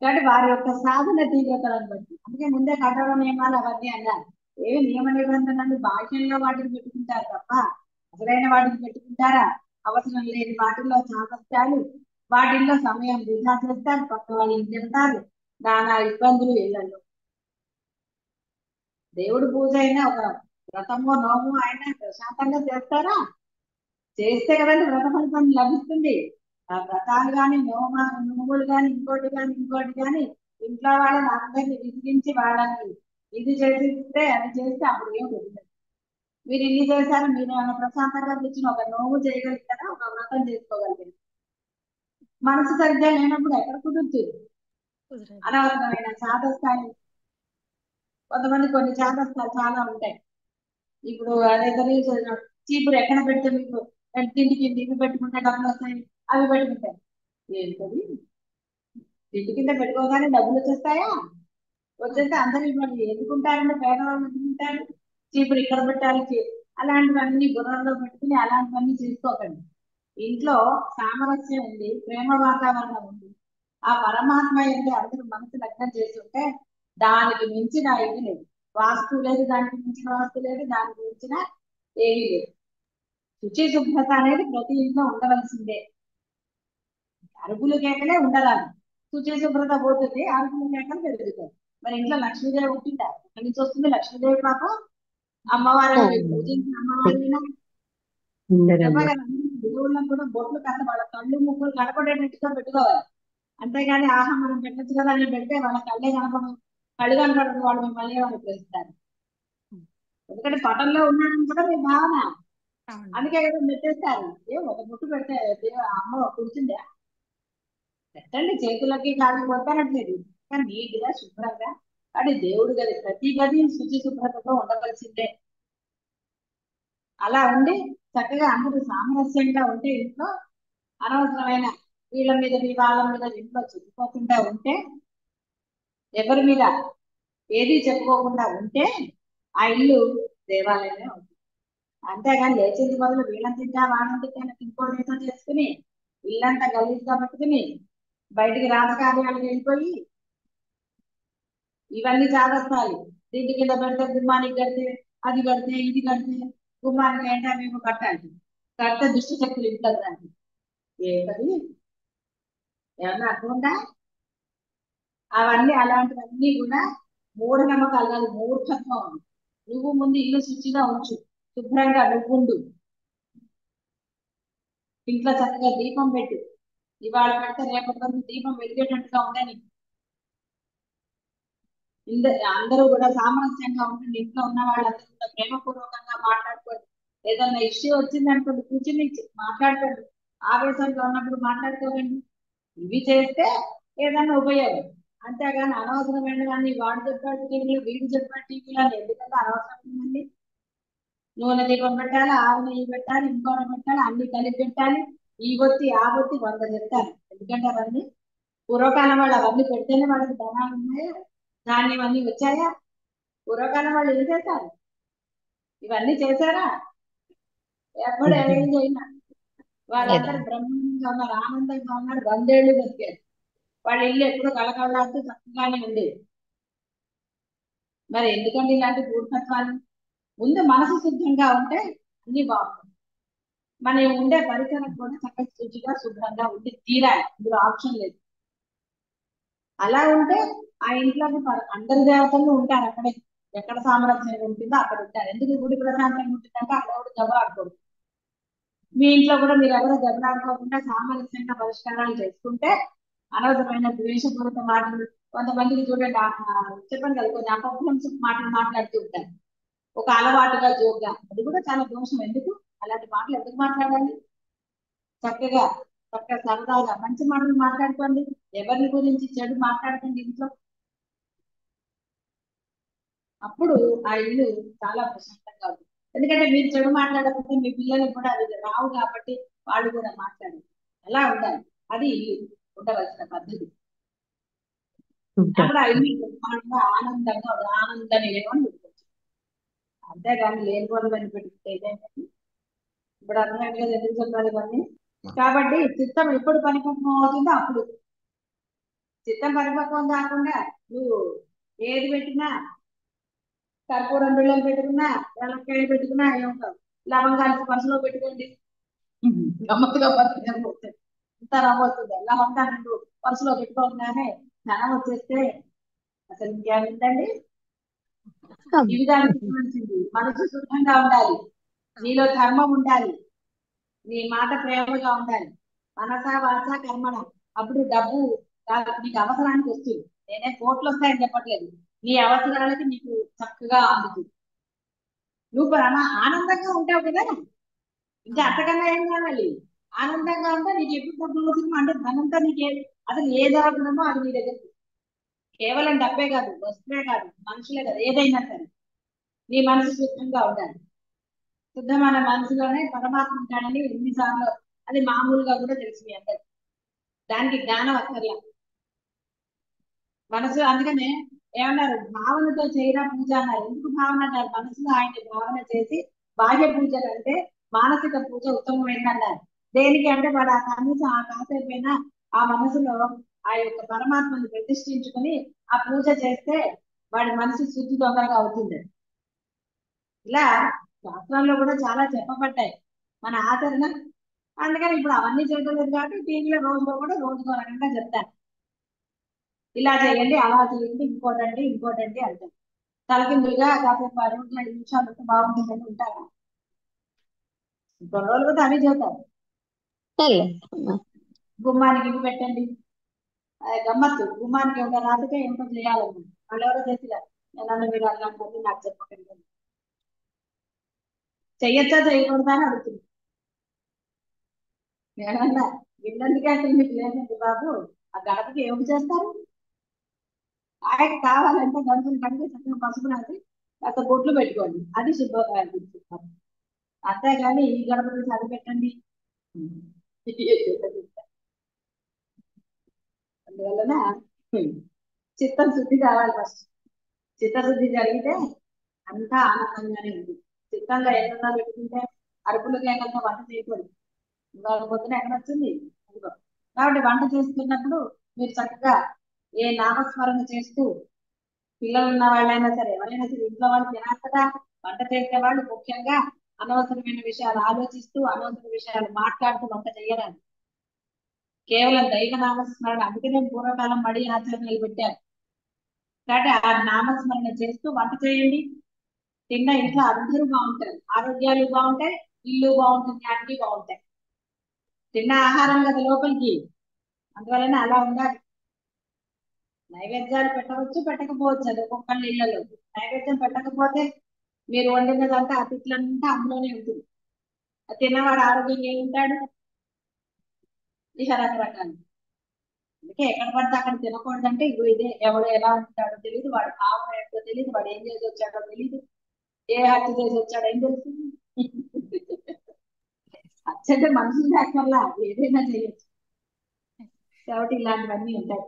[SPEAKER 3] కాబట్టి వారి యొక్క సాధన తీవ్రతలను బట్టి, అందుకే ముందే కఠోర నియమాలు అవన్నీ అన్నారు. ఏ నియమ నిబంధనలు బాహ్యంలో వాటిని పెట్టుకుంటారు తప్ప అసలైన వాటిని పెట్టుకుంటారా? అవసరం లేని వాటిల్లో చాకత్యాలు, వాటిల్లో సమయం వృధా చేస్తారు, పక్క వాళ్ళు తింటారు, నానా ఇబ్బందులు ఇళ్లలో. దేవుడి పూజ అయినా ఒక వ్రతమో నోము అయినా ప్రశాంతంగా చేస్తారా? చేస్తే కదండి వ్రత ఫలితం లభిస్తుంది. ఆ వ్రతాలు కానీ నోములు కానీ ఇంకోటి కానీ ఇంట్లో వాళ్ళని అందరినీ విసిగించి వాళ్ళని ఇది చేసిస్తే అది చేస్తే అప్పుడు ఏం కుదరదు. మీరు ఇన్ని చేశారు, మీరు ఏమైనా ప్రశాంతంగా కూర్చుని ఒక నోము చేయగలుగుతారా, ఒక వ్రతం చేసుకోగలిగారు? మనసు సరిగ్గా లేనప్పుడు ఎక్కడ కుదురుతుంది?
[SPEAKER 2] కుదరదు.
[SPEAKER 3] అనవసరమైన చాదస్తాలు, కొంతమంది కొన్ని చాదస్తాలు చాలా ఉంటాయి. ఇప్పుడు అదేదో చీపురు ఎక్కడ పెడితే మీకు తిండి కింద ఇవి పెట్టుకుంటే డబ్బులు వస్తాయి, అవి పెట్టుకుంటాయి. ఏంటది? తిండి కింద పెట్టుకోగానే డబ్బులు వచ్చేస్తాయా? వచ్చేస్తే అందరూ మరి ఎందుకుంటారంటే పేదవాళ్ళు ఎందుకుంటారు? చీపురు ఇక్కడ పెట్టాలి, అలాంటివన్నీ బుర్రలో పెట్టుకుని అలాంటివన్నీ చేసుకోకండి. ఇంట్లో సామరస్యం ఉంది, ప్రేమ వాతావరణం ఉంది, ఆ పరమాత్మ ఏంటి అందరూ మనసు లగ్నం చేస్తుంటే దానికి మించిన ఇది లేదు. వాస్తు లేదు, దానికి మించిన వాస్తు లేదు, దానికి మించిన ఏమీ లేదు. శుచి శుభ్రత అనేది ప్రతి ఇంట్లో ఉండవలసిందే. అరుగులు కేకలే ఉండరాదు, శుచి శుభ్రత పోతుంది, అరుగులు కేకలు పెరుగుతాయి. మరి ఇంట్లో లక్ష్మీదేవి ఉంటుందా? ఎక్కడి నుంచి వస్తుంది లక్ష్మీదేవి? పాపం అమ్మవారిని పూజించిన అమ్మవారినా
[SPEAKER 4] ఉండరమ్మా.
[SPEAKER 3] దేవుళ్ళని కూడా బొట్లు కాస్త వాళ్ళ కళ్ళు ముక్కులు కనపడేటట్టుగా పెట్టుకోవాలి. అంతేగాని ఆహా మనం పెట్టచ్చు కదా అని పెడితే వాళ్ళ కళ్ళే కనపడదు, కళ్ళు కనపడదు, వాళ్ళు మిమ్మల్ని వాళ్ళు ప్రశ్నిస్తారు. ఎందుకంటే పటంలో ఉన్నాడని కూడా మీ భావన,
[SPEAKER 2] అవును.
[SPEAKER 3] అందుకే కదా పెట్టేస్తారు. ఒక ముట్టు పెడితే అమ్మ కూర్చుందా? పెట్టండి, చేతులకి కాళ్ళకి కొట్టానట్లేదు, కానీ నీట్గా శుభ్రంగా. కానీ దేవుడు గది ప్రతి గది శుచి శుభ్రతతో ఉండవలసిందే. అలా ఉండి చక్కగా అందరూ సామరస్యంగా ఉంటే ఇంట్లో అనవసరమైన వీళ్ళ మీద వాళ్ళ మీద ఇంట్లో చెప్పుకోకుండా ఉంటే, ఎవరి మీద ఏది చెప్పుకోకుండా ఉంటే ఆ ఇల్లు దేవాలయమే ఉంటుంది. అంతేగాని లేచింది మొదలు వీళ్ళని తింటా వాళ్ళని తింటా ఇంకోటి ఏదో చేసుకుని ఇల్లంతా గలీజ్గా పెట్టుకుని బయటికి రాజకార్యాలకు వెళ్ళిపోయి ఇవన్నీ చాదస్తాయి. దీంటి కింద పెడితే గుమ్మానికి కడితే, అది కడితే, ఇది కడితే, గుమ్మానికి ఏంటో మేము కట్టాలి, కడితే దుష్టి శక్తులు ఇంట్లో రండి. ఏంటది? ఏమన్నా అర్థం ఉందా? అవన్నీ అలాంటివన్నీ కూడా మూఢనమ్మకాలు కాదు, మూర్ఖత్వం. నువ్వు ముందు ఇల్లు శుచిగా ఉంచు, శుభ్రంగా నువ్వుండు, ఇంట్లో చక్కగా దీపం పెట్టు. ఇవాళ పెడితే రేపటి వరకు దీపం వెలిగేటట్టుగా ఉండని. అందరూ కూడా సామరస్యంగా ఉంటుంది. ఇంట్లో ఉన్న వాళ్ళందరూ కూడా ప్రేమపూర్వకంగా మాట్లాడుకోండి. ఏదన్నా ఇష్యూ వచ్చిందనుకోండి కూర్చుని మాట్లాడుకోండి. ఆవేశంగా ఉన్నప్పుడు మాట్లాడుకోకండి. ఇవి చేస్తే ఏదన్నా ఉపయోగం. అంతేగాని అనవసరమైన దాన్ని వాడు చెప్పాడు టీవీలు, వీడు చెప్పాడు టీవీలు అని ఎందుకంటే అనవసరమైందండి. నూనె దీపం పెట్టాలి, ఆవు నెయ్యి పెట్టాలి, ఇంకోటి పెట్టాలి, అన్ని కలిపి పెట్టాలి, ఈ ఒత్తి ఆ ఒత్తి 100 చెప్తారు. ఎందుకంటే అవన్నీ పూర్వకాలం వాళ్ళు అవన్నీ పెడితేనే వాళ్ళకి ధనాలు ఉన్నాయా, ధాన్యం అన్ని వచ్చాయా? పూర్వకాలం వాళ్ళు ఏం చేశారు? ఇవన్నీ చేశారా? ఎప్పుడు ఏం చేయాలి? వాళ్ళందరూ బ్రహ్మాండంగా ఉన్నారు, ఆనందంగా ఉన్నారు, 100 ఏళ్ళు బతికారు. వాళ్ళ ఇల్లు ఎప్పుడు కలకలాడుతూ చక్కగానే ఉండేది. మరి ఎందుకండి ఇలాంటి మూర్ఖత్వాలు? ముందు మనసు సిద్ధంగా ఉంటే అన్ని బాగుంటుంది. మనం ఉండే పరిసరం కూడా చక్కగా శుచిగా శుభ్రంగా ఉండి తీరాలి, ఇందులో ఆప్షన్ లేదు. అలా ఉంటే ఆ ఇంట్లో అందరి దేవతలు ఉంటారు అక్కడే. ఎక్కడ సామరస్యం ఉంటుందో అక్కడ ఉంటారు. ఎందుకు గుడి ప్రశాంతంగా ఉంటుందంటే అక్కడ ఎవరు దెబ్బలాడుకోరు. మీ ఇంట్లో కూడా మీరు ఎవరో దెబ్బలాడుకోకుండా సామరస్యంగా పరిష్కారాలు చేసుకుంటే అనవసరమైన ద్వేషపూరిత మాటలు, కొంతమందికి చూడండి చెప్పండి కదా, కొన్ని అపభ్రంశ మాటలు మాట్లాడుతూ ఉంటారు ఒక అలవాటుగా జోక్గా. అది కూడా చాలా దోషం. ఎందుకు అలాంటి మాటలు ఎందుకు మాట్లాడాలి? చక్కగా చక్కగా సరదాగా మంచి మాటలు మాట్లాడుకోండి. ఎవరి గురించి చెడు మాట్లాడకండి ఇంట్లో. అప్పుడు ఆ ఇల్లు చాలా ప్రశాంతంగా ఉంటుంది. ఎందుకంటే మీరు చెడు మాట్లాడకపోతే మీ పిల్లలకు కూడా అది రావు కాబట్టి వాళ్ళు కూడా మాట్లాడారు. అలా ఉండాలి. అది ఇల్లు ఉండవలసిన పద్ధతి. అప్పుడు ఆ ఇల్లు బ్రహ్మాండంగా ఆనందంగా ఆనంద నిలయం అని గుర్తొచ్చు. అంతేగాని లేనిపోదని పెట్టుకుంటే ఇదేంటండి? ఇప్పుడు అర్థమైంది కదా ఎందుకు చెప్పాలి ఇవన్నీ. కాబట్టి చిత్తం ఎప్పుడు పరిపక్వం అవుతుందో అప్పుడు. చిత్తం పరిపక్వం కాకుండా నువ్వు ఏది పెట్టినా, కర్పూరం బిళ్ళలు పెట్టుకున్నా, ఎలక్కాయలు పెట్టుకున్నా ఏముంటావు, లవంగాలు పర్సులో పెట్టుకోండి, గమ్మత్తుగా పడుతుంది. ఇంత నవ్వుతుంది. లవంగాలు పర్సులో పెట్టుకోగానే ధనం వచ్చేస్తే అసలు ఇంకేముందండి? ఇవి దానికి మంచిది. మనసు శుద్ధంగా ఉండాలి, నీలో ధర్మం ఉండాలి, నీ మాట ప్రేమగా ఉండాలి. మనస వాచ కర్మణ. అప్పుడు డబ్బు నీకు అవసరానికి వస్తుంది. నేనే కోట్లు వస్తాయని చెప్పట్లేదు, నీ అవసరాలకి నీకు చక్కగా అందుతుంది. నువ్వు ఆనందంగా ఉంటావు కదా, ఇంకా అంతకన్నా ఏం కావాలి? ఆనందంగా ఉంటే నీకు ఎప్పుడు డబ్బులు అవసరమో, అంటే ధనంతో నీకు అసలు ఏది అవసరమో అది నీ దగ్గర. కేవలం డబ్బే కాదు, వస్తువే కాదు, మనుషులే కాదు, ఏదైనా సరే నీ మనసు శుద్ధంగా ఉండాలి. శుద్ధమైన మనసులోనే పరమాత్మ ఉంటాడని ఎన్నిసార్లు అది మామూలుగా కూడా తెలుసు మీ అందరికి. దానికి జ్ఞానం అక్కర్లా. మనసు అందుకనే ఏమన్నారు, భావనతో చేయరా పూజ అన్నారు. ఎందుకు భావన అన్నారు? మనసులో ఆయన భావన చేసి బాహ్య పూజలు అంటే మానసిక పూజ ఉత్తమమైంది అన్నారు. దేనికి అంటే వాడు ఆ కనీసం ఆ కాసేపైనా ఆ మనసులో ఆ యొక్క పరమాత్మను ప్రతిష్ఠించుకుని ఆ పూజ చేస్తే వాడి మనసు శుద్ధి తొందరగా అవుతుంది. ఇలా శాస్త్రాల్లో కూడా చాలా చెప్పబడ్డాయి, మన ఆచరణ. అందుకని ఇప్పుడు అవన్నీ చేయలేదు కాబట్టి టీవీలో రోజులో కూడా రోజుకో రకంగా చెప్తాను. ఇలా చేయండి, అలా చేయండి, ఇంకోటండి ఇంకోటండి అంటారు. తలకిందులుగా కాసేపు 5 నిమిషాలు ఉంటే బాగుంటుందని ఉంటారా? కొన్ని రోజులు కూడా అవి చెబుతారు. గుమ్మానికి ఇవి పెట్టండి, గమ్మత్తు. గుమ్మానికి ఏమిటో రాకపోతే ఏమిటో చేయాలన్నమాట. వాళ్ళు ఎవరో చేసిరారు. నన్ను మీరు అలాంటి నాకు చెప్పకండి. చెయ్యొచ్చా చేయకూడదా అని అడుగుతుంది. నేనన్నా ఇల్లందుకే అసలు మీకు లేదండి బాబు, ఆ గడపకి ఏమిటి చేస్తారు? ఆయన కావాలంటే గంటలు కడిగి చక్కగా పసుపు రాసి కాస్త బొట్లు పెట్టుకోండి, అది శుభ్రంగా అనిపిస్తుంది. అంతేగాని ఈ గడప చదివి పెట్టండి. అందువలన చిత్తం శుద్ధి కావాలి ఫస్ట్. చిత్తశుద్ధి జరిగితే అంతా ఆనందంగానే ఉంది. చిత్తంలో ఏదన్నా పెట్టుకుంటే అరుపులు కేకలతో వంట చేయకూడదు. ఇవాళ పొద్దున ఎక్కడొచ్చింది అదిగో. కాబట్టి వంట చేస్తున్నప్పుడు మీరు చక్కగా ఏ నామస్మరణ చేస్తూ, పిల్లలు ఉన్న వాళ్ళైనా సరే ఎవరైనా సరే ఇంట్లో వాళ్ళు తినాలి కదా. వంట చేసే వాళ్ళు ముఖ్యంగా అనవసరమైన విషయాలు ఆలోచిస్తూ అనవసర విషయాలు మాట్లాడుతూ వంట చేయరాదు. కేవలం దైవ నామస్మరణ. అందుకనే పూర్వకాలం మడి ఆచరణలు పెట్టారు. కాబట్టి ఆ నామస్మరణ చేస్తూ వంట చేయండి. తిన్న ఇంట్లో అందరూ బాగుంటారు, ఆరోగ్యాలు బాగుంటాయి, ఇల్లు బాగుంటుంది, అన్ని బాగుంటాయి. తిన్న ఆహారం కదా లోపలికి, అందువలన అలా ఉండాలి. నైవేద్యాలు పెట్టవచ్చు పెట్టకపోవచ్చు, అది ఒక్కొక్కళ్ళ ఇళ్లలో. నైవేద్యం పెట్టకపోతే మీరు వండినదంతా ఆ తిట్లంతా అందులోనే ఉంటుంది. అది తిన్నవాడు ఆరోగ్యంగా ఉంటాడు. ఇక రకరకాలు. అందుకే ఎక్కడ పడితే అక్కడ తినకూడదంటే ఇగో ఇదే. ఎవడు ఎలా ఉంటాడో తెలియదు, వాడు భావం ఏంటో తెలియదు, వాడు ఏం చేసి వచ్చాడో తెలియదు, ఏ హత్య చేసి వచ్చాడో ఏం తెలుసు. హత్య మనుషులు లేకల్లా ఏదైనా చేయొచ్చు. కాబట్టి ఇలాంటివన్నీ ఉంటాయి.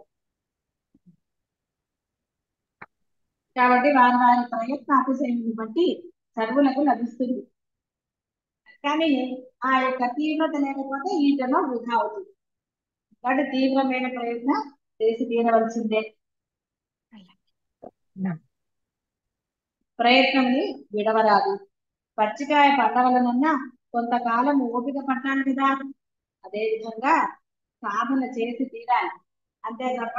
[SPEAKER 3] కాబట్టి వారి వారి ప్రయత్న అతిశయాన్ని బట్టి సర్వులకు లభిస్తుంది. కానీ ఆ యొక్క తీవ్రత లేకపోతే ఈటలో వృధా అవుతుంది. కాబట్టి తీవ్రమైన ప్రయత్నం చేసి తీరవలసిందే. ప్రయత్నంని విడవరాదు. పచ్చికాయ పండవలనన్నా కొంతకాలం ఓపిక పట్టాలి కదా. అదే విధంగా సాధన చేసి తీరాలి. అంతే తప్ప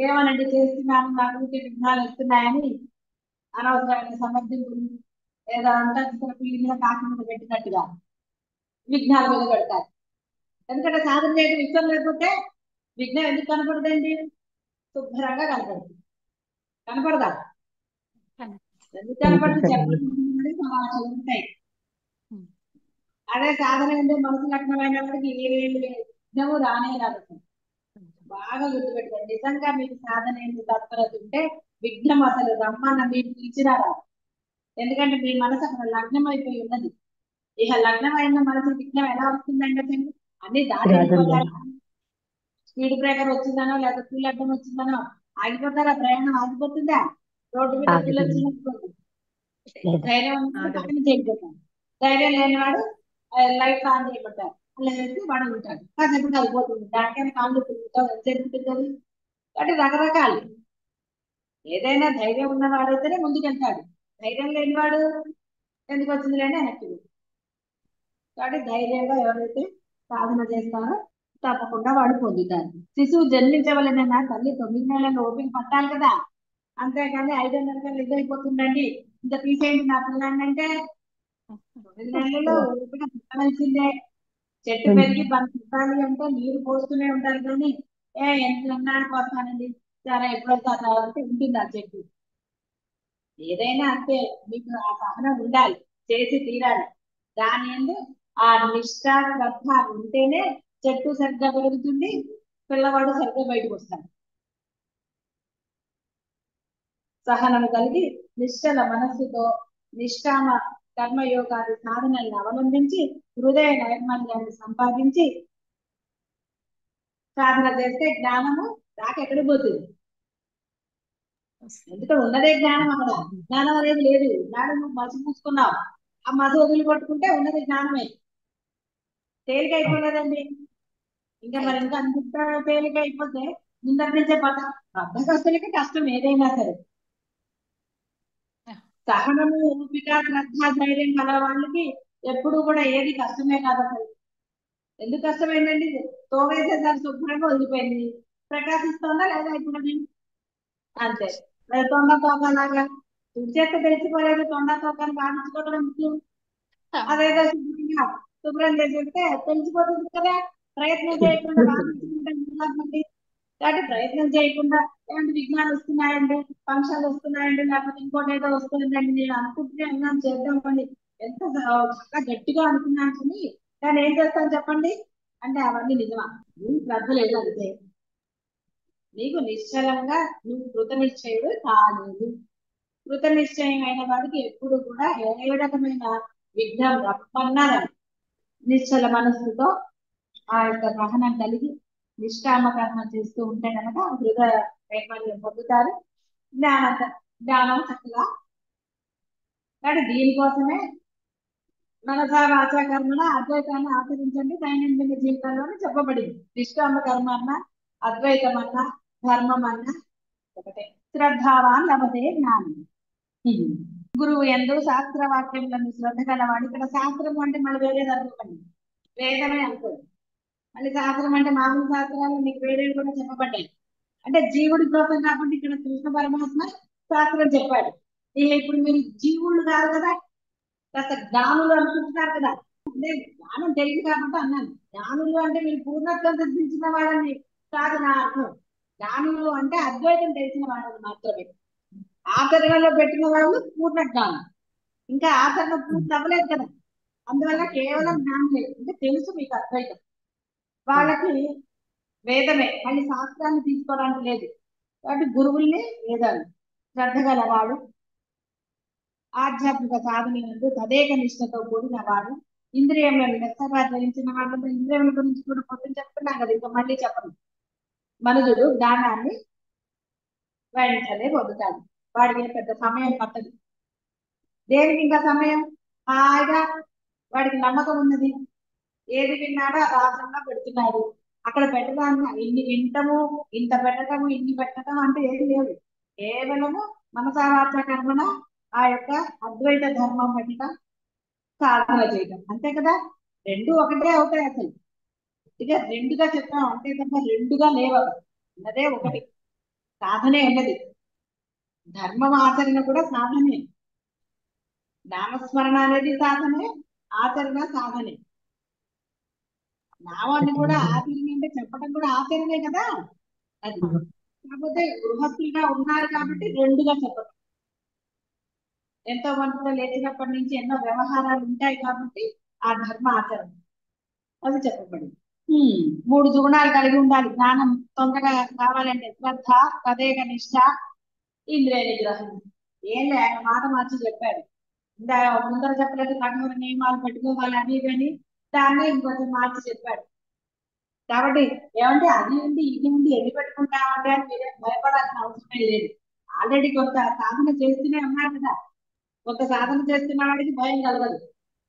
[SPEAKER 3] ఏమనంటే చేస్తున్నాను నాకు విఘ్నాలు వస్తున్నాయని అనవసరమైన సమర్థింపులు లేదా అంతా పీడిన కాకి మీద పెట్టినట్టుగా విఘ్నాల మీద పెడతారు. ఎందుకంటే సాధన చేయడం ఇష్టం లేకపోతే విఘ్నం ఎందుకు కనపడదండి? శుభ్రంగా కనపడుతుంది. కనపడదా? ఎందుకు కనపడుతుంది చెప్పండి. సమాచారం ఉంటాయి. అదే సాధన అంటే మనసు లగ్నమైన వాడికి ఏ విఘ్నము రానే రాదు. బాగా గుర్తుపెట్టుకోండి. నిజంగా మీకు సాధన ఏంటి తత్పరత ఉంటే విఘ్నం అసలు రమ్మన్న మీరు పిలిచినా రాదు. ఎందుకంటే మీ మనసు అక్కడ లగ్నం అయిపోయి ఉన్నది. ఇక లగ్నమైన మనసు విఘ్నం ఎలా వస్తుందంటే అన్ని దాటిపోతారు. స్పీడ్ బ్రేకర్ వచ్చిందనో లేదా పూల్ అడ్డం వచ్చిందనో ఆగిపోతారా? ప్రయాణం ఆగిపోతుందా? రోడ్డు మీద పూలు వచ్చినప్పుడు ధైర్యం పక్కన చేయకపోతాం. ధైర్యం లేనివాడు లైట్ ఆన్ చేయబడ్డారు అలా వేసి వాడు ఉంటాడు. కాసేపు కలిపోతుంది. దానికైనా కాళ్ళు తిరుగుతాం ఎంత జరుగుతుంది. కాబట్టి రకరకాలు. ఏదైనా ధైర్యం ఉన్నవాడైతేనే ముందుకెళ్తాడు. ధైర్యం లేనివాడు ఎందుకు వచ్చింది లేని వెనక్కి. కాబట్టి ధైర్యంగా ఎవరైతే సాధన చేస్తారో తప్పకుండా వాడు పొందుతారు. శిశువు జన్మించవలనన్నా తల్లి 9 నెలల ఓపిక పట్టాలి కదా. అంతేకాని 5 నెలలు ఇదైపోతుందండి ఇంత తీసేయండి నా పిల్లాన్ని అంటే 9 నెలల్లో ఓపిక పట్టవలసిందే. చెట్టు పెరిగి పంచాలి అంటే నీరు పోస్తూనే ఉంటారు కానీ ఎంత ఎన్నాళ్ళకి వస్తానండి సరే ఎప్పుడైతే అంటే ఉంటుంది ఆ చెట్టు. ఏదైనా అంతే మీకు ఆ సహనం ఉండాలి. చేసి తీరాలి. దాని ఎందు ఆ నిష్ఠ శ్రద్ధ ఉంటేనే చెట్టు సరిగ్గా పెరుగుతుంది. పిల్లవాడు సరిగ్గా బయటకు వస్తాడు. సహనము కలిగి నిశ్చల మనస్సుతో నిష్కామ కర్మయోగాది సాధనలను అవలంబించి హృదయ నైర్మల్యాన్ని సంపాదించి సాధన చేస్తే జ్ఞానము ఎక్కడికి పోతుంది? ఎందుకంటే ఉన్నదే జ్ఞానం. అక్కడ జ్ఞానం అనేది లేదు. జ్ఞానం నువ్వు మసి పూసుకున్నావు. ఆ మసి వదిలి పట్టుకుంటే ఉన్నది జ్ఞానమే. తేలిక అయిపోలేదండి. ఇంకా మరి ఇంకా అంత తేలిక అయిపోతే ముందర నుంచే బద్దకస్తులకి కష్టం ఏదైనా సరే. సహనము ఓపిక శ్రద్ధ ధైర్యం కల వాళ్ళకి ఎప్పుడు కూడా ఏది కష్టమే కాదు. అసలు ఎందుకు కష్టమైందండి? తోవేసేసారి శుభ్రంగా వదిలిపోయింది. ప్రకాశిస్తుందా లేదా ఇప్పుడు? అంతే. తొండ తోకలాగా చేస్తే తెలిసిపోలేదు. తొండ తోకని భావించుకోవడం ఎందుకు? అదేదో శుభ్రం చేసేస్తే తెలిసిపోతుంది కదా. ప్రయత్నం చేయకుండా భావించుకుంటే కాబట్టి ప్రయత్నం చేయకుండా ఏమంటే విఘ్నాలు వస్తున్నాయండి, ఫంక్షన్లు వస్తున్నాయండి, లేకపోతే ఇంకోటి ఏదో వస్తుందండి నేను అనుకుంటే అన్నాను చేద్దామని ఎంత చక్కగా గట్టిగా అనుకున్నాను కానీ దాన్ని ఏం చేస్తాను చెప్పండి అంటే అవన్నీ నిజమా? నువ్వు శ్రద్ధ లేదు అంతే. నీకు నిశ్చలంగా నువ్వు కృత నిశ్చయుడు కాలేదు. కృత నిశ్చయం అయిన వాడికి ఎప్పుడు కూడా ఏ రకమైన విఘ్నం రమ్మన్నారని నిశ్చల మనస్సుతో ఆ యొక్క సహనం కలిగి నిష్కామ కర్మ చేస్తూ ఉంటే కనుక హృదయ వైఫల్యం పొందుతారు. జ్ఞానం చక్కగా. కానీ దీనికోసమే మనసా వాచా కర్మల అద్వైతాన్ని ఆచరించండి దైనందిన జీవితంలోనే చెప్పబడింది. నిష్కామ కర్మ అన్న అద్వైతం అన్న ధర్మం అన్న ఒకటే. శ్రద్ధావాన్ లభతే జ్ఞానం. గురువు ఎందు శాస్త్ర వాక్యములను శ్రద్ధ గలవాడు. ఇక్కడ శాస్త్రం అంటే మళ్ళీ వేరేది అనుకోండి, వేదమే అనుకోండి. మళ్ళీ శాస్త్రం అంటే మామూలు శాస్త్రాలు మీకు వేరేవి కూడా చెప్పబడ్డాయి. అంటే జీవుడి కోసం కాబట్టి ఇక్కడ కృష్ణ పరమాత్మ శాస్త్రం చెప్పాడు. ఇప్పుడు మీరు జీవులు కాదు కదా, కాస్త జ్ఞానులు అనుకుంటున్నారు కదా. అంటే జ్ఞానం తెలియదు కాబట్టి అన్నాను. జ్ఞానులు అంటే మీరు పూర్ణత్వం సిద్ధించిన వాళ్ళని కాదు నా అర్థం. జ్ఞానులు అంటే అద్వైతం తెలిసిన వాళ్ళని మాత్రమే. ఆచరణలో పెట్టిన వాళ్ళు పూర్ణ జ్ఞానం. ఇంకా ఆచరణ పూర్తి అవ్వలేదు కదా. అందువల్ల కేవలం జ్ఞానం లేదు, అంటే తెలుసు మీకు అద్వైతం. వాళ్ళకి వేదమే, మళ్ళీ శాస్త్రాన్ని తీసుకోవడానికి లేదు. కాబట్టి గురువుల్ని వేదాలు శ్రద్ధ గలవాడు, ఆధ్యాత్మిక సాధనలందు తదేక నిష్ఠతో కూడిన వాడు, ఇంద్రియములను లెక్కగా ధరించిన వాళ్ళంతా ఇంద్రియముల గురించి కూడా పొద్దున చెప్తున్నాం కదా, ఇంకా మళ్ళీ చెప్పను. మనుషుడు జ్ఞానాన్ని వెంటనే పొందుతాడు. వాడికి పెద్ద సమయం పట్టదు. దేనికి ఇంకా సమయం? హాయిగా వాడికి నమ్మకం ఉన్నది. ఏది విన్నాడో అది ఆచరణలో పెడుతున్నాడు. అక్కడ పెట్టడానికి ఇన్ని వింటము, ఇంత పెట్టటము, ఇన్ని పెట్టటం అంటే ఏది లేదు. కేవలము మనసావాచ కర్మణ ఆ యొక్క అద్వైత ధర్మం పెట్టడం, సాధన చేయటం, అంతే కదా. రెండు ఒకటే అవుతాయి అసలు. ఇక రెండుగా చెప్తాం అంతే తప్ప రెండుగా లేవు. ఉన్నదే ఒకటి, సాధనే ఉన్నది. ధర్మం ఆచరణ కూడా సాధనే. నామస్మరణ అనేది సాధనే, ఆచరణ సాధనే. నామాన్ని కూడా ఆచరణ అంటే చెప్పడం కూడా ఆచరణే కదా. అది కాకపోతే గృహస్థులుగా ఉన్నారు కాబట్టి రెండుగా చెప్పడం. ఎంతో మందితో లేచినప్పటి నుంచి ఎన్నో వ్యవహారాలు ఉంటాయి కాబట్టి ఆ ధర్మ ఆచరణ అది చెప్పబడింది. 3 గుణాలు కలిగి ఉండాలి. జ్ఞానం తొందరగా కావాలంటే శ్రద్ధ, తదేక నిష్ఠ, ఇంద్రియ నిగ్రహం. ఏం లే, ఆయన మాట మార్చి చెప్పాడు. ఇంకా ముందర చెప్పలేదు కఠోర నియమాలు పెట్టుకోవాలి అని ఇవని, దాన్ని ఇంకొంచెం మార్చి చెప్పాడు. కాబట్టి ఏమంటే అది ఉంది ఇది ఉంది ఎన్ని పెట్టుకుంటామంటే అని మీరే భయపడాల్సిన అవసరమే లేదు. ఆల్రెడీ కొంత సాధన చేస్తూనే ఉన్నారు కదా. కొంత సాధన చేస్తున్న వాడికి భయం కలగదు.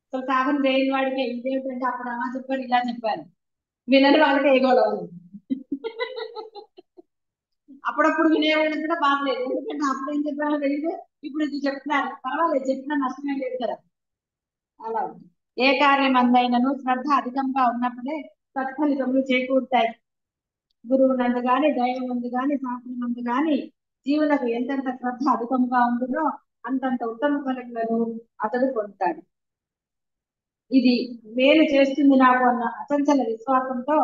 [SPEAKER 3] అసలు సాధన చేయని వాడికి ఇదేంటంటే అప్పుడు అలా చెప్పారు ఇలా చెప్పారు వినని వాళ్ళకి ఏగోడవు. అప్పుడప్పుడు వినేవాళ్ళకి కూడా బాగలేదు. ఎందుకంటే అప్పుడు ఏం చెప్పారో తెలియదు, ఇప్పుడు ఇది చెప్తున్నారు, పర్వాలేదు, చెప్పినా నష్టమే లేదు కదా. అలా ఉంది. ఏ కార్యం అందైనను శ్రద్ధ అధికంగా ఉన్నప్పుడే సత్ఫలితములు చేకూరుతాయి. గురువు నందు గాని, దైవం నందు గాని, శాస్త్రం నందు గాని జీవులకు ఎంతెంత శ్రద్ధ అధికంగా ఉంటుందో అంతంత ఉత్తమ ఫలములను అతడు పొందుతాడు. ఇది మేలు చేస్తుంది నాకు అన్న అచంచల విశ్వాసంతో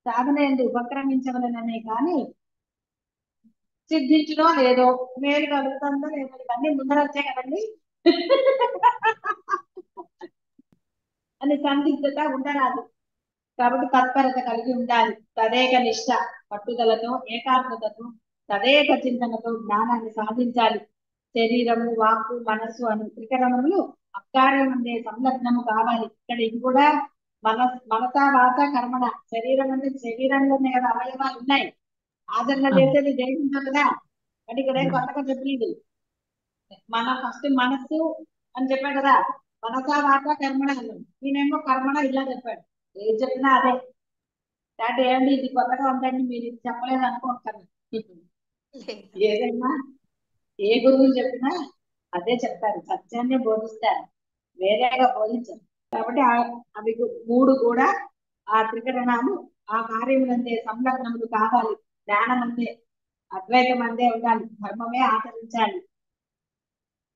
[SPEAKER 3] సాధన ఎందు ఉపక్రమించవలననే కానీ సిద్ధించునో లేదో, మేలు కలుగుతుందో లేదో, ఇవన్నీ ముందర వచ్చాయి కదండి అని సందిగ్ధత ఉండరాదు. కాబట్టి తత్పరత కలిగి ఉండాలి. తదేక నిష్ఠ, పట్టుదలతో, ఏకాగ్రతతో, తదేక చింతనతో జ్ఞానాన్ని సాధించాలి. శరీరము, వాక్కు, మనస్సు అను త్రికరణములు అకార్యం అందే సంలగ్నము కావాలి. ఇక్కడ ఇది కూడా మనసా వాచ కర్మణ. శరీరం అంటే శరీరంలోనే కదా అవయవాలు ఉన్నాయి. ఆచరణ చేసేది దేశంతో కదా. అంటే ఇక్కడ ఏం కొత్తగా చెప్పలేదు. మన ఫస్ట్ మనస్సు అని చెప్పాడు కదా, మనసా వాచ కర్మణ అన్నాడు. నేనేమో కర్మణ ఇలా చెప్పాడు. ఏం చెప్పినా అదే. అంటే ఏమండి ఇది కొత్తగా ఉందండి, మీరు ఇది చెప్పలేదు అనుకుంటాను. ఏదైనా ఏ గురువులు చెప్పినా అదే చెప్తారు, సత్యాన్ని బోధిస్తారు, వేరేగా బోధించరు. కాబట్టి అవి 3 కూడా ఆ త్రికరణాలు ఆ కార్యములందే సంలగ్నములు కావాలి. జ్ఞానం అందే, అద్వైతం అందే ఉండాలి, ధర్మమే ఆచరించాలి.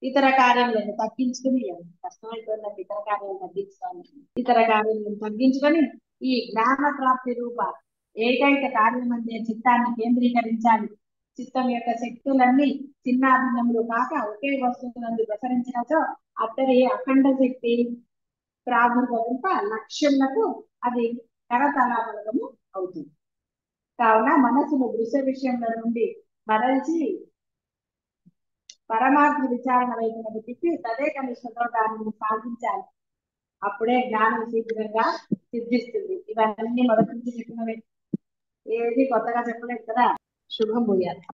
[SPEAKER 3] ఇతర కార్యములను తగ్గించుకుని, కష్టమైపోయిందండి ఇతర కార్యాలను తగ్గించుకోవాలి. ఇతర కార్యాలను తగ్గించుకొని ఈ జ్ఞాన ప్రాప్తి రూప ఏకైక కార్యమందే చిత్తాన్ని కేంద్రీకరించాలి. చిత్తం యొక్క శక్తులన్నీ చిన్నాభిన్నములు కాక ఒకే వస్తువులందు ప్రసరించినచో అతడి అఖండ శక్తి ప్రాదుర్భవింప లక్ష్యములకు అది కరతలాబలము అవుతుంది. కావున మనసును దృశ్య విషయంలో నుండి మరల్చి పరమాత్మ విచారణ వైపునకు తిప్పి తదేక నిష్ఠతో దానిని సాధించాలి. అప్పుడే జ్ఞానం శీఘ్రంగా సిద్ధిస్తుంది. ఇవన్నీ మొదటి నుంచి చెప్పినవే, ఏది కొత్తగా చెప్పలేదు కదా. శుభం భూయాలి.